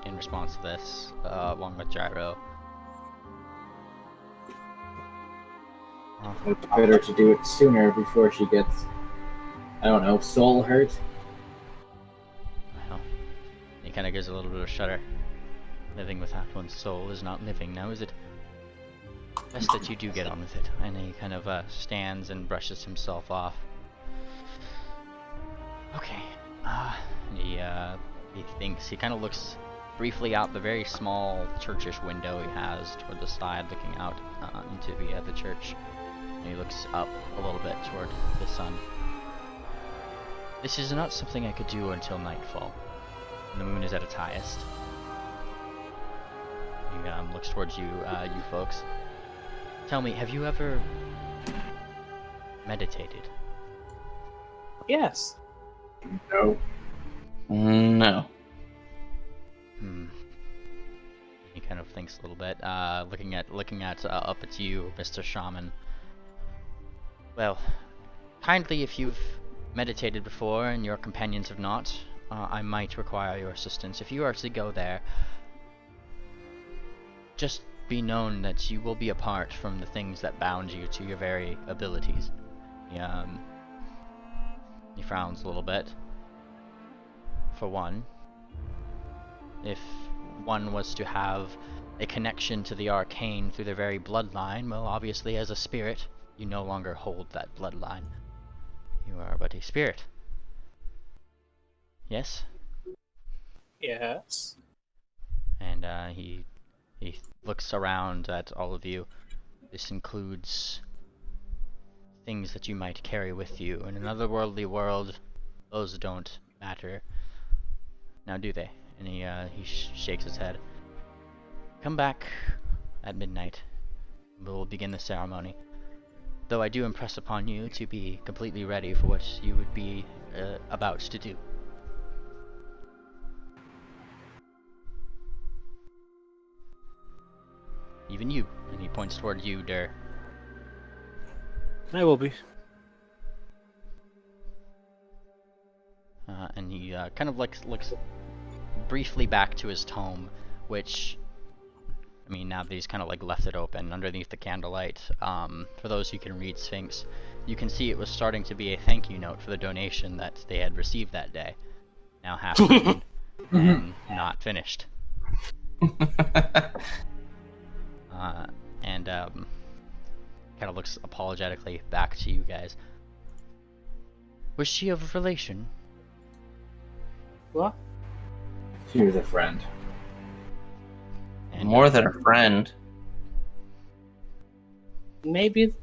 in response to this, along with Gyro. It's better to do it sooner before she gets, I don't know, soul hurt. Well, he kind of gives a little bit of a shudder. Living without one's soul is not living, now is it? Best that you do get on with it. And he kind of stands and brushes himself off. Okay. He thinks, he kind of looks briefly out the very small churchish window he has toward the side, looking out into the church. And he looks up a little bit toward the sun. This is not something I could do until nightfall. The moon is at its highest. He looks towards you, you folks. Tell me, have you ever meditated? Yes. No. No. He kind of thinks a little bit, looking at up at you, Mr. Shaman. Well, kindly, if you've meditated before and your companions have not, I might require your assistance. If you are to go there, just be known that you will be apart from the things that bound you to your very abilities. He frowns a little bit. For one, if one was to have a connection to the arcane through their very bloodline, well, obviously as a spirit, you no longer hold that bloodline. You are but a spirit. Yes? Yes. And he looks around at all of you. This includes things that you might carry with you. In another worldly world, those don't matter. Now do they? And he shakes his head. Come back at midnight. We'll begin the ceremony. Though I do impress upon you to be completely ready for what you would be about to do. Even you. And he points toward you, Der. I will be. And he kind of looks briefly back to his tome, which, I mean, now that he's kind of like left it open underneath the candlelight, for those who can read Sphinx, you can see it was starting to be a thank you note for the donation that they had received that day. Now half written and not finished. And kind of looks apologetically back to you guys. Was she of relation? What? She was a friend. And, More than a friend. Maybe.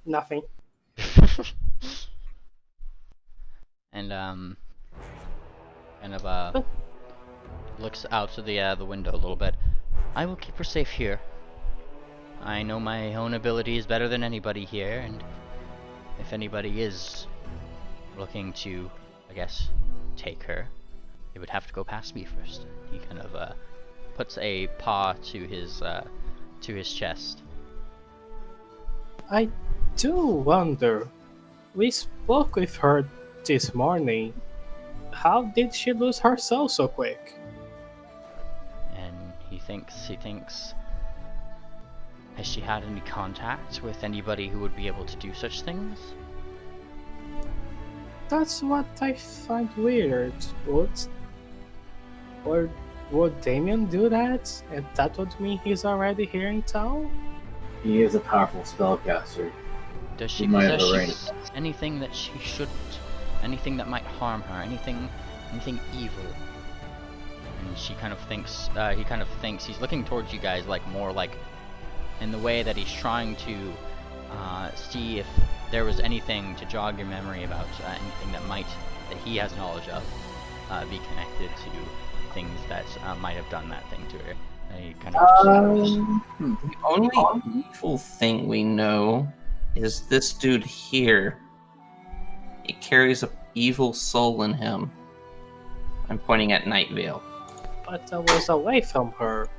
Nothing. And kind of looks out to the window a little bit. I will keep her safe here. I know my own abilities better than anybody here, and if anybody is looking to, I guess, take her, they would have to go past me first. He kind of puts a paw to his chest. I do wonder. We spoke with her this morning. How did she lose her soul so quick? And he thinks, has she had any contact with anybody who would be able to do such things? That's what I find weird. Would Damien do that? And that would mean he's already here in town? He is a powerful spellcaster. Does she He might have possess arranged. anything that she shouldn't? Anything that might harm her? Anything evil? And she kind of thinks, he's looking towards you guys more like in the way that he's trying to see if there was anything to jog your memory about anything that he has knowledge of be connected to things that might have done that thing to her. And he kind of The only evil thing we know is this dude here. He carries an evil soul in him. I'm pointing at Night Vale. But I was away from her.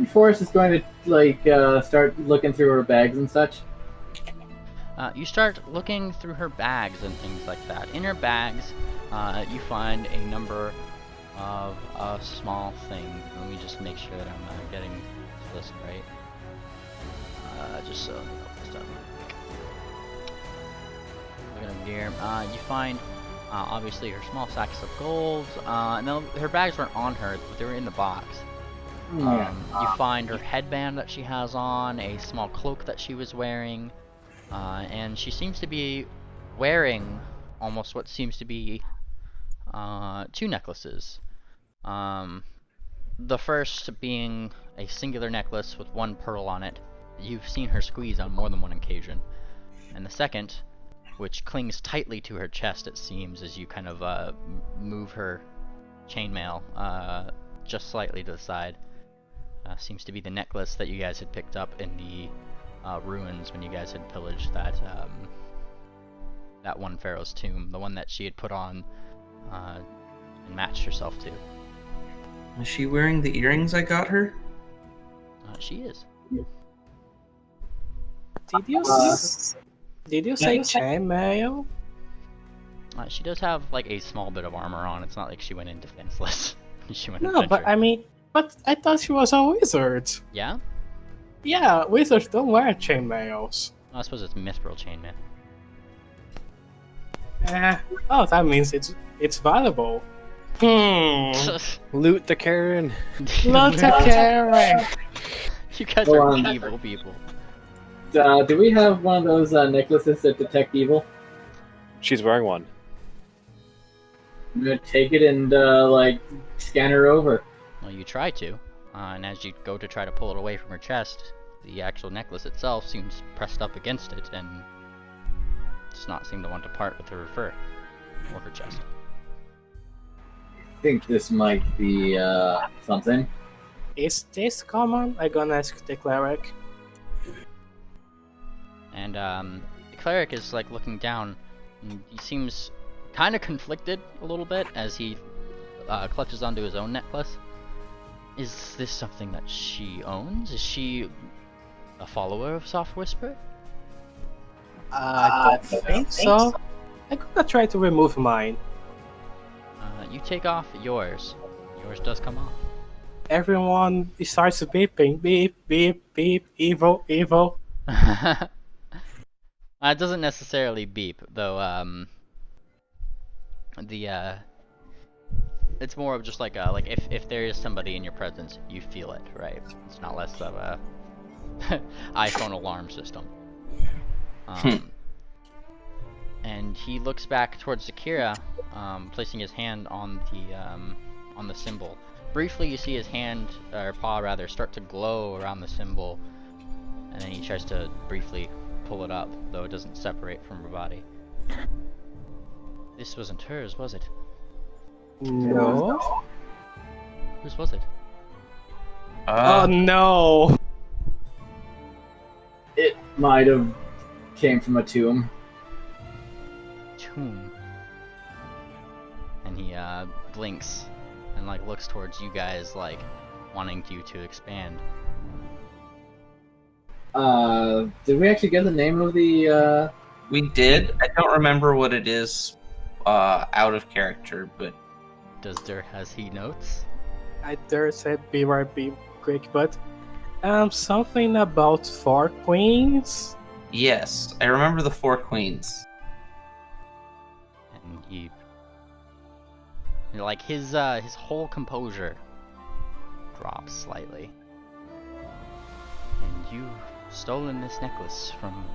Forrest is going to start looking through her bags and such. You start looking through her bags and things like that. In her bags, you find a number of small things. Let me just make sure that I'm getting this list right. Just so I can help this up. Look at her gear. You find obviously her small sacks of gold. No, her bags weren't on her, but they were in the box. You find her headband that she has on, a small cloak that she was wearing, and she seems to be wearing almost what seems to be two necklaces. The first being a singular necklace with one pearl on it. You've seen her squeeze on more than one occasion. And the second, which clings tightly to her chest, it seems, as you kind of move her chainmail just slightly to the side. Seems to be the necklace that you guys had picked up in the ruins when you guys had pillaged that one pharaoh's tomb, the one that she had put on and match herself to. Is she wearing the earrings I got her? She is. Did you say chainmail? She does have like a small bit of armor on. It's not like she went in defenseless. She went No, but adventuring. but I thought she was a wizard. Yeah? Yeah, wizards don't wear chainmails. I suppose it's mithril chainmail. Oh, that means it's valuable. Loot the Karen. Look at Karen. You guys Go are on. evil people. Do we have one of those necklaces that detect evil? She's wearing one. I'm gonna take it and like scan her over. Well, you try to, and as you go to try to pull it away from her chest, the actual necklace itself seems pressed up against it and does not seem to want to part with her fur or her chest. I think this might be something. Is this common? I'm gonna ask the cleric. And the cleric is like looking down, and he seems kind of conflicted a little bit as he clutches onto his own necklace. Is this something that she owns? Is she a follower of Soft Whisper? I don't think so. I'm gonna try to remove mine. You take off yours. Yours does come off. Everyone starts beeping. Beep, beep, beep. Evil, evil. It doesn't necessarily beep, though. It's more of just like if there is somebody in your presence, you feel it, right? It's not less of a iPhone alarm system. And he looks back towards Zakira, placing his hand on the symbol. Briefly, you see his hand, or paw rather, start to glow around the symbol, and then he tries to briefly pull it up, though it doesn't separate from her body. This wasn't hers, was it? No. Whose was it? Oh no. It might have came from a tomb. Tomb. And he blinks and like looks towards you guys, like wanting you to expand. Did we actually get the name of the We did. I don't remember what it is out of character, but Has he notes? I dare say be quick, but something about 4 queens. yes, I remember the 4 queens. And he, like his whole composure drops slightly. And you've stolen this necklace from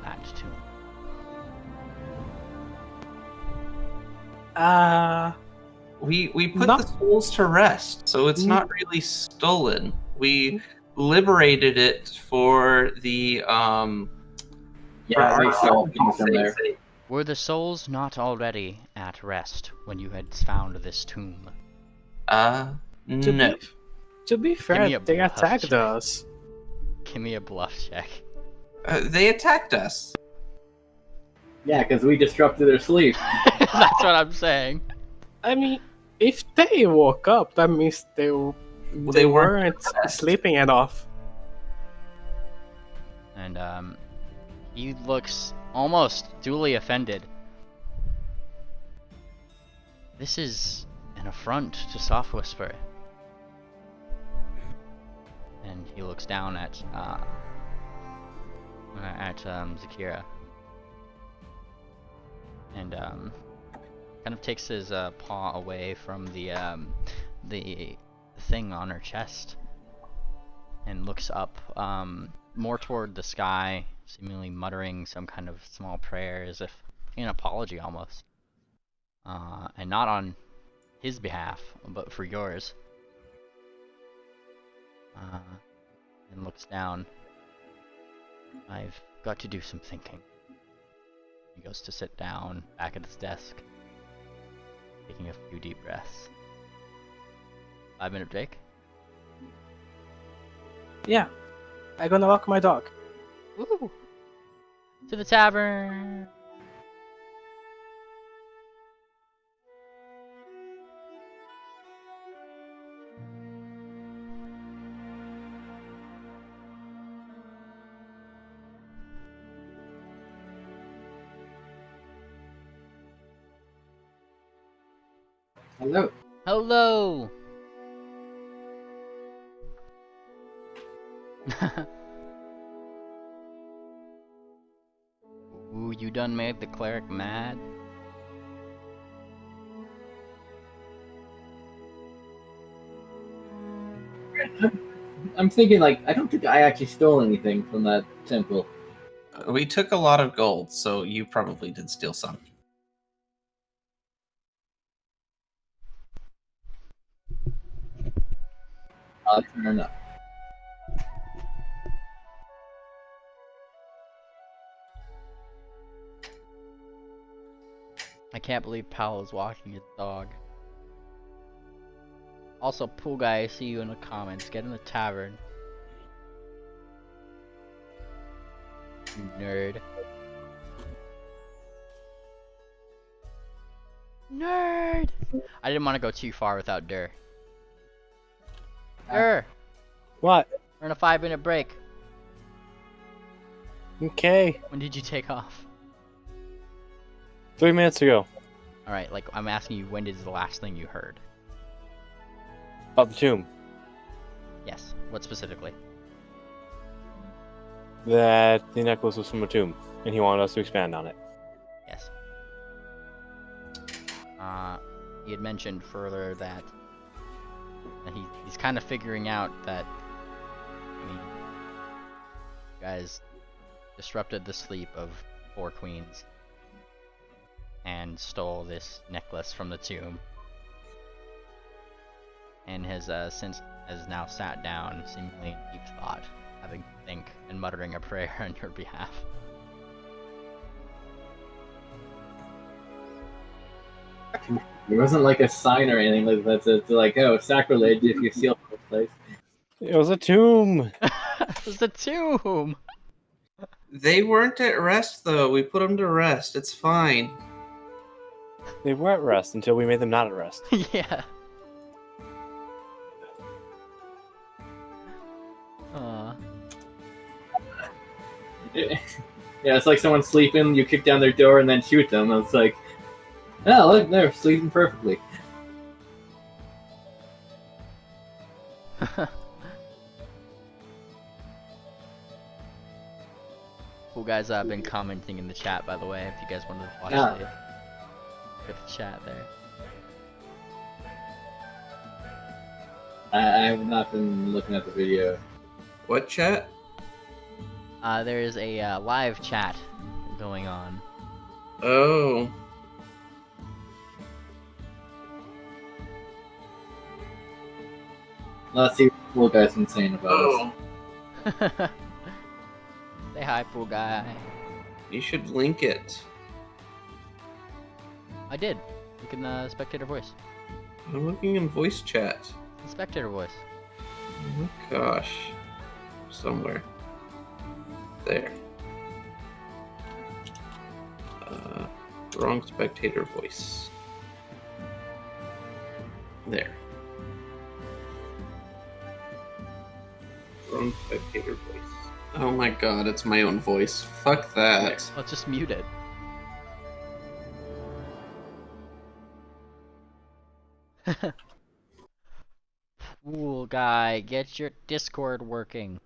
that tomb. We put the souls to rest, so it's not really stolen. We liberated it for the we stole things from there. Were the souls not already at rest when you had found this tomb? No. To be me fair, a they bluff attacked check. us. Give me a bluff check. They attacked us. Yeah, because we disrupted their sleep. That's what I'm saying. I mean, if they woke up, that means they weren't sleeping enough. And he looks almost duly offended. This is an affront to Soft Whisper. And he looks down at Zakira. And kind of takes his paw away from the thing on her chest and looks up more toward the sky, seemingly muttering some kind of small prayer as if an apology almost, and not on his behalf but for yours, and looks down. I've got to do some thinking. He goes to sit down back at his desk, taking a few deep breaths. 5-minute break. Yeah, I'm gonna walk my dog. Woo! To the tavern. Hello. Hello! Ooh, you done made the cleric mad? I'm thinking, like, I don't think I actually stole anything from that temple. We took a lot of gold, so you probably did steal some. Fair enough. I can't believe Powell is walking his dog. Also, Pool Guy, I see you in the comments. Get in the tavern. You nerd. Nerd! I didn't want to go too far without Dur. Dur! What? We're in a 5-minute break. Okay. When did you take off? 3 minutes ago. Alright, like, I'm asking you, when is the last thing you heard? About the tomb. Yes, what specifically? That the necklace was from a tomb, and he wanted us to expand on it. Yes. He had mentioned further that he's kind of figuring out that, I mean, you guys disrupted the sleep of 4 queens and stole this necklace from the tomb, and has now sat down, seemingly in deep thought, having to think and muttering a prayer on your behalf. It wasn't like a sign or anything like that. It's like, oh, sacrilege if you steal from this place. It was a tomb. It was a tomb! They weren't at rest, though. We put them to rest. It's fine. They were at rest until we made them not at rest. Yeah. Aw. Yeah, it's like someone sleeping, you kick down their door and then shoot them. It's like, oh, look, they're sleeping perfectly. Cool guys, I've been commenting in the chat, by the way, if you guys wanted to watch Yeah. the chat there. I have not been looking at the video. What chat? There is a live chat going on. Oh. Let's see what the cool guy's been saying about us. Oh. Say hi, Pool Guy. You should link it. I did. Look in the spectator voice. I'm looking in voice chat. The spectator voice. Oh gosh. Somewhere. There. Wrong spectator voice. There. Wrong spectator voice. Oh my god, it's my own voice. Fuck that. Let's just mute it. Pool Guy, get your Discord working.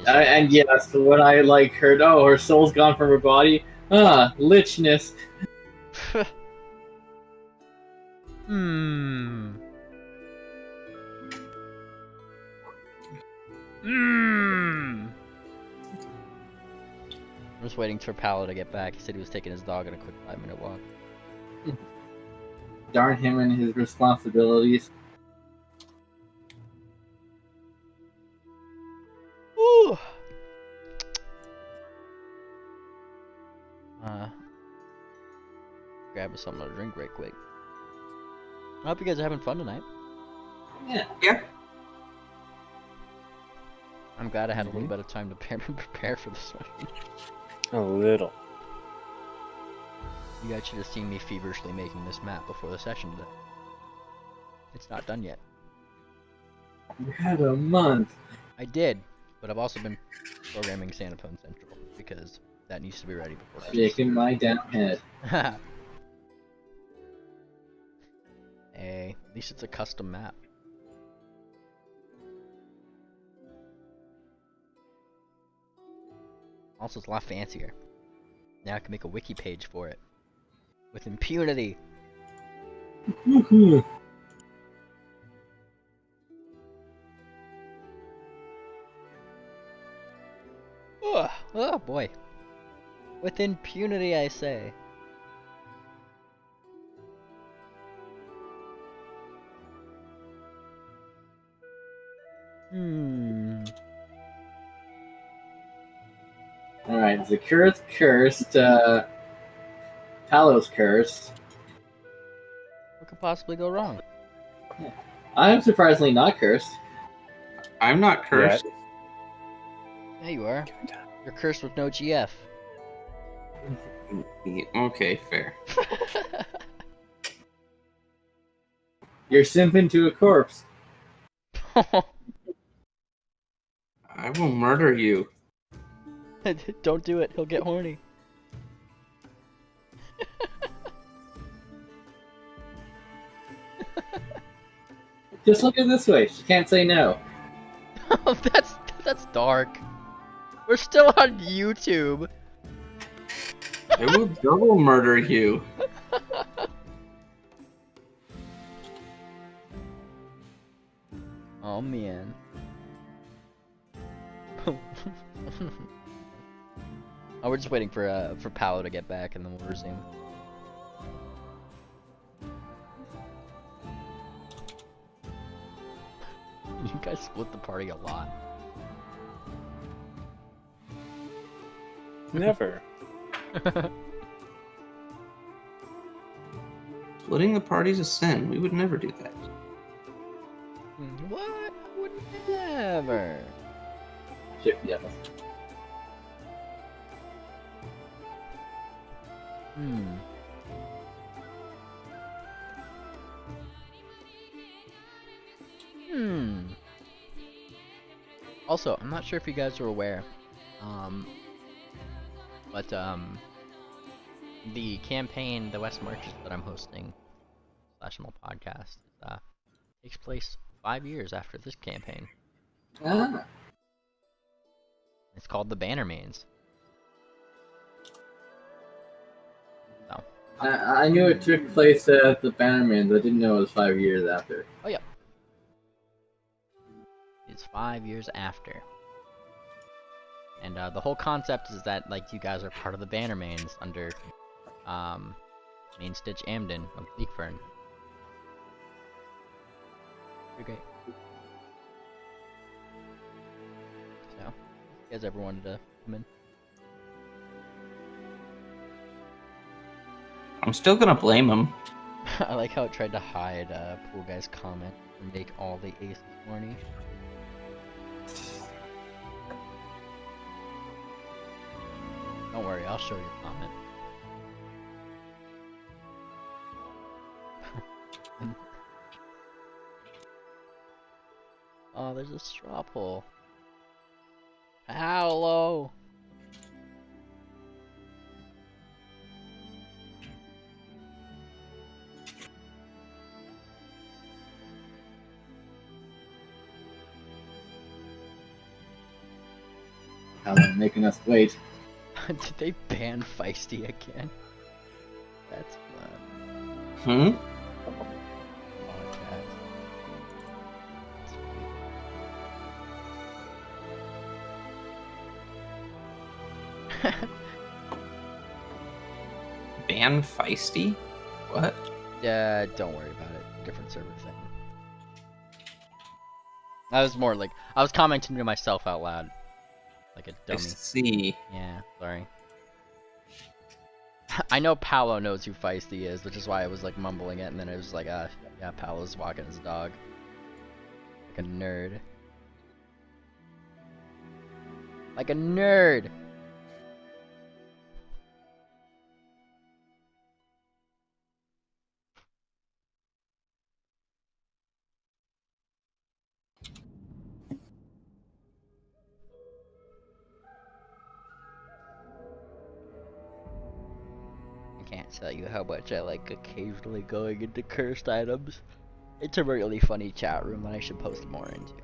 And yes, when I like heard, oh, her soul's gone from her body. Lichness. Hmm. I'm just waiting for Paolo to get back. He said he was taking his dog on a quick 5-minute walk. Darn him and his responsibilities. Woo! Grab us something to drink right quick. I hope you guys are having fun tonight. Yeah. I'm glad I had a little bit of time to prepare for this one. A little. You guys should have seen me feverishly making this map before the session today. It's not done yet. You had a month. I did, but I've also been programming Sanapone Central because that needs to be ready before Christmas. Shaking my damn head. Hey, at least it's a custom map. Also, it's a lot fancier. Now I can make a wiki page for it. With impunity. Oh boy. With impunity, I say. Alright, Zakura's cursed, Talos cursed. What could possibly go wrong? I'm surprisingly not cursed. I'm not cursed. Yeah, you are. You're cursed with no GF. Yeah, okay, fair. You're simping to a corpse. I will murder you. Don't do it, he'll get horny. Just look at it this way. She can't say no. That's dark. We're still on YouTube. I will double murder you. Oh man. Oh, we're just waiting for Paolo to get back and then we'll resume. You guys split the party a lot. Never. Splitting the party's a sin. We would never do that. What? I would never. Shift yes. Also, I'm not sure if you guys are aware, but the campaign, the West Marches that I'm hosting, /ML podcast, takes place 5 years after this campaign. Ah. It's called the Bannermains. So. I knew it took place at the Bannerman, but I didn't know it was 5 years after. Oh yeah. It's 5 years after. And the whole concept is that like you guys are part of the Bannermains under Main Stitch Amden of Bleakfern. You're great. So, you guys ever wanted to come in? I'm still gonna blame him. I like how it tried to hide Pool Guy's comment and make all the aces horny. Don't worry, I'll show your comment. Oh, there's a straw poll. Hello. How they're making us wait. Did they ban Feisty again? That's fun. Hmm? Ban Feisty? What? Yeah, don't worry about it. Different server thing. I was more like, I was commenting to myself out loud. Like a I dummy. see. Yeah, sorry. I know Paolo knows who Feisty is, which is why I was like mumbling it, and then it was like, yeah, Paolo's walking his dog. Like a nerd. Like a nerd! can't tell you how much I like occasionally going into cursed items. It's a really funny chat room that I should post more into.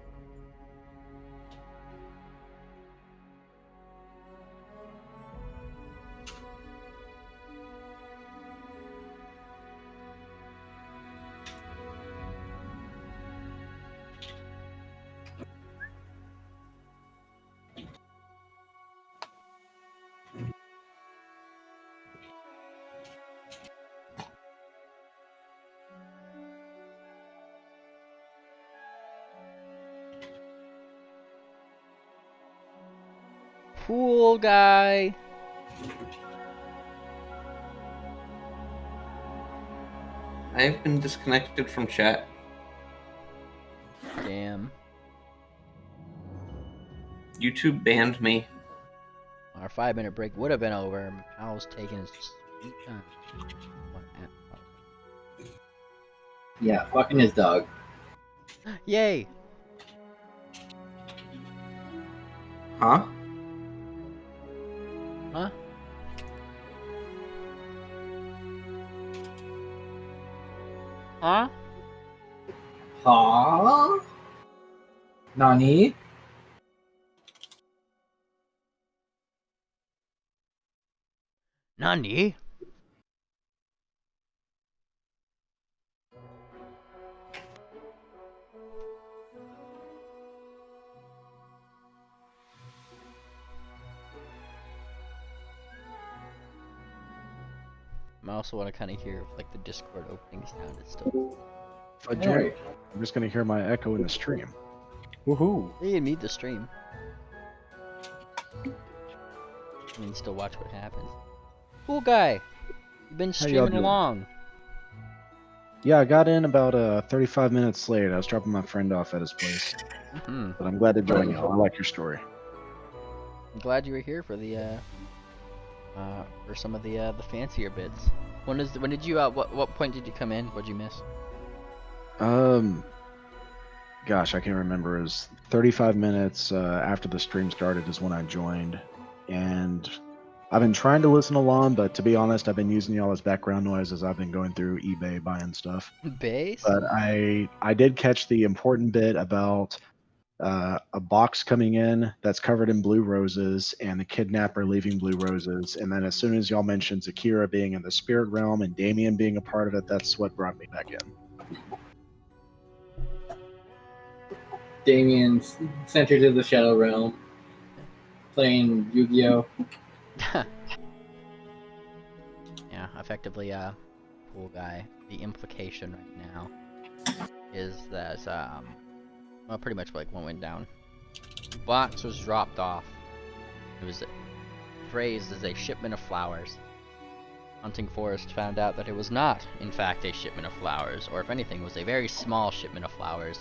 Pool guy. I've been disconnected from chat. Damn. YouTube banned me. Our 5-minute break would have been over. Powell's taking his sweet time. Yeah, fucking his dog. Yay! Huh? Huh? Huh? Huh? Nani? Nani? I also want to kind of hear if, like, the Discord opening sound is still. If I join, I'm just gonna hear my echo in the stream. Woohoo! You can mute the stream. I mean, still watch what happens. Cool guy. You've been How y'all streaming doing? along. Yeah, I got in about 35 minutes late. I was dropping my friend off at his place, Hmm. but I'm glad to join you. I like your story. I'm glad you were here for the for some of the fancier bits. When did you what point did you come in? What'd you miss? Gosh, I can't remember. It was 35 minutes after the stream started is when I joined, and I've been trying to listen along, but to be honest, I've been using y'all as background noise as I've been going through eBay buying stuff. Base? But I did catch the important bit about a box coming in that's covered in blue roses and the kidnapper leaving blue roses. And then as soon as y'all mentioned Zakira being in the spirit realm and Damien being a part of it, that's what brought me back in. Damien's sent her to the Shadow Realm, playing Yu-Gi-Oh! Yeah, effectively, cool guy. The implication right now is that, well, pretty much like what went down. The box was dropped off. It was phrased as a shipment of flowers. Hunting Forest found out that it was not, in fact, a shipment of flowers, or if anything, was a very small shipment of flowers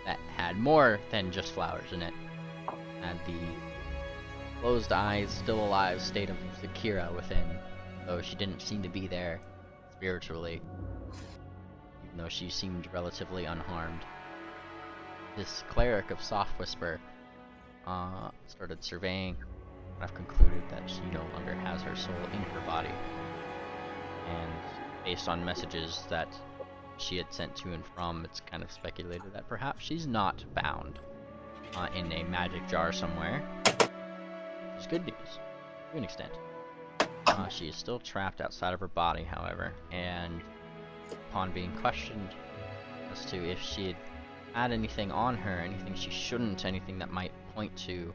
that had more than just flowers in it. Had the closed eyes, still alive state of Zakira within, though she didn't seem to be there spiritually, even though she seemed relatively unharmed. This cleric of Soft Whisper started surveying, and I've concluded that she no longer has her soul in her body. And based on messages that she had sent to and from, it's kind of speculated that perhaps she's not bound in a magic jar somewhere. Which is good news, to an extent. She is still trapped outside of her body, however, and upon being questioned as to if she had had anything on her, anything she shouldn't, anything that might point to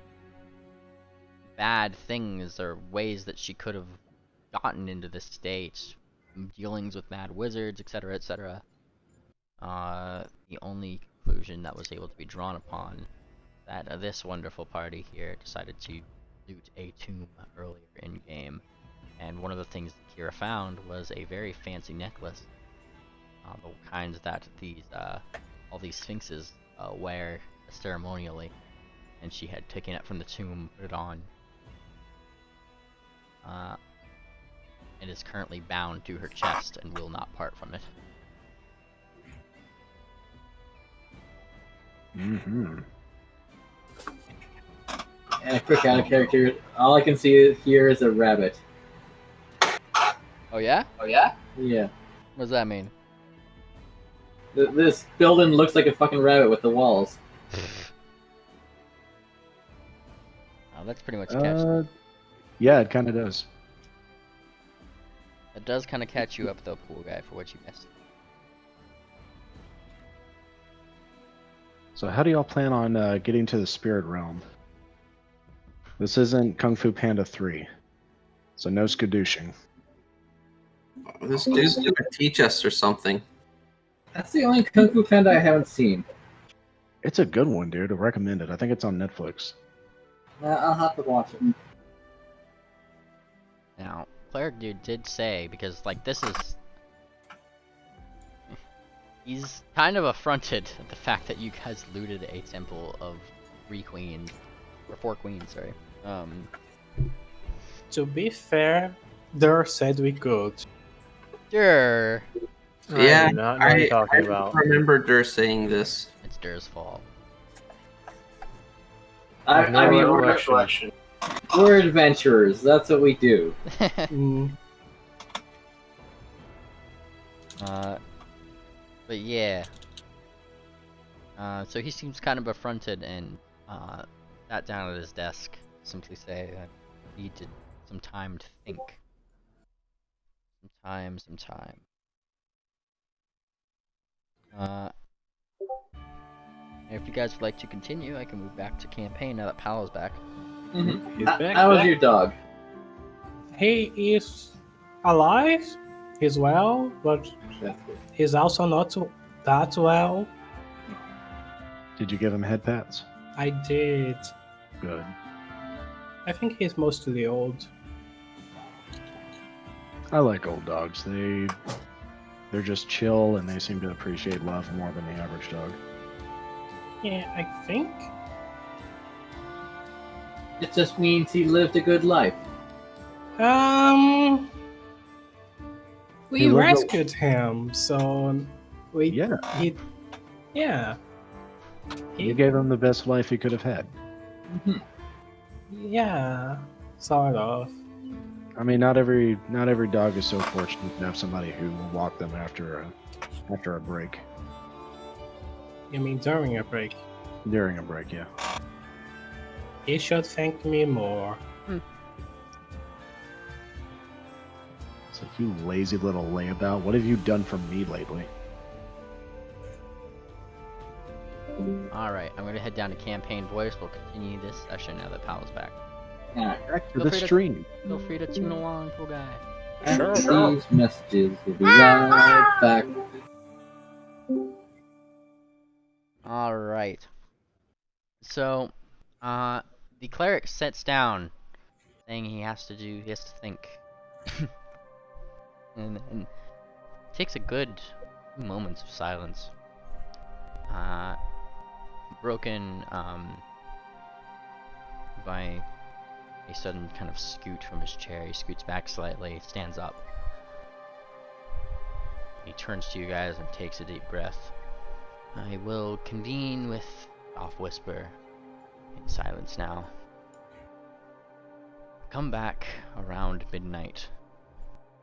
bad things or ways that she could have gotten into this state, dealings with mad wizards, etc., etc. The only conclusion that was able to be drawn upon that this wonderful party here decided to loot a tomb earlier in game, and one of the things that Kira found was a very fancy necklace, the kinds that these all these sphinxes wear ceremonially, and she had taken it from the tomb, put it on. It is currently bound to her chest and will not part from it. Mm-hmm. And a quick out of character, all I can see here is a rabbit. Oh yeah? Yeah. What does that mean? This building looks like a fucking rabbit with the walls. Oh, that's pretty much catch. Yeah, it kind of does. It does kind of catch you up though, pool guy, for what you missed. So how do y'all plan on getting to the spirit realm? This isn't Kung Fu Panda 3, so no skadooshing. This dude's gonna teach us or something. That's the only Kung Fu Panda I haven't seen. It's a good one, dude. I recommend it. I think it's on Netflix. I'll have to watch it. Now, Cleric Dude did say, because, like, this is... He's kind of affronted at the fact that you guys looted a temple of 3 queens. Or 4 queens, sorry. To be fair, Dur said we could. Sure. Yeah, I do not know what you're talking about. remember Dur saying this. It's Dur's fault. I mean, we're adventurers. That's what we do. Mm, But yeah. So he seems kind of affronted and sat down at his desk, simply say that I need some time to think. Some time. If you guys would like to continue, I can move back to campaign now that Paolo's back. He's back. How was your dog? he is alive. He's well, but he's also not that well. Did you give him head pats? I did. Good. I think he's mostly old. I like old dogs. They're just chill and they seem to appreciate love more than the average dog. Yeah, I think. It just means he lived a good life. We He lived a- rescued him, so we. Yeah. Yeah. You gave him the best life he could have had. Yeah, sort of. I mean, not every dog is so fortunate to have somebody who will walk them after a break. You mean during a break? During a break, yeah. He should thank me more. It's like, you lazy little layabout. What have you done for me lately? Alright, I'm gonna head down to campaign voice. We'll continue this session now that Paolo's back. Back to Feel the free to- stream. Feel free to tune along, pool guy. These messages will be right back. Alright. So, the cleric sits down, saying he has to think. and takes a good few moments of silence. Broken, by a sudden kind of scoot from his chair. He scoots back slightly, stands up. He turns to you guys and takes a deep breath. I will convene with Off Whisper in silence now. Come back around midnight,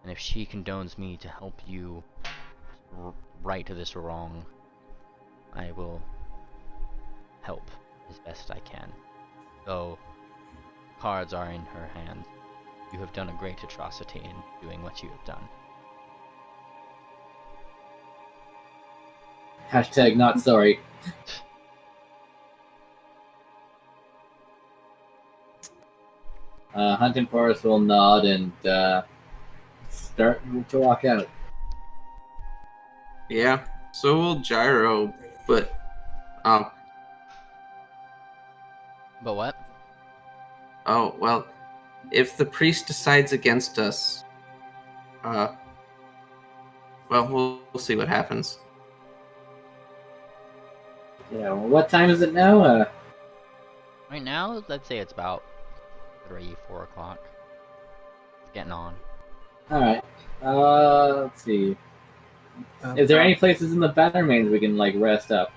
and if she condones me to help you right this wrong, I will help as best I can. Though cards are in her hand, you have done a great atrocity in doing what you have done. Hashtag not sorry. Hunting Forest will nod and start to walk out. Yeah, so will Gyro, but But what? oh well, if the priest decides against us, well, we'll see what happens. Yeah, well, what time is it now? Right now, I'd say it's about 3, 4 o'clock. It's getting on. Alright. Let's see. Is there any places in the Battermains we can, like, rest up?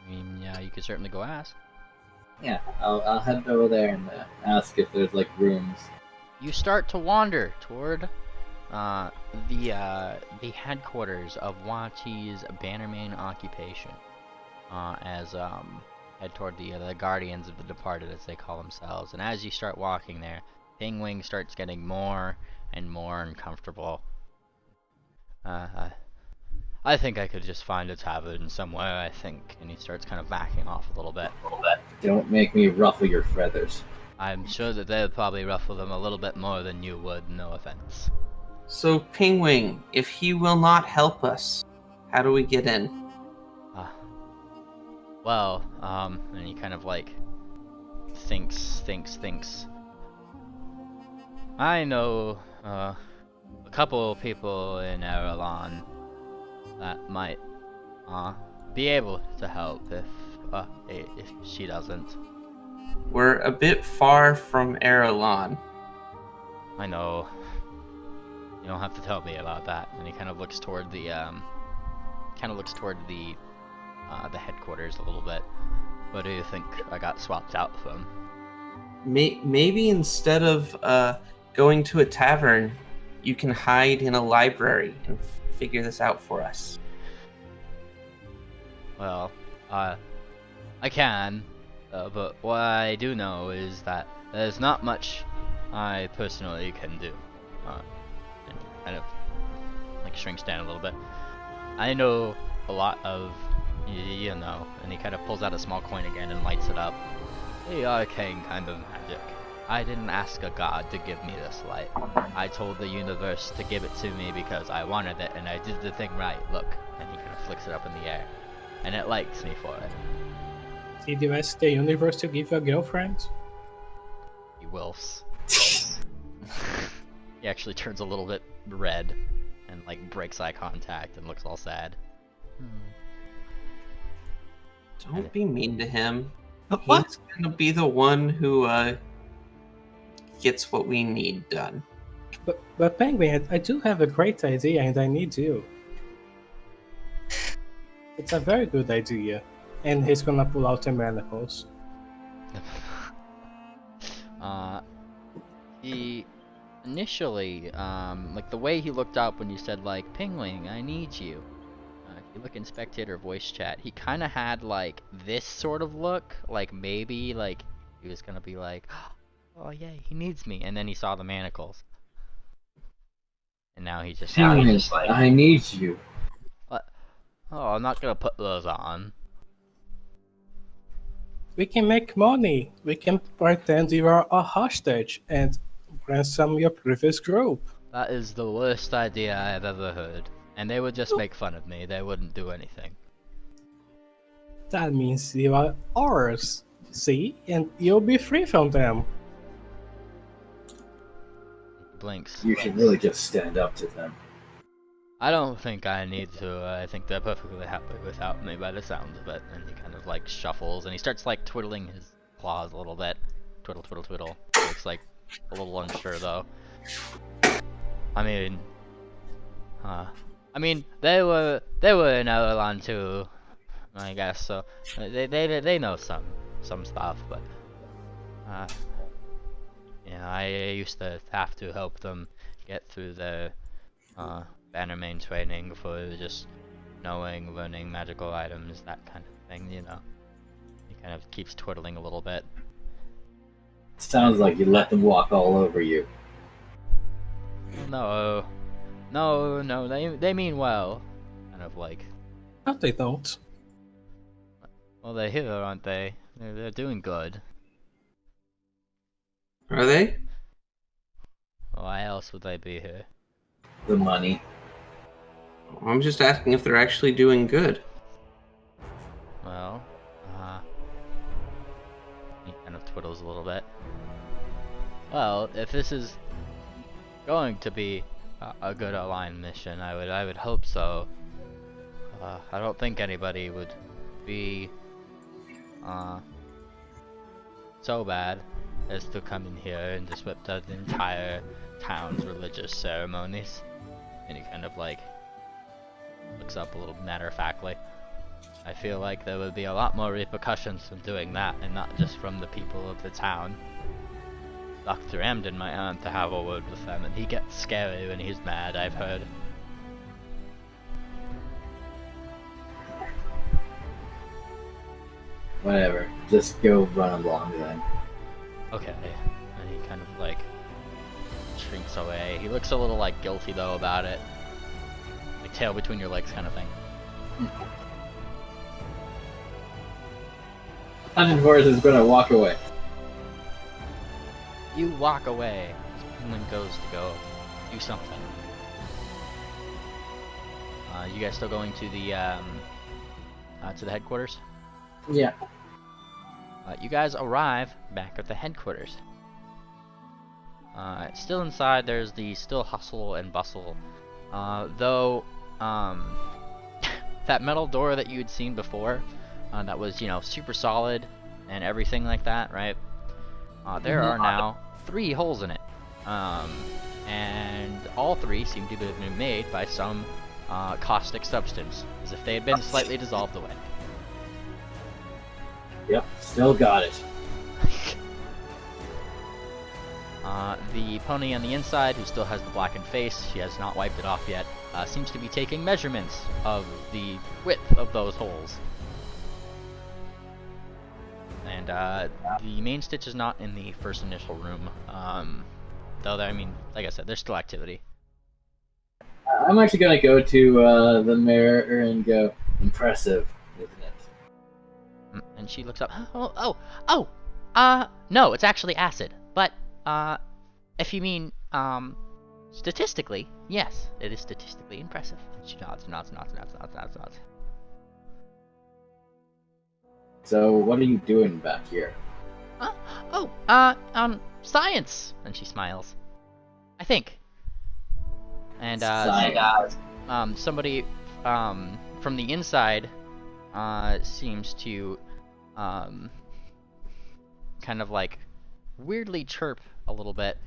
I mean, yeah, you could certainly go ask. Yeah, I'll head over there and ask if there's, like, rooms. you start to wander toward the headquarters of Wati's Bannerman occupation, as head toward the Guardians of the Departed, as they call themselves. And as you start walking there, Pingwing starts getting more and more uncomfortable. I think I could just find a tavern somewhere, I think. And he starts kind of backing off a little bit. Don't make me ruffle your feathers. I'm sure that they would probably ruffle them a little bit more than you would, no offense. So, Pingwing, if he will not help us, how do we get in? Well, and he kind of like thinks. I know a couple people in Erelon that might be able to help if she doesn't. We're a bit far from Erelon. I know. You don't have to tell me about that. And he kind of looks toward the headquarters a little bit. What do you think I got swapped out from? Maybe instead of going to a tavern, you can hide in a library and figure this out for us. Well, I can, but what I do know is that there's not much I personally can do. And kind of like shrinks down a little bit. I know a lot of, you know, and he kind of pulls out a small coin again and lights it up. The arcane kind of magic. I didn't ask a god to give me this light. I told the universe to give it to me because I wanted it, and I did the thing right. Look, and he kind of flicks it up in the air, and it likes me for it. Did you ask the universe to give you a girlfriend? He wilfs. He actually turns a little bit red, and like breaks eye contact and looks all sad. Don't be mean to him. What? He's gonna be the one who gets what we need done. But Penguin, I do have a great idea and I need you. It's a very good idea. And he's gonna pull out the manacles. He initially, like the way he looked up when you said like, Pingwing, I need you. If you look in spectator voice chat, he kind of had like this sort of look, like maybe like he was gonna be like, oh yeah, he needs me, and then he saw the manacles, and now he just like, I need you. what? Oh, I'm not gonna put those on. We can make money. We can pretend you are a hostage and ransom your previous group. That is the worst idea I have ever heard. And they would just make fun of me. They wouldn't do anything. That means you are ours. See? And you'll be free from them. Blinks. You should really just stand up to them. I don't think I need to. I think they're perfectly happy without me by the sounds of it. And he kind of like shuffles and he starts like twiddling his claws a little bit. Twiddle, twiddle, twiddle. Looks like a little unsure though. I mean, they were in Erelon too, I guess. So they know some stuff, but yeah, I used to have to help them get through their Bannerman training before just knowing, learning magical items, that kind of thing. You know, he kind of keeps twiddling a little bit. Sounds like you let them walk all over you. No, they mean well. Kind of like. No, they don't. Well, they're here, aren't they? They're doing good. Are they? Why else would they be here? The money. I'm just asking if they're actually doing good. Well, he kind of twiddles a little bit. Well, if this is going to be a good aligned mission, I would hope so. I don't think anybody would be so bad as to come in here and disrupt the entire town's religious ceremonies. And he kind of like looks up a little matter-of-factly. I feel like there would be a lot more repercussions from doing that, and not just from the people of the town. Dr. Amden might want to have a word with them, and he gets scary when he's mad, I've heard. Whatever. Just go run along then. Okay. And he kind of like shrinks away. He looks a little like guilty though about it. Like tail between your legs kind of thing. Hunting Horse is gonna walk away. You walk away. Someone goes to go do something. You guys still going to the headquarters? Yeah. You guys arrive back at the headquarters. Still inside, there's the still hustle and bustle. Though, that metal door that you had seen before, that was, super solid and everything like that, right? There are now 3 holes in it. And all 3 seem to have been made by some caustic substance, as if they had been slightly dissolved away. Yep, still got it. The pony on the inside, who still has the blackened face, she has not wiped it off yet, seems to be taking measurements of the width of those holes. And the main stitch is not in the first initial room, though, like I said, there's still activity. I'm actually gonna go to the mirror and go, impressive, isn't it? And she looks up, no, it's actually acid, but, if you mean, statistically, yes, it is statistically impressive. She nods. So, what are you doing back here? Science! And she smiles. I think. And, somebody, from the inside, seems to, kind of like, weirdly chirp a little bit.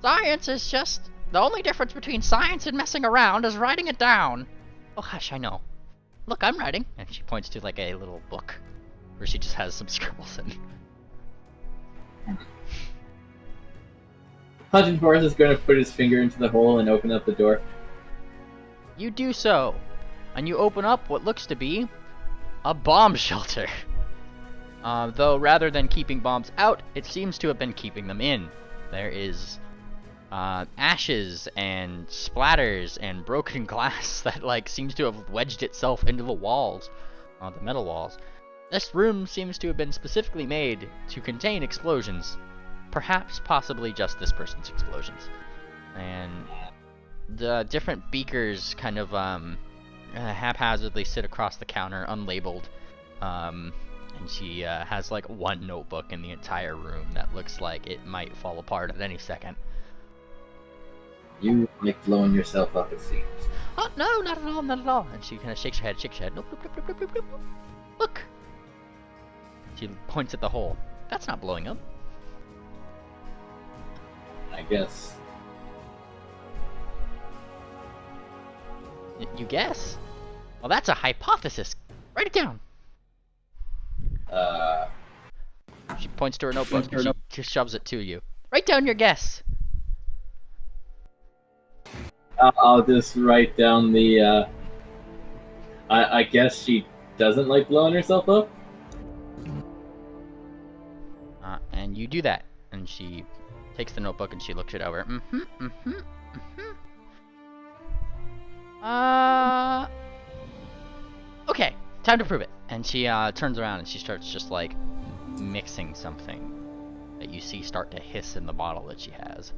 Science is just... The only difference between science and messing around is writing it down. Oh, hush, I know. Look, I'm writing. And she points to, like, a little book where she just has some scribbles in. Hunting Forest is going to put his finger into the hole and open up the door. You do so, and you open up what looks to be a bomb shelter. Though rather than keeping bombs out, it seems to have been keeping them in. There is ashes and splatters and broken glass that like seems to have wedged itself into the walls, the metal walls. This room seems to have been specifically made to contain explosions. Perhaps, possibly just this person's explosions. And the different beakers kind of haphazardly sit across the counter, unlabeled. And she has like 1 notebook in the entire room that looks like it might fall apart at any second. You like blowing yourself up, it seems. Oh, no, not at all, not at all. And she kind of shakes her head, Look, look. Look! She points at the hole. That's not blowing up. I guess. You guess? Well, that's a hypothesis. Write it down. She points to her notebook and she shoves it to you. Write down your guess. I'll just write down the, I guess she doesn't like blowing herself up? And you do that. And she takes the notebook and she looks it over. Okay, time to prove it. And she turns around and she starts just like mixing something that you see start to hiss in the bottle that she has.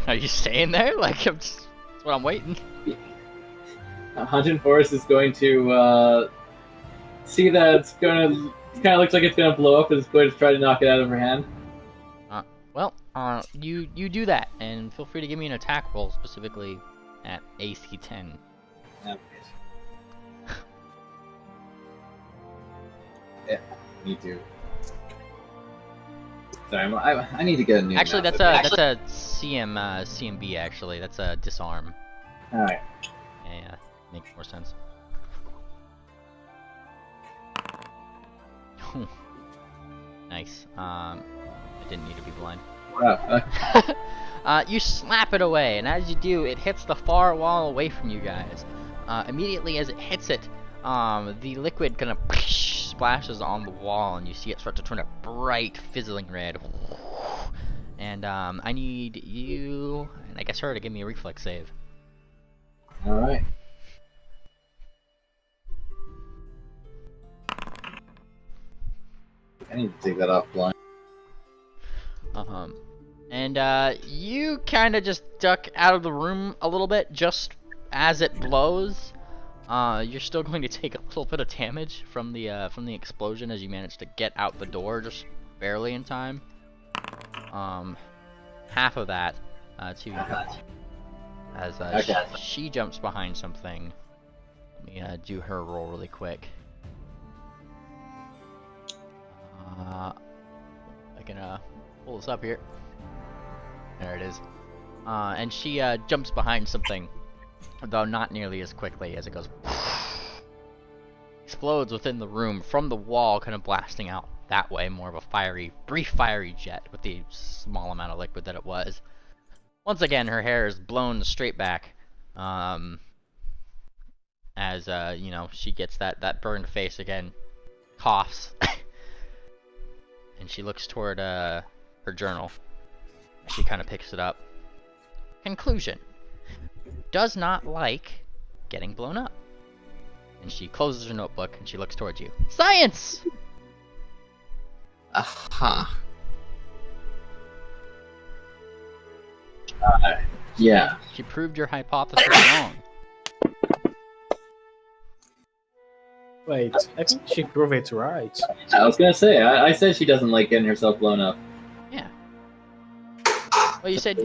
Are you staying there? Like, that's what I'm waiting. Hunting Forest is going to see that it kind of looks like it's going to blow up, and it's going to try to knock it out of her hand. You do that, and feel free to give me an attack roll, specifically at AC 10. Okay. Yeah, me too. Sorry, I need to get a new. Actually, mouse. that's a CMB. Actually, that's a disarm. All right. Yeah, makes more sense. Nice. I didn't need to be blind. Wow. You slap it away, and as you do, it hits the far wall away from you guys. Immediately as it hits it, the liquid kind of splashes on the wall, and you see it start to turn a bright, fizzling red. And I need you, and I guess her, to give me a reflex save. All right. I need to take that off blind. And you kind of just duck out of the room a little bit just as it blows. You're still going to take a little bit of damage from the explosion as you manage to get out the door just barely in time. Half of that to as she jumps behind something. Let me do her roll really quick. I can pull this up here. There it is. And she jumps behind something, though not nearly as quickly as it goes. Explodes within the room from the wall, kind of blasting out that way. More of a brief fiery jet with the small amount of liquid that it was. Once again, her hair is blown straight back. As you know, she gets that burned face again, coughs, and she looks toward her journal. She kind of picks it up. Conclusion: does not like getting blown up. And she closes her notebook and she looks towards you. Science! Yeah. She proved your hypothesis wrong. Wait, I think she proved it right. I was gonna say, I said she doesn't like getting herself blown up. Yeah. Well, you said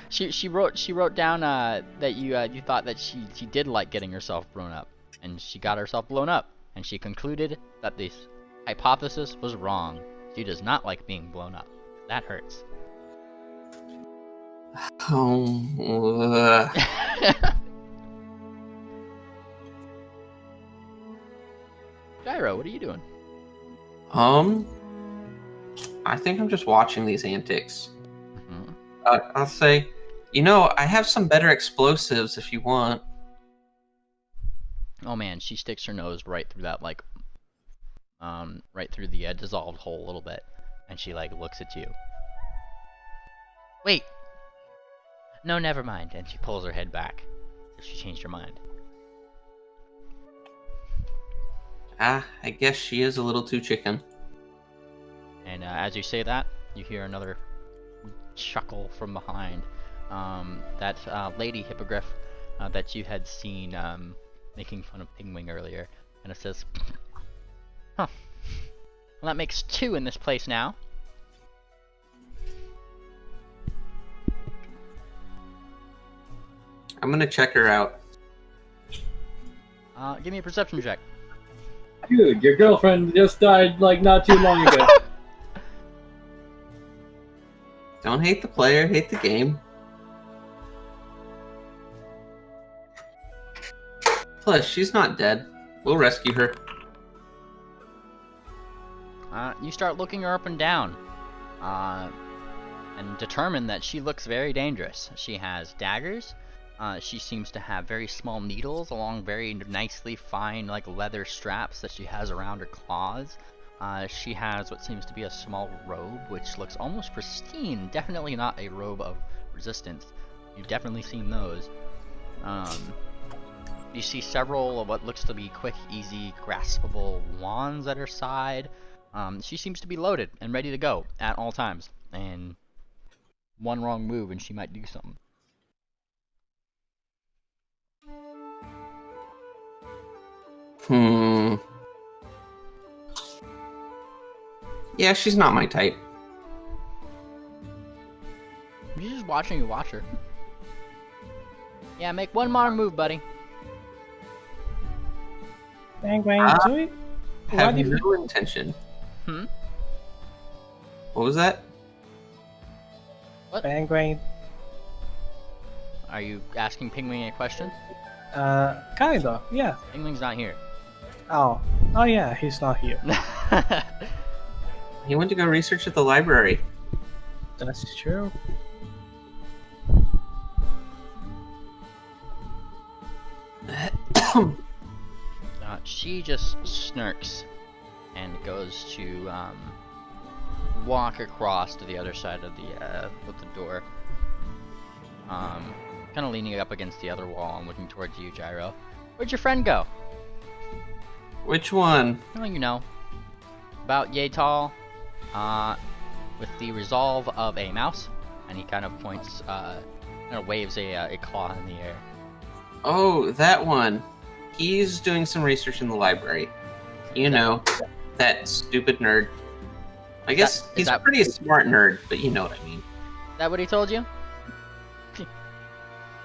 she wrote down that you thought that she did like getting herself blown up, and she got herself blown up, and she concluded that this hypothesis was wrong. She does not like being blown up. That hurts. Gyro, what are you doing? I think I'm just watching these antics. I'll say, I have some better explosives if you want. Oh man, she sticks her nose right through that, right through the dissolved hole a little bit, and she looks at you. Wait. No, never mind. And she pulls her head back. She changed her mind. I guess she is a little too chicken. And as you say that, you hear another chuckle from behind. That lady hippogriff that you had seen making fun of Pingwing earlier. And it says, huh. Well, that makes 2 in this place now. I'm gonna check her out. Give me a perception check. Dude, your girlfriend just died not too long ago. Don't hate the player, hate the game. Plus, she's not dead. We'll rescue her. You start looking her up and down, and determine that she looks very dangerous. She has daggers. She seems to have very small needles along very nicely fine leather straps that she has around her claws. She has what seems to be a small robe, which looks almost pristine. Definitely not a robe of resistance. You've definitely seen those. You see several of what looks to be quick, easy, graspable wands at her side. She seems to be loaded and ready to go at all times. And one wrong move and she might do something. Yeah, she's not my type. She's just watching you watch her. Yeah, make one more move, buddy. Penguin, do it. Have no intention. Hmm? What was that? What? Penguin. Are you asking Penguin a question? Kind of, yeah. Penguin's not here. Oh yeah, he's not here. He went to go research at the library. That's true. She just smirks and goes to walk across to the other side of the door. Kind of leaning up against the other wall and looking towards you, Gyro. Where'd your friend go? Which one? Well, you know, about yay tall, with the resolve of a mouse, and he kind of points, kind of waves a claw in the air. Oh, that one. He's doing some research in the library. You know, that stupid nerd. I guess he's a pretty smart nerd, but you know what I mean. Is that what he told you?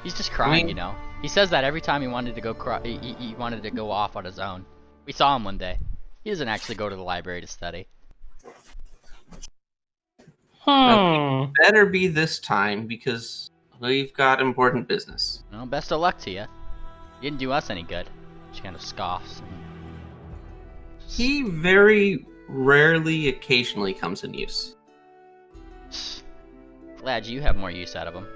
He's just crying, you know. He says that every time he wanted to go he wanted to go off on his own. We saw him one day. He doesn't actually go to the library to study. Well, better be this time, because we've got important business. Well, best of luck to you. You didn't do us any good. She kind of scoffs. He very rarely, occasionally comes in use. Glad you have more use out of him.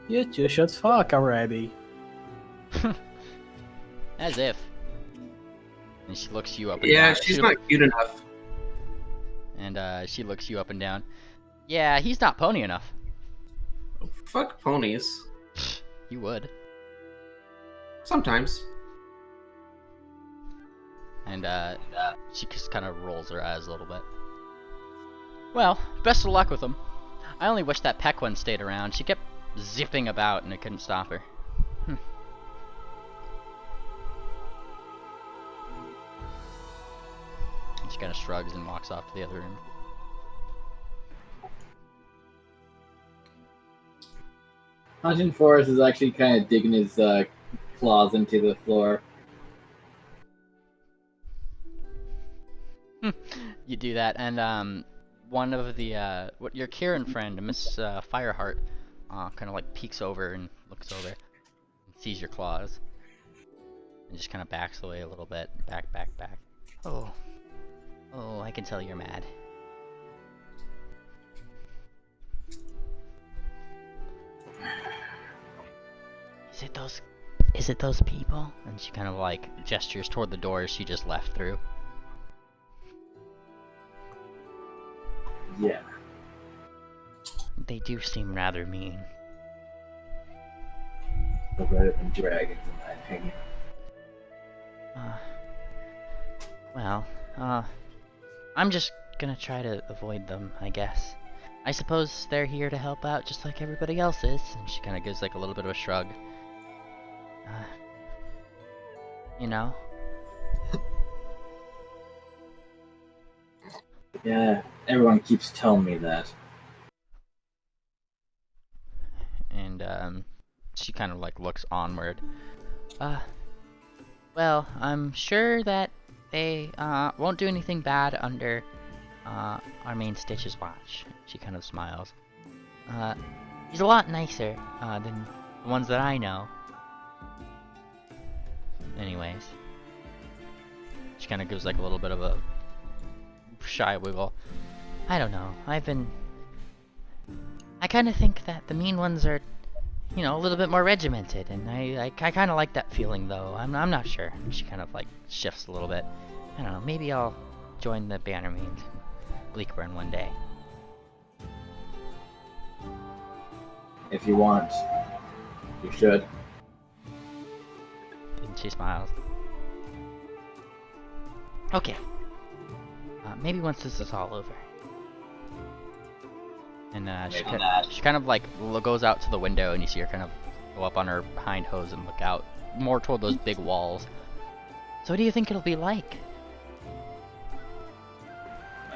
You two should fuck already. As if. And she looks you up and Yeah, down. she's not cute enough. And she looks you up and down. Yeah, he's not pony enough. Fuck ponies. You would. Sometimes. And she just kind of rolls her eyes a little bit. Well, best of luck with them. I only wish that Pequin stayed around. She kept zipping about and I couldn't stop her. And she kind of shrugs and walks off to the other room. Hunting Forest is actually kind of digging his claws into the floor. You do that, and one of the your Kieran friend, Miss Fireheart, kind of like peeks over and looks over, and sees your claws, and just kind of backs away a little bit, back. Oh, I can tell you're mad. Is it those people? And she kind of like gestures toward the door she just left through. Yeah. They do seem rather mean. Better than dragons, in my opinion. I'm just gonna try to avoid them, I guess. I suppose they're here to help out just like everybody else is. And she kind of gives like a little bit of a shrug. You know? Yeah, everyone keeps telling me that. And she kind of like looks onward. Well, I'm sure that they won't do anything bad under our main Stitch's watch. She kind of smiles. He's a lot nicer than the ones that I know. Anyways, she kind of gives like a little bit of a shy wiggle. I don't know. I kind of think that the mean ones are, you know, a little bit more regimented, and I kind of like that feeling though. I'm not sure. She kind of like shifts a little bit. I don't know. Maybe I'll join the Bannermeans in Bleakburn one day. If you want, you should. And she smiles. Okay. Maybe once this is all over. And she kind of like goes out to the window, and you see her kind of go up on her hind hose and look out more toward those big walls. So what do you think it'll be like?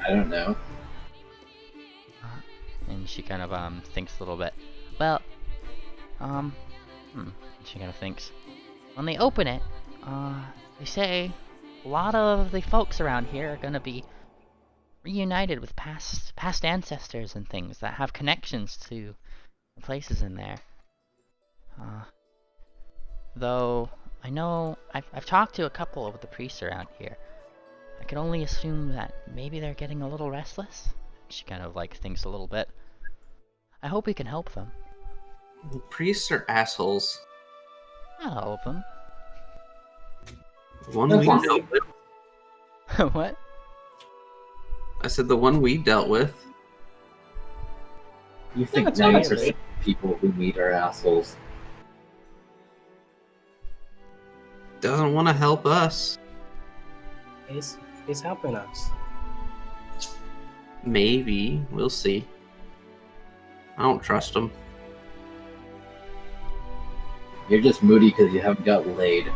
I don't know. And she kind of thinks a little bit. Well, she kind of thinks. When they open it, they say a lot of the folks around here are gonna be reunited with past ancestors and things that have connections to places in there. Though I know I've talked to a couple of the priests around here. I can only assume that maybe they're getting a little restless. She kind of like thinks a little bit. I hope we can help them. Priests are assholes. I'll help them. The one we dealt with. What? I said the one we dealt with. You think it's 90% of people we meet are assholes? Doesn't want to help us. He's helping us. Maybe. We'll see. I don't trust him. You're just moody because you haven't got laid.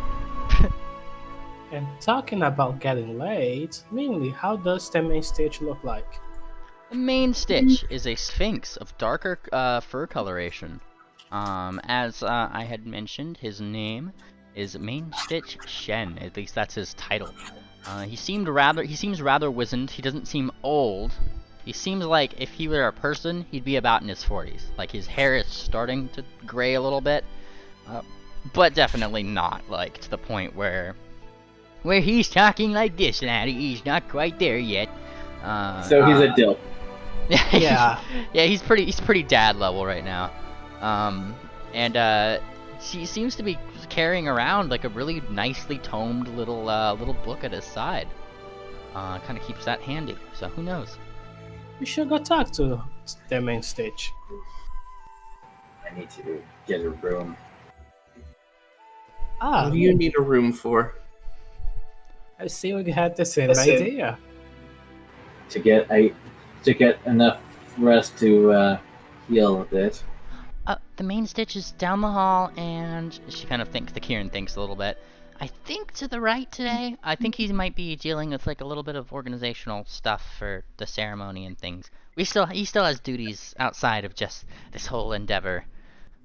And talking about getting laid, mainly, how does the main stage look like? The main stitch is a sphinx of darker fur coloration. As I had mentioned, his name is Main Stitch Shen. At least that's his title. He seems rather wizened. He doesn't seem old. He seems like if he were a person, he'd be about in his 40s. Like his hair is starting to gray a little bit, but definitely not like to the point where he's talking like this, laddie. He's not quite there yet. So he's a dilf. Yeah. Yeah, he's pretty dad level right now. And he seems to be carrying around like a really nicely tomed little book at his side. Kind of keeps that handy. So who knows? We should go talk to the main stage. I need to get a room. What do you need a room for? I see we had the same idea. To get enough rest to heal a bit. The main stitch is down the hall, and she kind of thinks. The Kieran thinks a little bit. I think to the right today. I think he might be dealing with like a little bit of organizational stuff for the ceremony and things. He still has duties outside of just this whole endeavor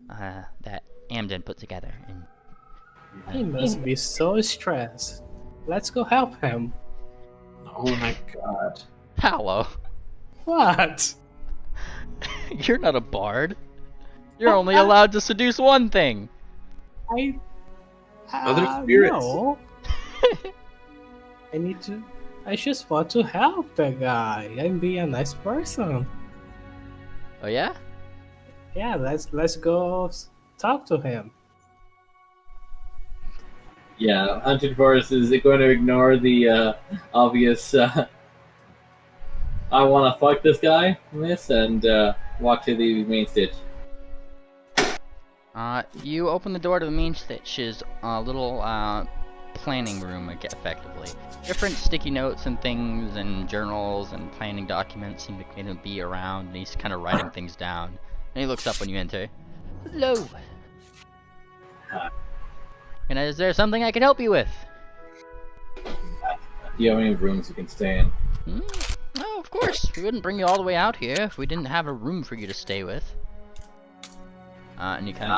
that Amden put together. And He must be so stressed. Let's go help him. Oh my god. Paolo, What? you're not a bard. You're only allowed to seduce one thing. Other spirits. No. I just want to help the guy and be a nice person. Oh yeah? Yeah, let's go talk to him. Yeah, Hunted Forest is going to ignore the obvious I want to fuck this guy miss and walk to the main stitch. You open the door to the main stitch's little planning room, effectively. Different sticky notes and things and journals and planning documents seem to kind of be around, and he's kind of writing things down. And he looks up when you enter. Hello. And is there something I can help you with? Do you have any rooms you can stay in? Oh, of course. We wouldn't bring you all the way out here if we didn't have a room for you to stay with. And he kind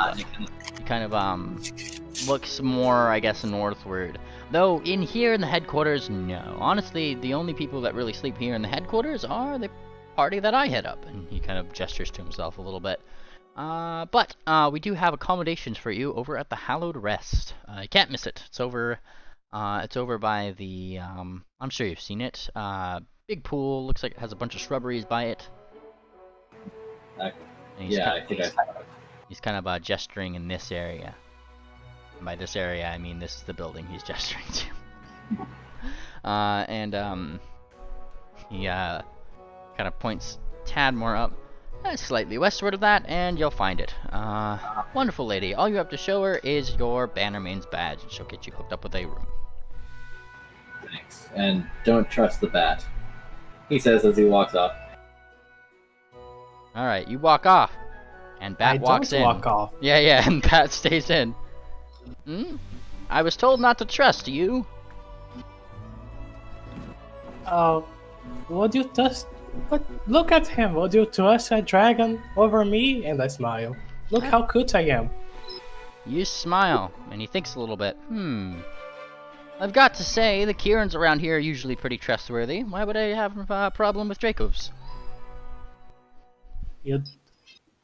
of looks more, I guess, northward. Though in here in the headquarters, no. Honestly, the only people that really sleep here in the headquarters are the party that I head up. And he kind of gestures to himself a little bit. But we do have accommodations for you over at the Hallowed Rest. You can't miss it. It's over by the, I'm sure you've seen it. Big pool, looks like it has a bunch of shrubberies by it. Yeah, I think I saw it. He's kind of gesturing in this area. And by this area, I mean this is the building he's gesturing to. He kind of points tad more up. Slightly westward of that, and you'll find it. Wonderful lady. All you have to show her is your Bannerman's badge, and she'll get you hooked up with a room. Thanks. And don't trust the bat. He says as he walks off. Alright, you walk off. And Bat walks in. Walk off. Yeah, and Bat stays in. I was told not to trust you. Would you trust? But look at him. Would you trust a dragon over me? And I smile. Look how cute I am. You smile, and he thinks a little bit. I've got to say, the Kierans around here are usually pretty trustworthy. Why would I have a problem with Dracovs?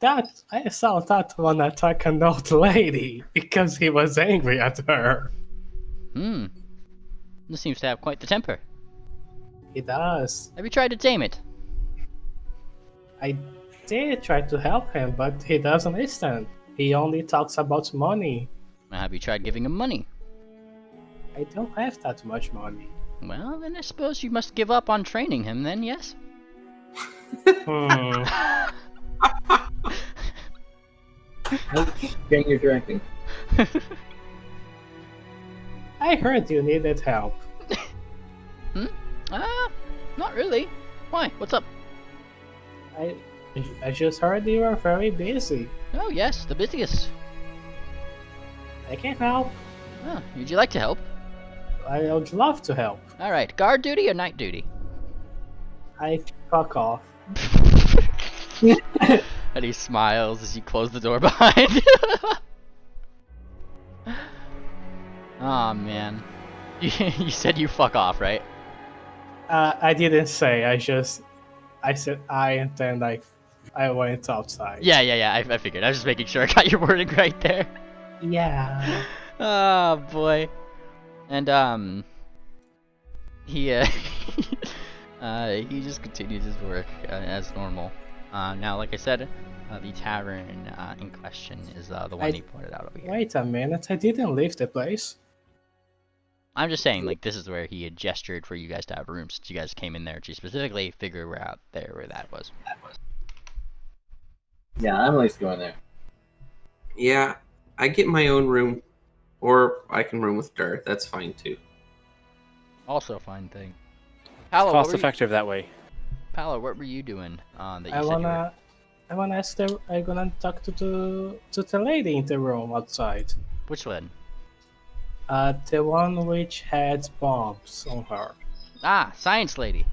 I saw that one attack an old lady because he was angry at her. This seems to have quite the temper. He does. Have you tried to tame it? I did try to help him, but he doesn't listen. He only talks about money. Have you tried giving him money? I don't have that much money. Well, then I suppose you must give up on training him then, yes? Getting your drinking. I heard you needed help. Not really. Why? What's up? I just heard you were very busy. Oh, yes, the busiest. I can help. Would you like to help? I would love to help. Alright, guard duty or night duty? I fuck off. And he smiles as you close the door behind. Aw, man. You said you fuck off, right? I didn't say. I said and then I went outside. Yeah, I figured. I was just making sure I got your wording right there. Yeah. Oh, boy. And, he just continues his work as normal. Now, like I said, the tavern in question is the one he pointed out over here. Wait a minute, I didn't leave the place. I'm just saying, like, this is where he had gestured for you guys to have rooms since you guys came in there to specifically figure out there where that was. Yeah, I'm at least going there. Yeah, I get my own room, or I can room with Darth. That's fine too. Also a fine thing. It's Paolo, cost effective that way. Paolo, what were you doing? That you I wanna ask the. I'm gonna talk to the lady in the room outside. Which one? The one which had bombs on her. Ah, science lady.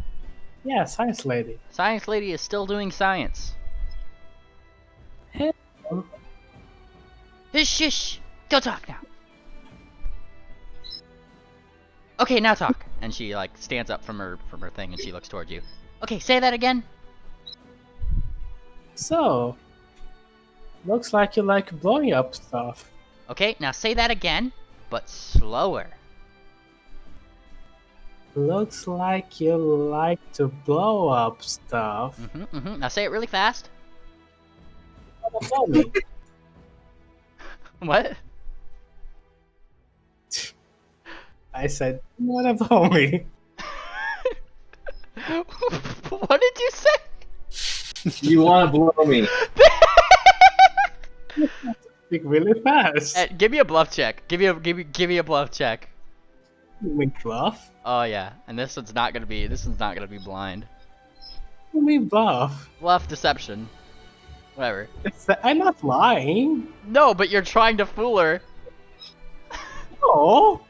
Yeah, science lady. Science lady is still doing science. Hello. Shush! Don't talk now. Okay, now talk. And she like stands up from her thing and she looks towards you. Okay, say that again. So, looks like you like blowing up stuff. Okay, now say that again, but slower. Looks like you like to blow up stuff. Now say it really fast. Tell me. What? I said, you wanna blow me? What did you say? You want to blow me? Speak really fast. Give me a bluff check. Give me a bluff check. You mean bluff? Oh yeah, and this one's not gonna be blind. You mean bluff? Bluff deception. Whatever. I'm not lying. No, but you're trying to fool her. No.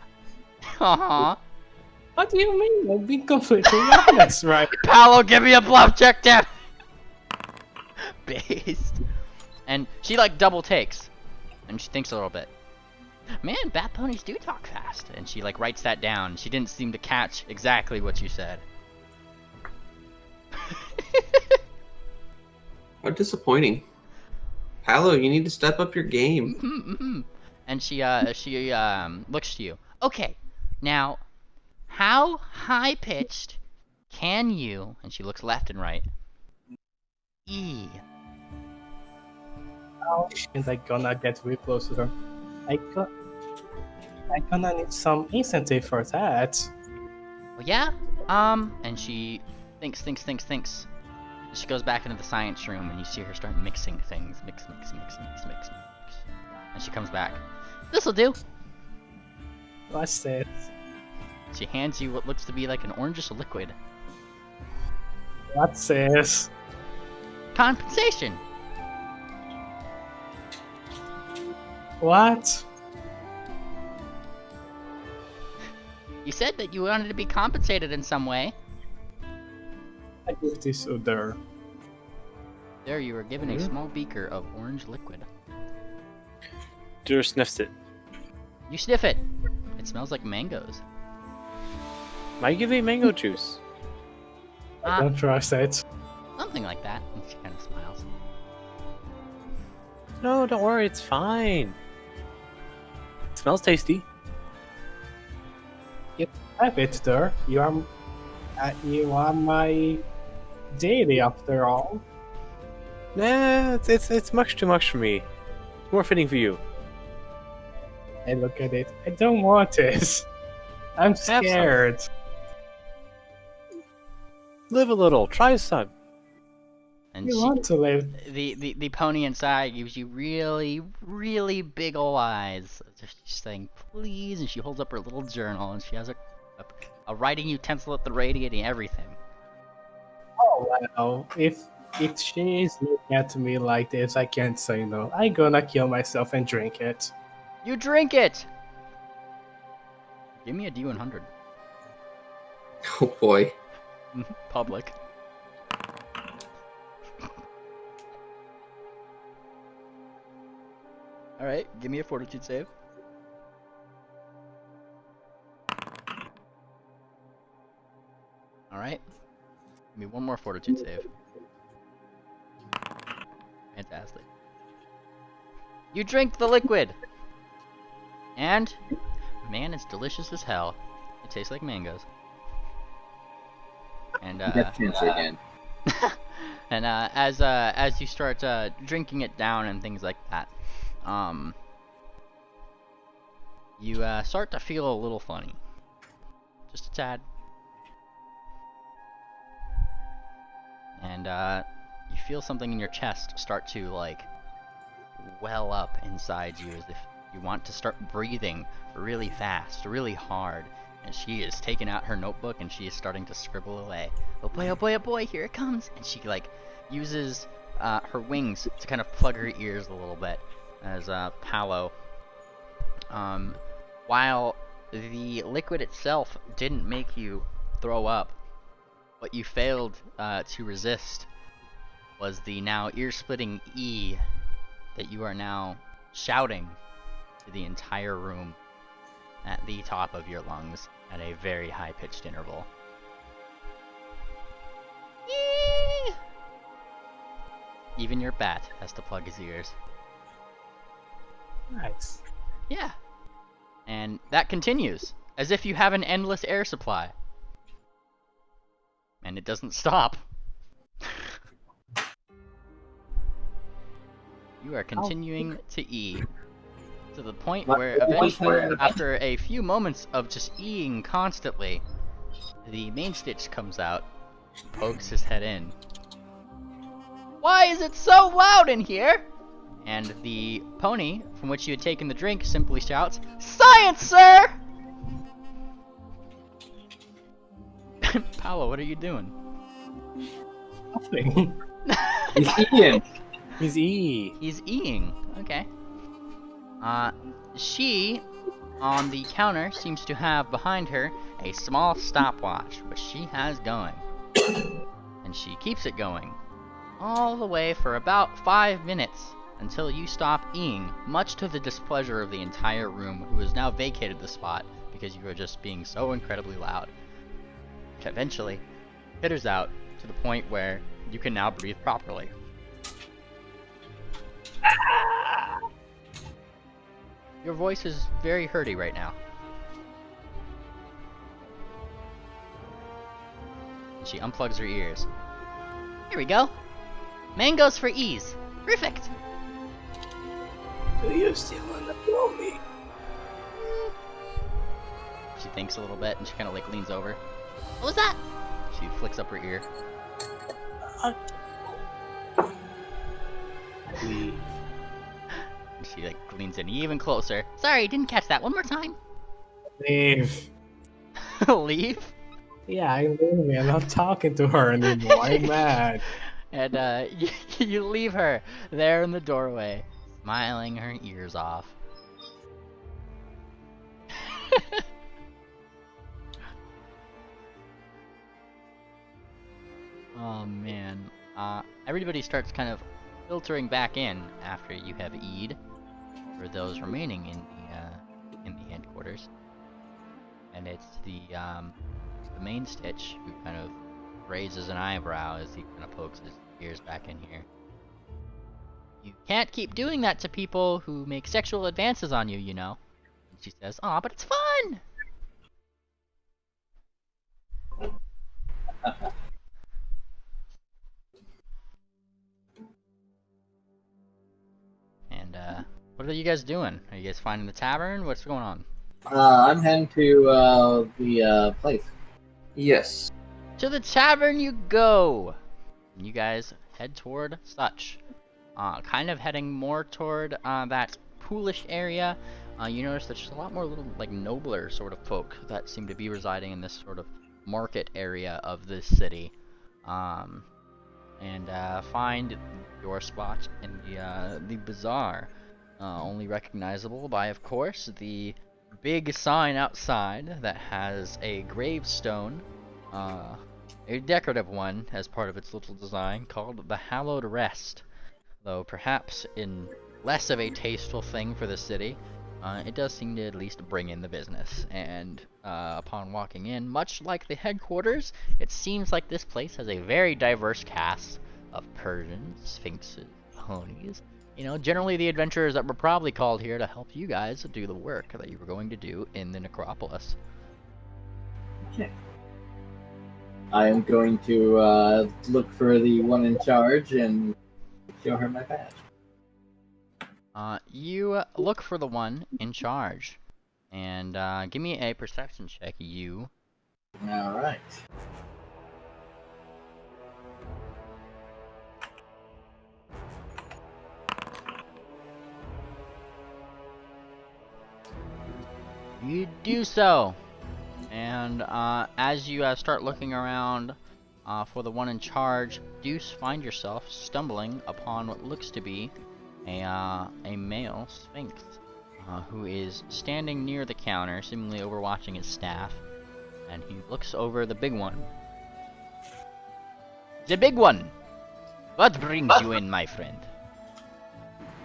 What do you mean? I'm being completely honest, right? Paolo, give me a bluff check, damn. Based. And she like double takes, and she thinks a little bit. Man, bat ponies do talk fast. And she like writes that down. She didn't seem to catch exactly what you said. How disappointing. Paolo, you need to step up your game. And she looks to you. Okay, now, how high pitched can you? And she looks left and right. E. And I'm gonna get real close to her. I'm gonna need some incentive for that. Well, yeah. And she thinks. She goes back into the science room, and you see her start mixing things. Mix. And she comes back. This'll do. What's this? She hands you what looks to be like an orangish liquid. What's this? Compensation. What? You said that you wanted to be compensated in some way. I give this to her. There, you were given a small beaker of orange liquid. Dur sniffs it. You sniff it. It smells like mangoes. Might give a mango juice. I don't trust it. Something like that. And she kind of smiles. No, don't worry, it's fine. It smells tasty. Have it, there. You are my deity after all. Nah, it's much too much for me. It's more fitting for you. And look at it. I don't want this. I'm some. scared. Live a little. Try some. And You want to live. the pony inside gives you really, really big ol' eyes. She's saying, please, and she holds up her little journal, and she has a writing utensil at the radiating everything. Oh wow. If she is looking at me like this, I can't say no. I'm gonna kill myself and drink it. You drink it! Give me a D100. Oh boy. Public. Alright, give me a fortitude save. Alright. Give me one more fortitude save. Fantastic. You drink the liquid! And, man, it's delicious as hell. It tastes like mangoes. And, Cancer again. and as you start drinking it down and things like that, you start to feel a little funny, just a tad, and you feel something in your chest start to like well up inside you, as if you want to start breathing really fast, really hard. And she is taking out her notebook and she is starting to scribble away. Oh boy, oh boy, oh boy, here it comes! And she like uses her wings to kind of plug her ears a little bit as Paolo. While the liquid itself didn't make you throw up, what you failed to resist was the now ear-splitting E that you are now shouting to the entire room at the top of your lungs at a very high-pitched interval. Eee! Even your bat has to plug his ears. Nice. Yeah. And that continues, as if you have an endless air supply. And it doesn't stop. You are continuing to E. To the point where eventually, after a few moments of just E-ing constantly, the main stitch comes out, pokes his head in. Why is it so loud in here? And the pony, from which you had taken the drink, simply shouts, "Science, sir!" Paolo, what are you doing? Nothing. He's eating. He's E. He's E-ing. Okay. She, on the counter, seems to have behind her a small stopwatch, which she has going. And she keeps it going all the way for about 5 minutes until you stop E-ing, much to the displeasure of the entire room, who has now vacated the spot because you are just being so incredibly loud. Which eventually peters out to the point where you can now breathe properly. Your voice is very hurty right now. She unplugs her ears. Here we go. Mangoes for ease. Perfect. Do you still wanna blow me? She thinks a little bit and she kind of like leans over. What was that? She flicks up her ear. She like leans in even closer. Sorry, didn't catch that. One more time. Leave. Leave? Yeah, I'm leaving. I'm not talking to her anymore. I'm mad. And you leave her there in the doorway, smiling her ears off. Oh man. Everybody starts kind of filtering back in after you have E'd, for those remaining in the headquarters. And it's the the main Stitch, who kind of raises an eyebrow as he kind of pokes his ears back in here. You can't keep doing that to people who make sexual advances on you, you know. And she says, "Aw, but it's fun!" And, what are you guys doing? Are you guys finding the tavern? What's going on? I'm heading to the place. Yes. To the tavern you go! You guys head toward such. Kind of heading more toward that poolish area. You notice that there's a lot more little, like, nobler sort of folk that seem to be residing in this sort of market area of this city. And find your spot in the bazaar. Only recognizable by, of course, the big sign outside that has a gravestone, a decorative one as part of its little design, called the Hallowed Rest. Though perhaps in less of a tasteful thing for the city, it does seem to at least bring in the business. And upon walking in, much like the headquarters, it seems like this place has a very diverse cast of Persians, sphinxes, ponies. You know, generally the adventurers that were probably called here to help you guys do the work that you were going to do in the necropolis. Okay. I am going to look for the one in charge and show her my badge. You look for the one in charge. And give me a perception check, you. Alright. You do so. And as you start looking around for the one in charge, you find yourself stumbling upon what looks to be a male sphinx who is standing near the counter, seemingly overwatching his staff, and he looks over the big one. The big one! What brings you in, my friend?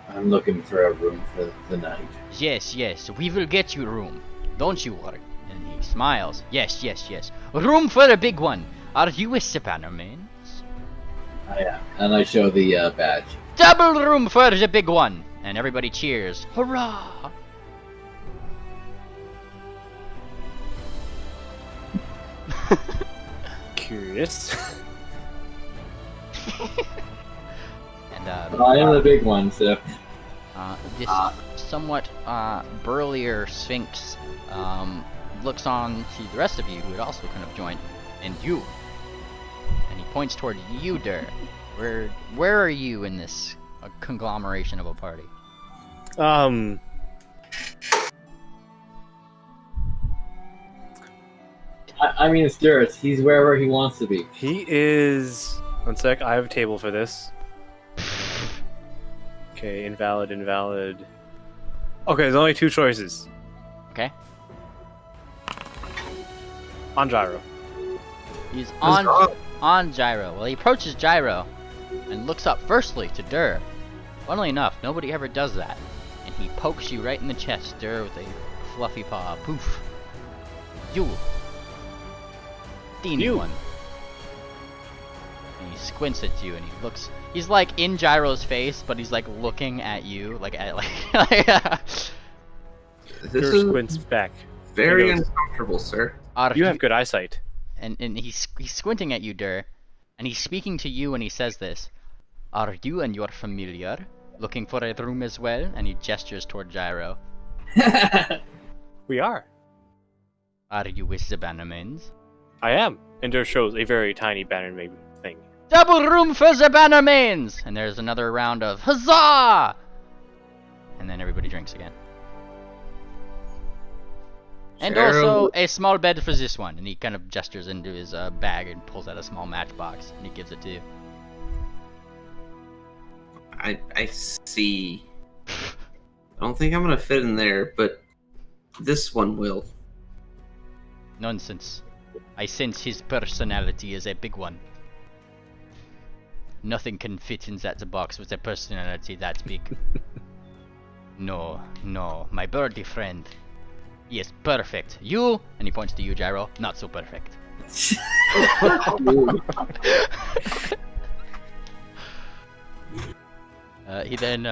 I'm looking for a room for the night. Yes, we will get you room. Don't you worry. And he smiles. Yes. Room for a big one. Are you a Bannerman? I am. And I show the badge. Double room for the big one. And everybody cheers. Hurrah! Curious. And I am the big one, so. This somewhat burlier sphinx looks on to the rest of you who had also kind of joined, and you. And he points toward you, Dur. Where are you in this conglomeration of a party? I mean, it's Durst. He's wherever he wants to be. He is. One sec, I have a table for this. Okay, invalid. Okay, there's only two choices. Okay. On Gyro. He's on Gyro. Well, he approaches Gyro and looks up firstly to Dur. Funnily enough, nobody ever does that. And he pokes you right in the chest, Dur, with a fluffy paw. Poof. You. Teeny one. And he squints at you and he looks. He's like in Gyro's face, but he's like looking at you, like at This Dur is squints back. very He goes, uncomfortable, sir. You have good eyesight. And he's squinting at you, Dur, and he's speaking to you when he says this. Are you and your familiar looking for a room as well? And he gestures toward Gyro. We are. Are you with the Bannermans? I am. And Dur shows a very tiny banner thing. Double room for the Bannermans! And there's another round of huzzah! And then everybody drinks again. And also a small bed for this one. And he kind of gestures into his bag and pulls out a small matchbox. And he gives it to you. I see. I don't think I'm gonna fit in there, but this one will. Nonsense. I sense his personality is a big one. Nothing can fit in that box with a personality that big. No, my birdie friend. He is perfect. You, and he points to you, Gyro, not so perfect. He then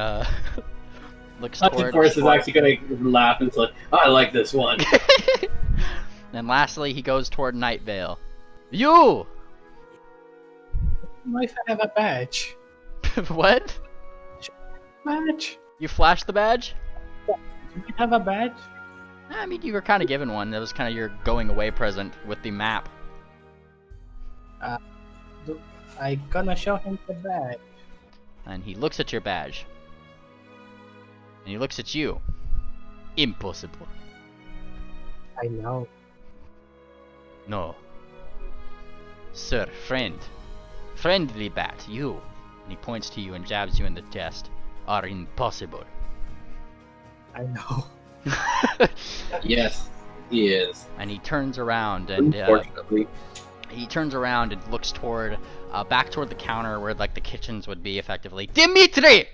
looks Hunting toward. Force is actually gonna laugh and say, "I like this one." And lastly, he goes toward Night Vale. You! If I have a badge. What? Badge? You flashed the badge? Do you have a badge? I mean, you were kind of given one. That was kind of your going away present with the map. I gonna show him the badge. And he looks at your badge. And he looks at you. Impossible. I know. No. Sir, friend. Friendly bat, you. And he points to you and jabs you in the chest. Are impossible. I know. Yes, he is. And he turns around and Unfortunately. he turns around and looks toward back toward the counter where like the kitchens would be effectively. Dimitri!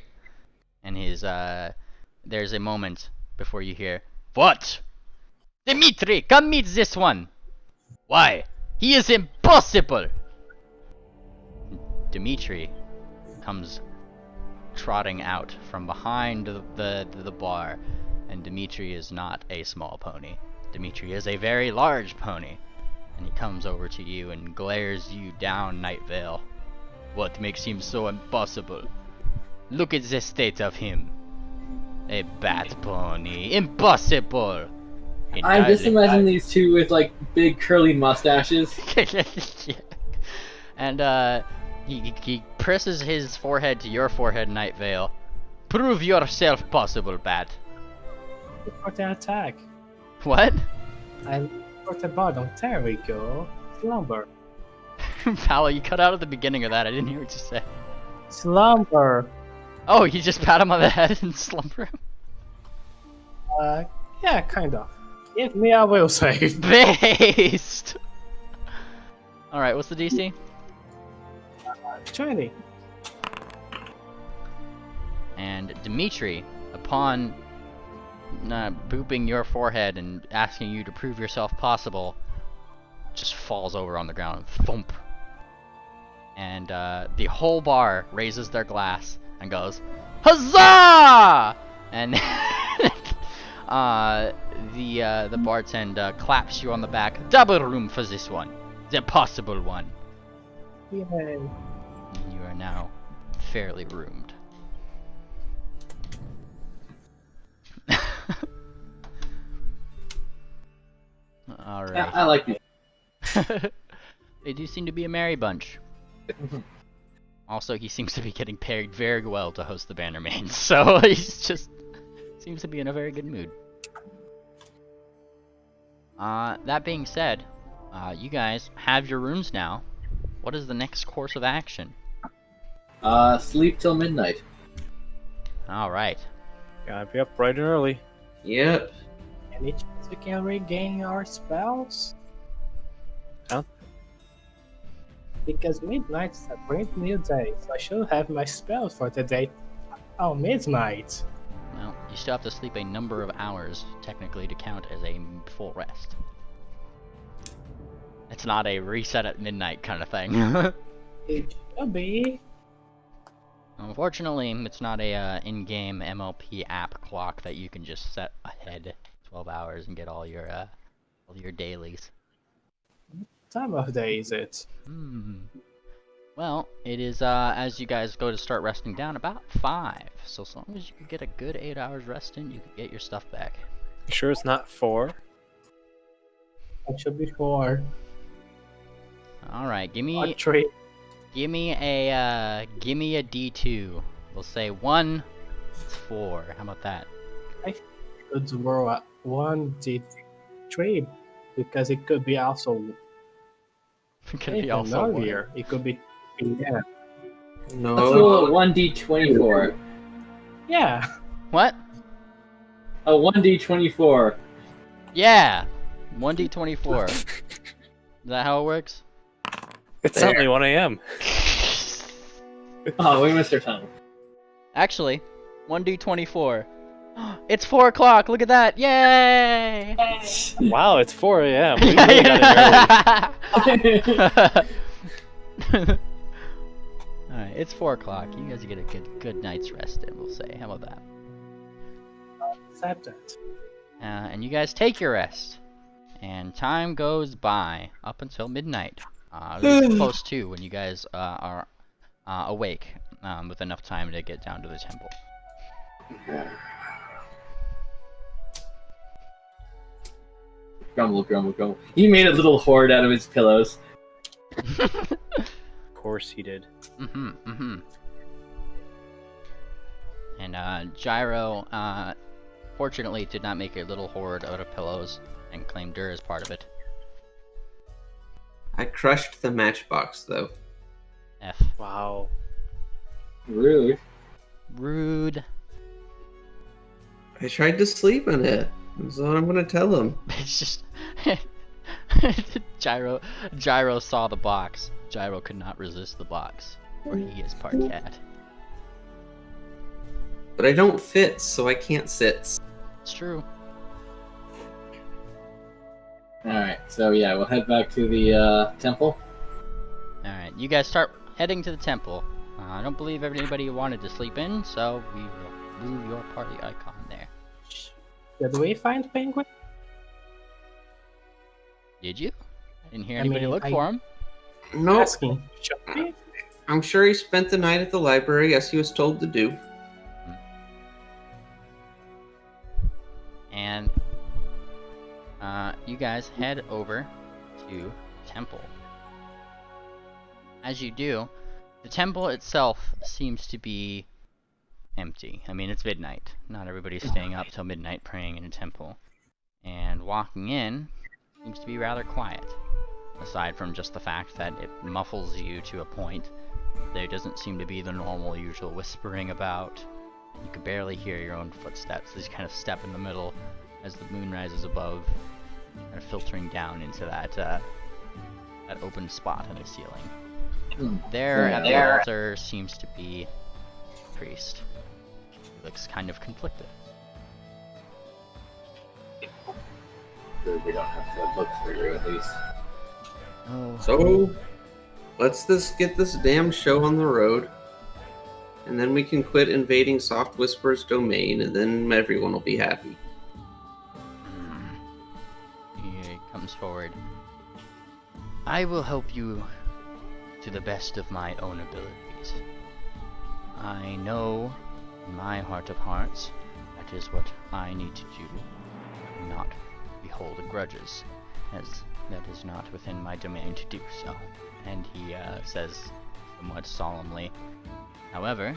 And his there's a moment before you hear, "What? Dimitri, come meet this one." "Why? He is impossible." Dimitri comes trotting out from behind the bar, and Dimitri is not a small pony. Dimitri is a very large pony, and he comes over to you and glares you down, Night Vale. "What makes him so impossible? Look at the state of him. A bat pony. Impossible!" I just imagine these two with like big curly mustaches. Yeah. And he presses his forehead to your forehead, Night Vale. "Prove yourself possible, bat." For the attack. What? I look for the bottom. There we go. Slumber. Paolo, you cut out at the beginning of that. I didn't hear what you said. Slumber. Oh, you just pat him on the head and slumber him? Yeah, kind of. Give me a will save. Based! Alright, what's the DC? 20. And Dimitri, upon booping your forehead and asking you to prove yourself possible, just falls over on the ground. Thump. And the whole bar raises their glass and goes, "Huzzah!" And the bartender claps you on the back. "Double room for this one. The possible one." Yay. You are now fairly roomed. Alright. Yeah, I like these. They do seem to be a merry bunch. Also, he seems to be getting paid very well to host the Bannermains, so he's just seems to be in a very good mood. That being said, you guys have your rooms now. What is the next course of action? Sleep till midnight. Alright. Gotta be up bright and early. Yep. Any chance we can regain our spells? Huh? Because midnight is a brand new day, so I should have my spells for the day. Oh, midnight. Well, you still have to sleep a number of hours, technically, to count as a full rest. It's not a reset at midnight kind of thing. It should be. Unfortunately, it's not a in-game MLP app clock that you can just set ahead 12 hours and get all your dailies. Time of day is it? Well, it is as you guys go to start resting down, about 5. So as long as you can get a good 8 hours rest in, you can get your stuff back. You sure it's not 4? It should be 4. All right, give me Or 3. give me a D2. We'll say 1, 4. How about that? Could roll a 1d3 because it could be also. Could be even also one. earlier. It could be. Yeah. Let's No. roll a 1d24. Yeah. What? A 1d24. Yeah, 1d24. Is that how it works? It's There. only 1 a.m. Oh, we missed our time. Actually, 1d24. It's 4 o'clock. Look at that! Yay! Wow, it's 4 a.m. We really got it early. Alright, it's 4 o'clock. You guys get a good night's rest in, we'll say. How about that? Accept that. And you guys take your rest. And time goes by up until midnight. At least close to when you guys are awake with enough time to get down to the temple. Grumble, grumble, grumble. He made a little hoard out of his pillows. Of course he did. And Gyro, fortunately, did not make a little hoard out of pillows and claim Dur as part of it. I crushed the matchbox, though. F. Wow. Really? Rude. I tried to sleep in it. That's what I'm gonna tell him. It's just Gyro saw the box. Gyro could not resist the box, for he is part cat. But I don't fit, so I can't sit. It's true. Alright, so yeah, we'll head back to the temple. Alright, you guys start heading to the temple. I don't believe anybody wanted to sleep in, so we will move your party icon there. Did we find Penguin? Did you? I didn't hear I anybody mean, look for him. No, Asking. Should we? I'm sure he spent the night at the library as he was told to do. And you guys head over to the temple. As you do, the temple itself seems to be empty. I mean, it's midnight. Not everybody's staying up till midnight praying in a temple. And walking in seems to be rather quiet. Aside from just the fact that it muffles you to a point. There doesn't seem to be the normal, usual whispering about. You can barely hear your own footsteps as you kind of step in the middle as the moon rises above, kind of filtering down into that that open spot in the ceiling. There at the altar seems to be a priest. He looks kind of conflicted. We don't have to look for you at least. Oh. So, let's just get this damn show on the road. And then we can quit invading Soft Whisper's domain, and then everyone will be happy. He comes forward. I will help you to the best of my own abilities. I know in my heart of hearts that is what I need to do, not behold grudges, as that is not within my domain to do so. And he says somewhat solemnly, however,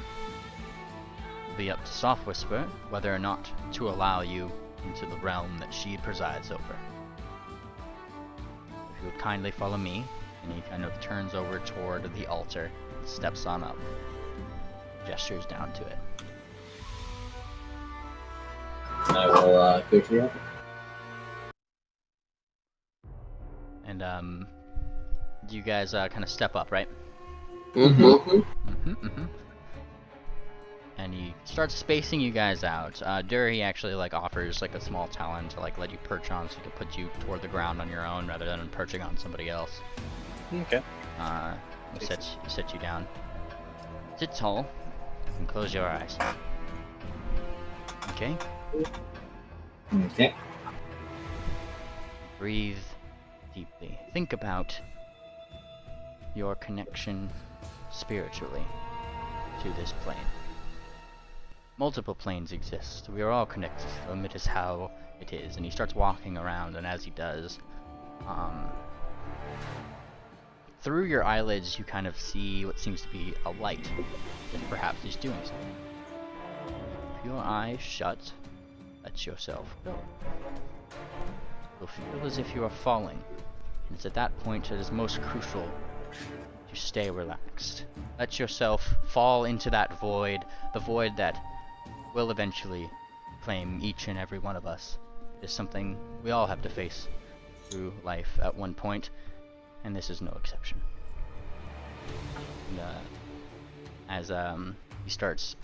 it'll be up to Soft Whisper whether or not to allow you into the realm that she presides over. If you would kindly follow me, and he kind of turns over toward the altar, steps on up, gestures down to it. I will go to the altar. And you guys kind of step up, right? And he starts spacing you guys out. Dur, actually offers a small talent to let you perch on, so he can put you toward the ground on your own rather than perching on somebody else. Okay. He set you down. Sit tall and close your eyes. Okay? Okay. Breathe deeply. Think about your connection spiritually to this plane. Multiple planes exist. We are all connected to them. It is how it is. And he starts walking around, and as he does, through your eyelids you kind of see what seems to be a light, and perhaps he's doing something. If your eyes shut, let yourself go. You'll feel as if you are falling, and it's at that point it is most crucial to stay relaxed. Let yourself fall into that void, the void that will eventually claim each and every one of us. It is something we all have to face through life at one point, and this is no exception. And, as he starts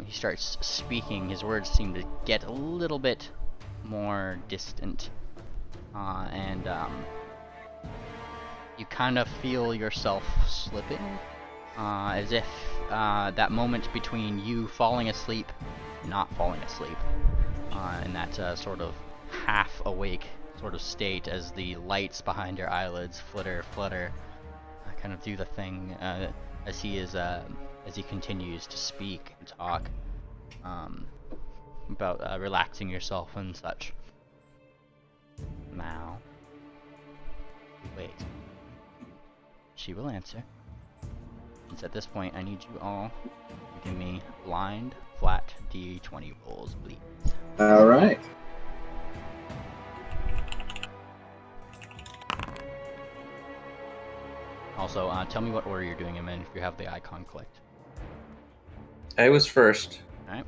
He starts speaking. His words seem to get a little bit more distant, and you kind of feel yourself slipping, as if that moment between you falling asleep, not falling asleep, in that sort of half awake sort of state as the lights behind your eyelids flutter, kind of do the thing as he continues to speak and talk about relaxing yourself and such. Now, wait. She will answer. And at this point, I need you all to give me blind, flat D20 rolls, please. All right. Also, tell me what order you're doing them in if you have the icon clicked. I was first. Alright.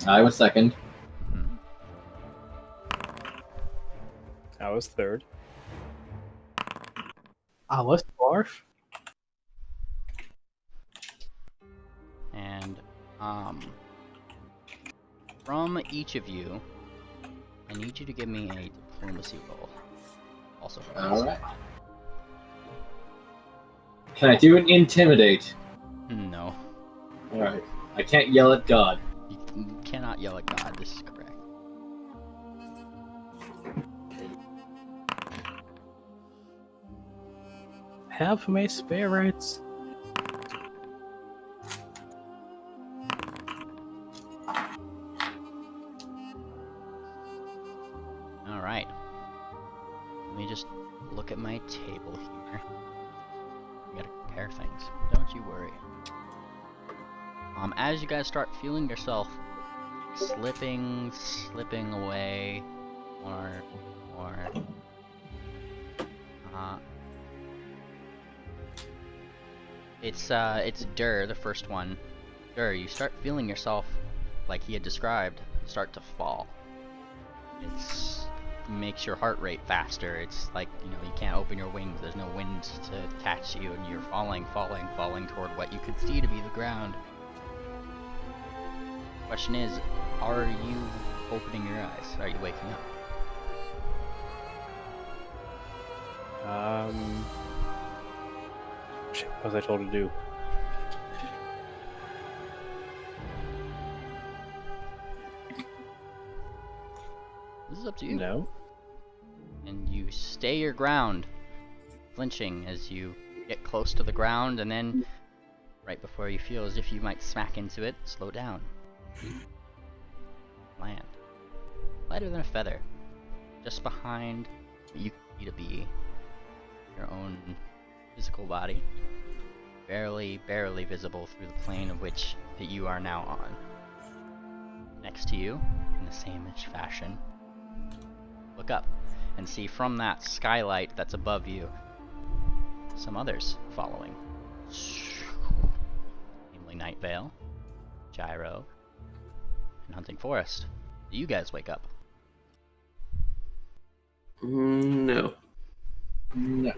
I was second. Mm-hmm. I was third. I was fourth. And, from each of you, I need you to give me a diplomacy roll. Also, All right. Can I do an intimidate? No. All right. I can't yell at God. You cannot yell at God, this is correct. Help me, spirits. Alright. Let me just look at my table here. I gotta compare things. Don't you worry. As you guys start feeling yourself slipping away, or it's Dur, the first one. Dur, you start feeling yourself, like he had described, start to fall. It makes your heart rate faster. It's like, you know, you can't open your wings. There's no wind to catch you, and you're falling toward what you could see to be the ground. Question is, are you opening your eyes? Are you waking up? Shit, what was I told to do? This is up to you. No. And you stay your ground, flinching as you get close to the ground, and then right before you feel as if you might smack into it, slow down. Land. Lighter than a feather. Just behind what you need to be your own physical body. Barely visible through the plane of which that you are now on. Next to you, in the same-ish fashion, look up and see from that skylight that's above you some others following. Namely Night Vale, Gyro, and Hunting Forest. Do you guys wake up? No. No.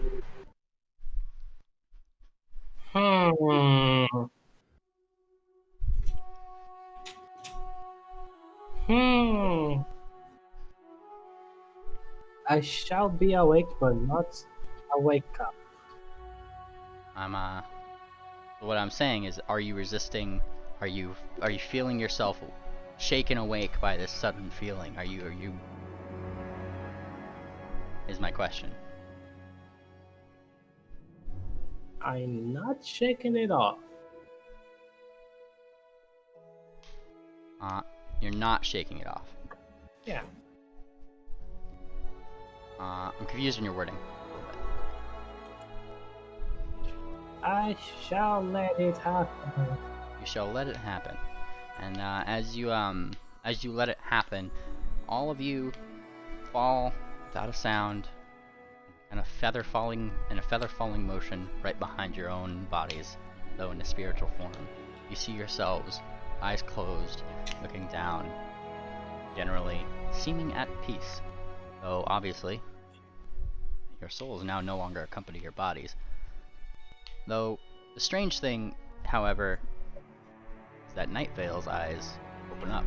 I shall be awake, but not awake up. What I'm saying is, are you resisting? Are you feeling yourself shaken awake by this sudden feeling? Are you? Is my question. I'm not shaking it off. You're not shaking it off. Yeah. I'm confused in your wording. I shall let it happen. You shall let it happen. And as you let it happen, all of you fall without a sound, in a feather falling motion right behind your own bodies, though in a spiritual form. You see yourselves, eyes closed, looking down, generally seeming at peace, though obviously your souls now no longer accompany your bodies. Though the strange thing however, is that Night Vale's eyes open up.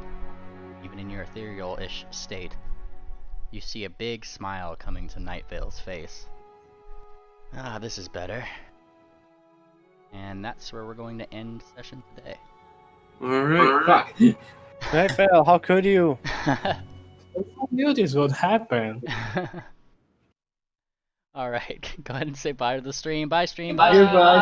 Even in your ethereal-ish state, you see a big smile coming to Night Vale's face. Ah, this is better. And that's where we're going to end session today. Alright. Fuck. Night Vale, how could you? I knew this would happen. Alright, go ahead and say bye to the stream. Bye, stream. Goodbye,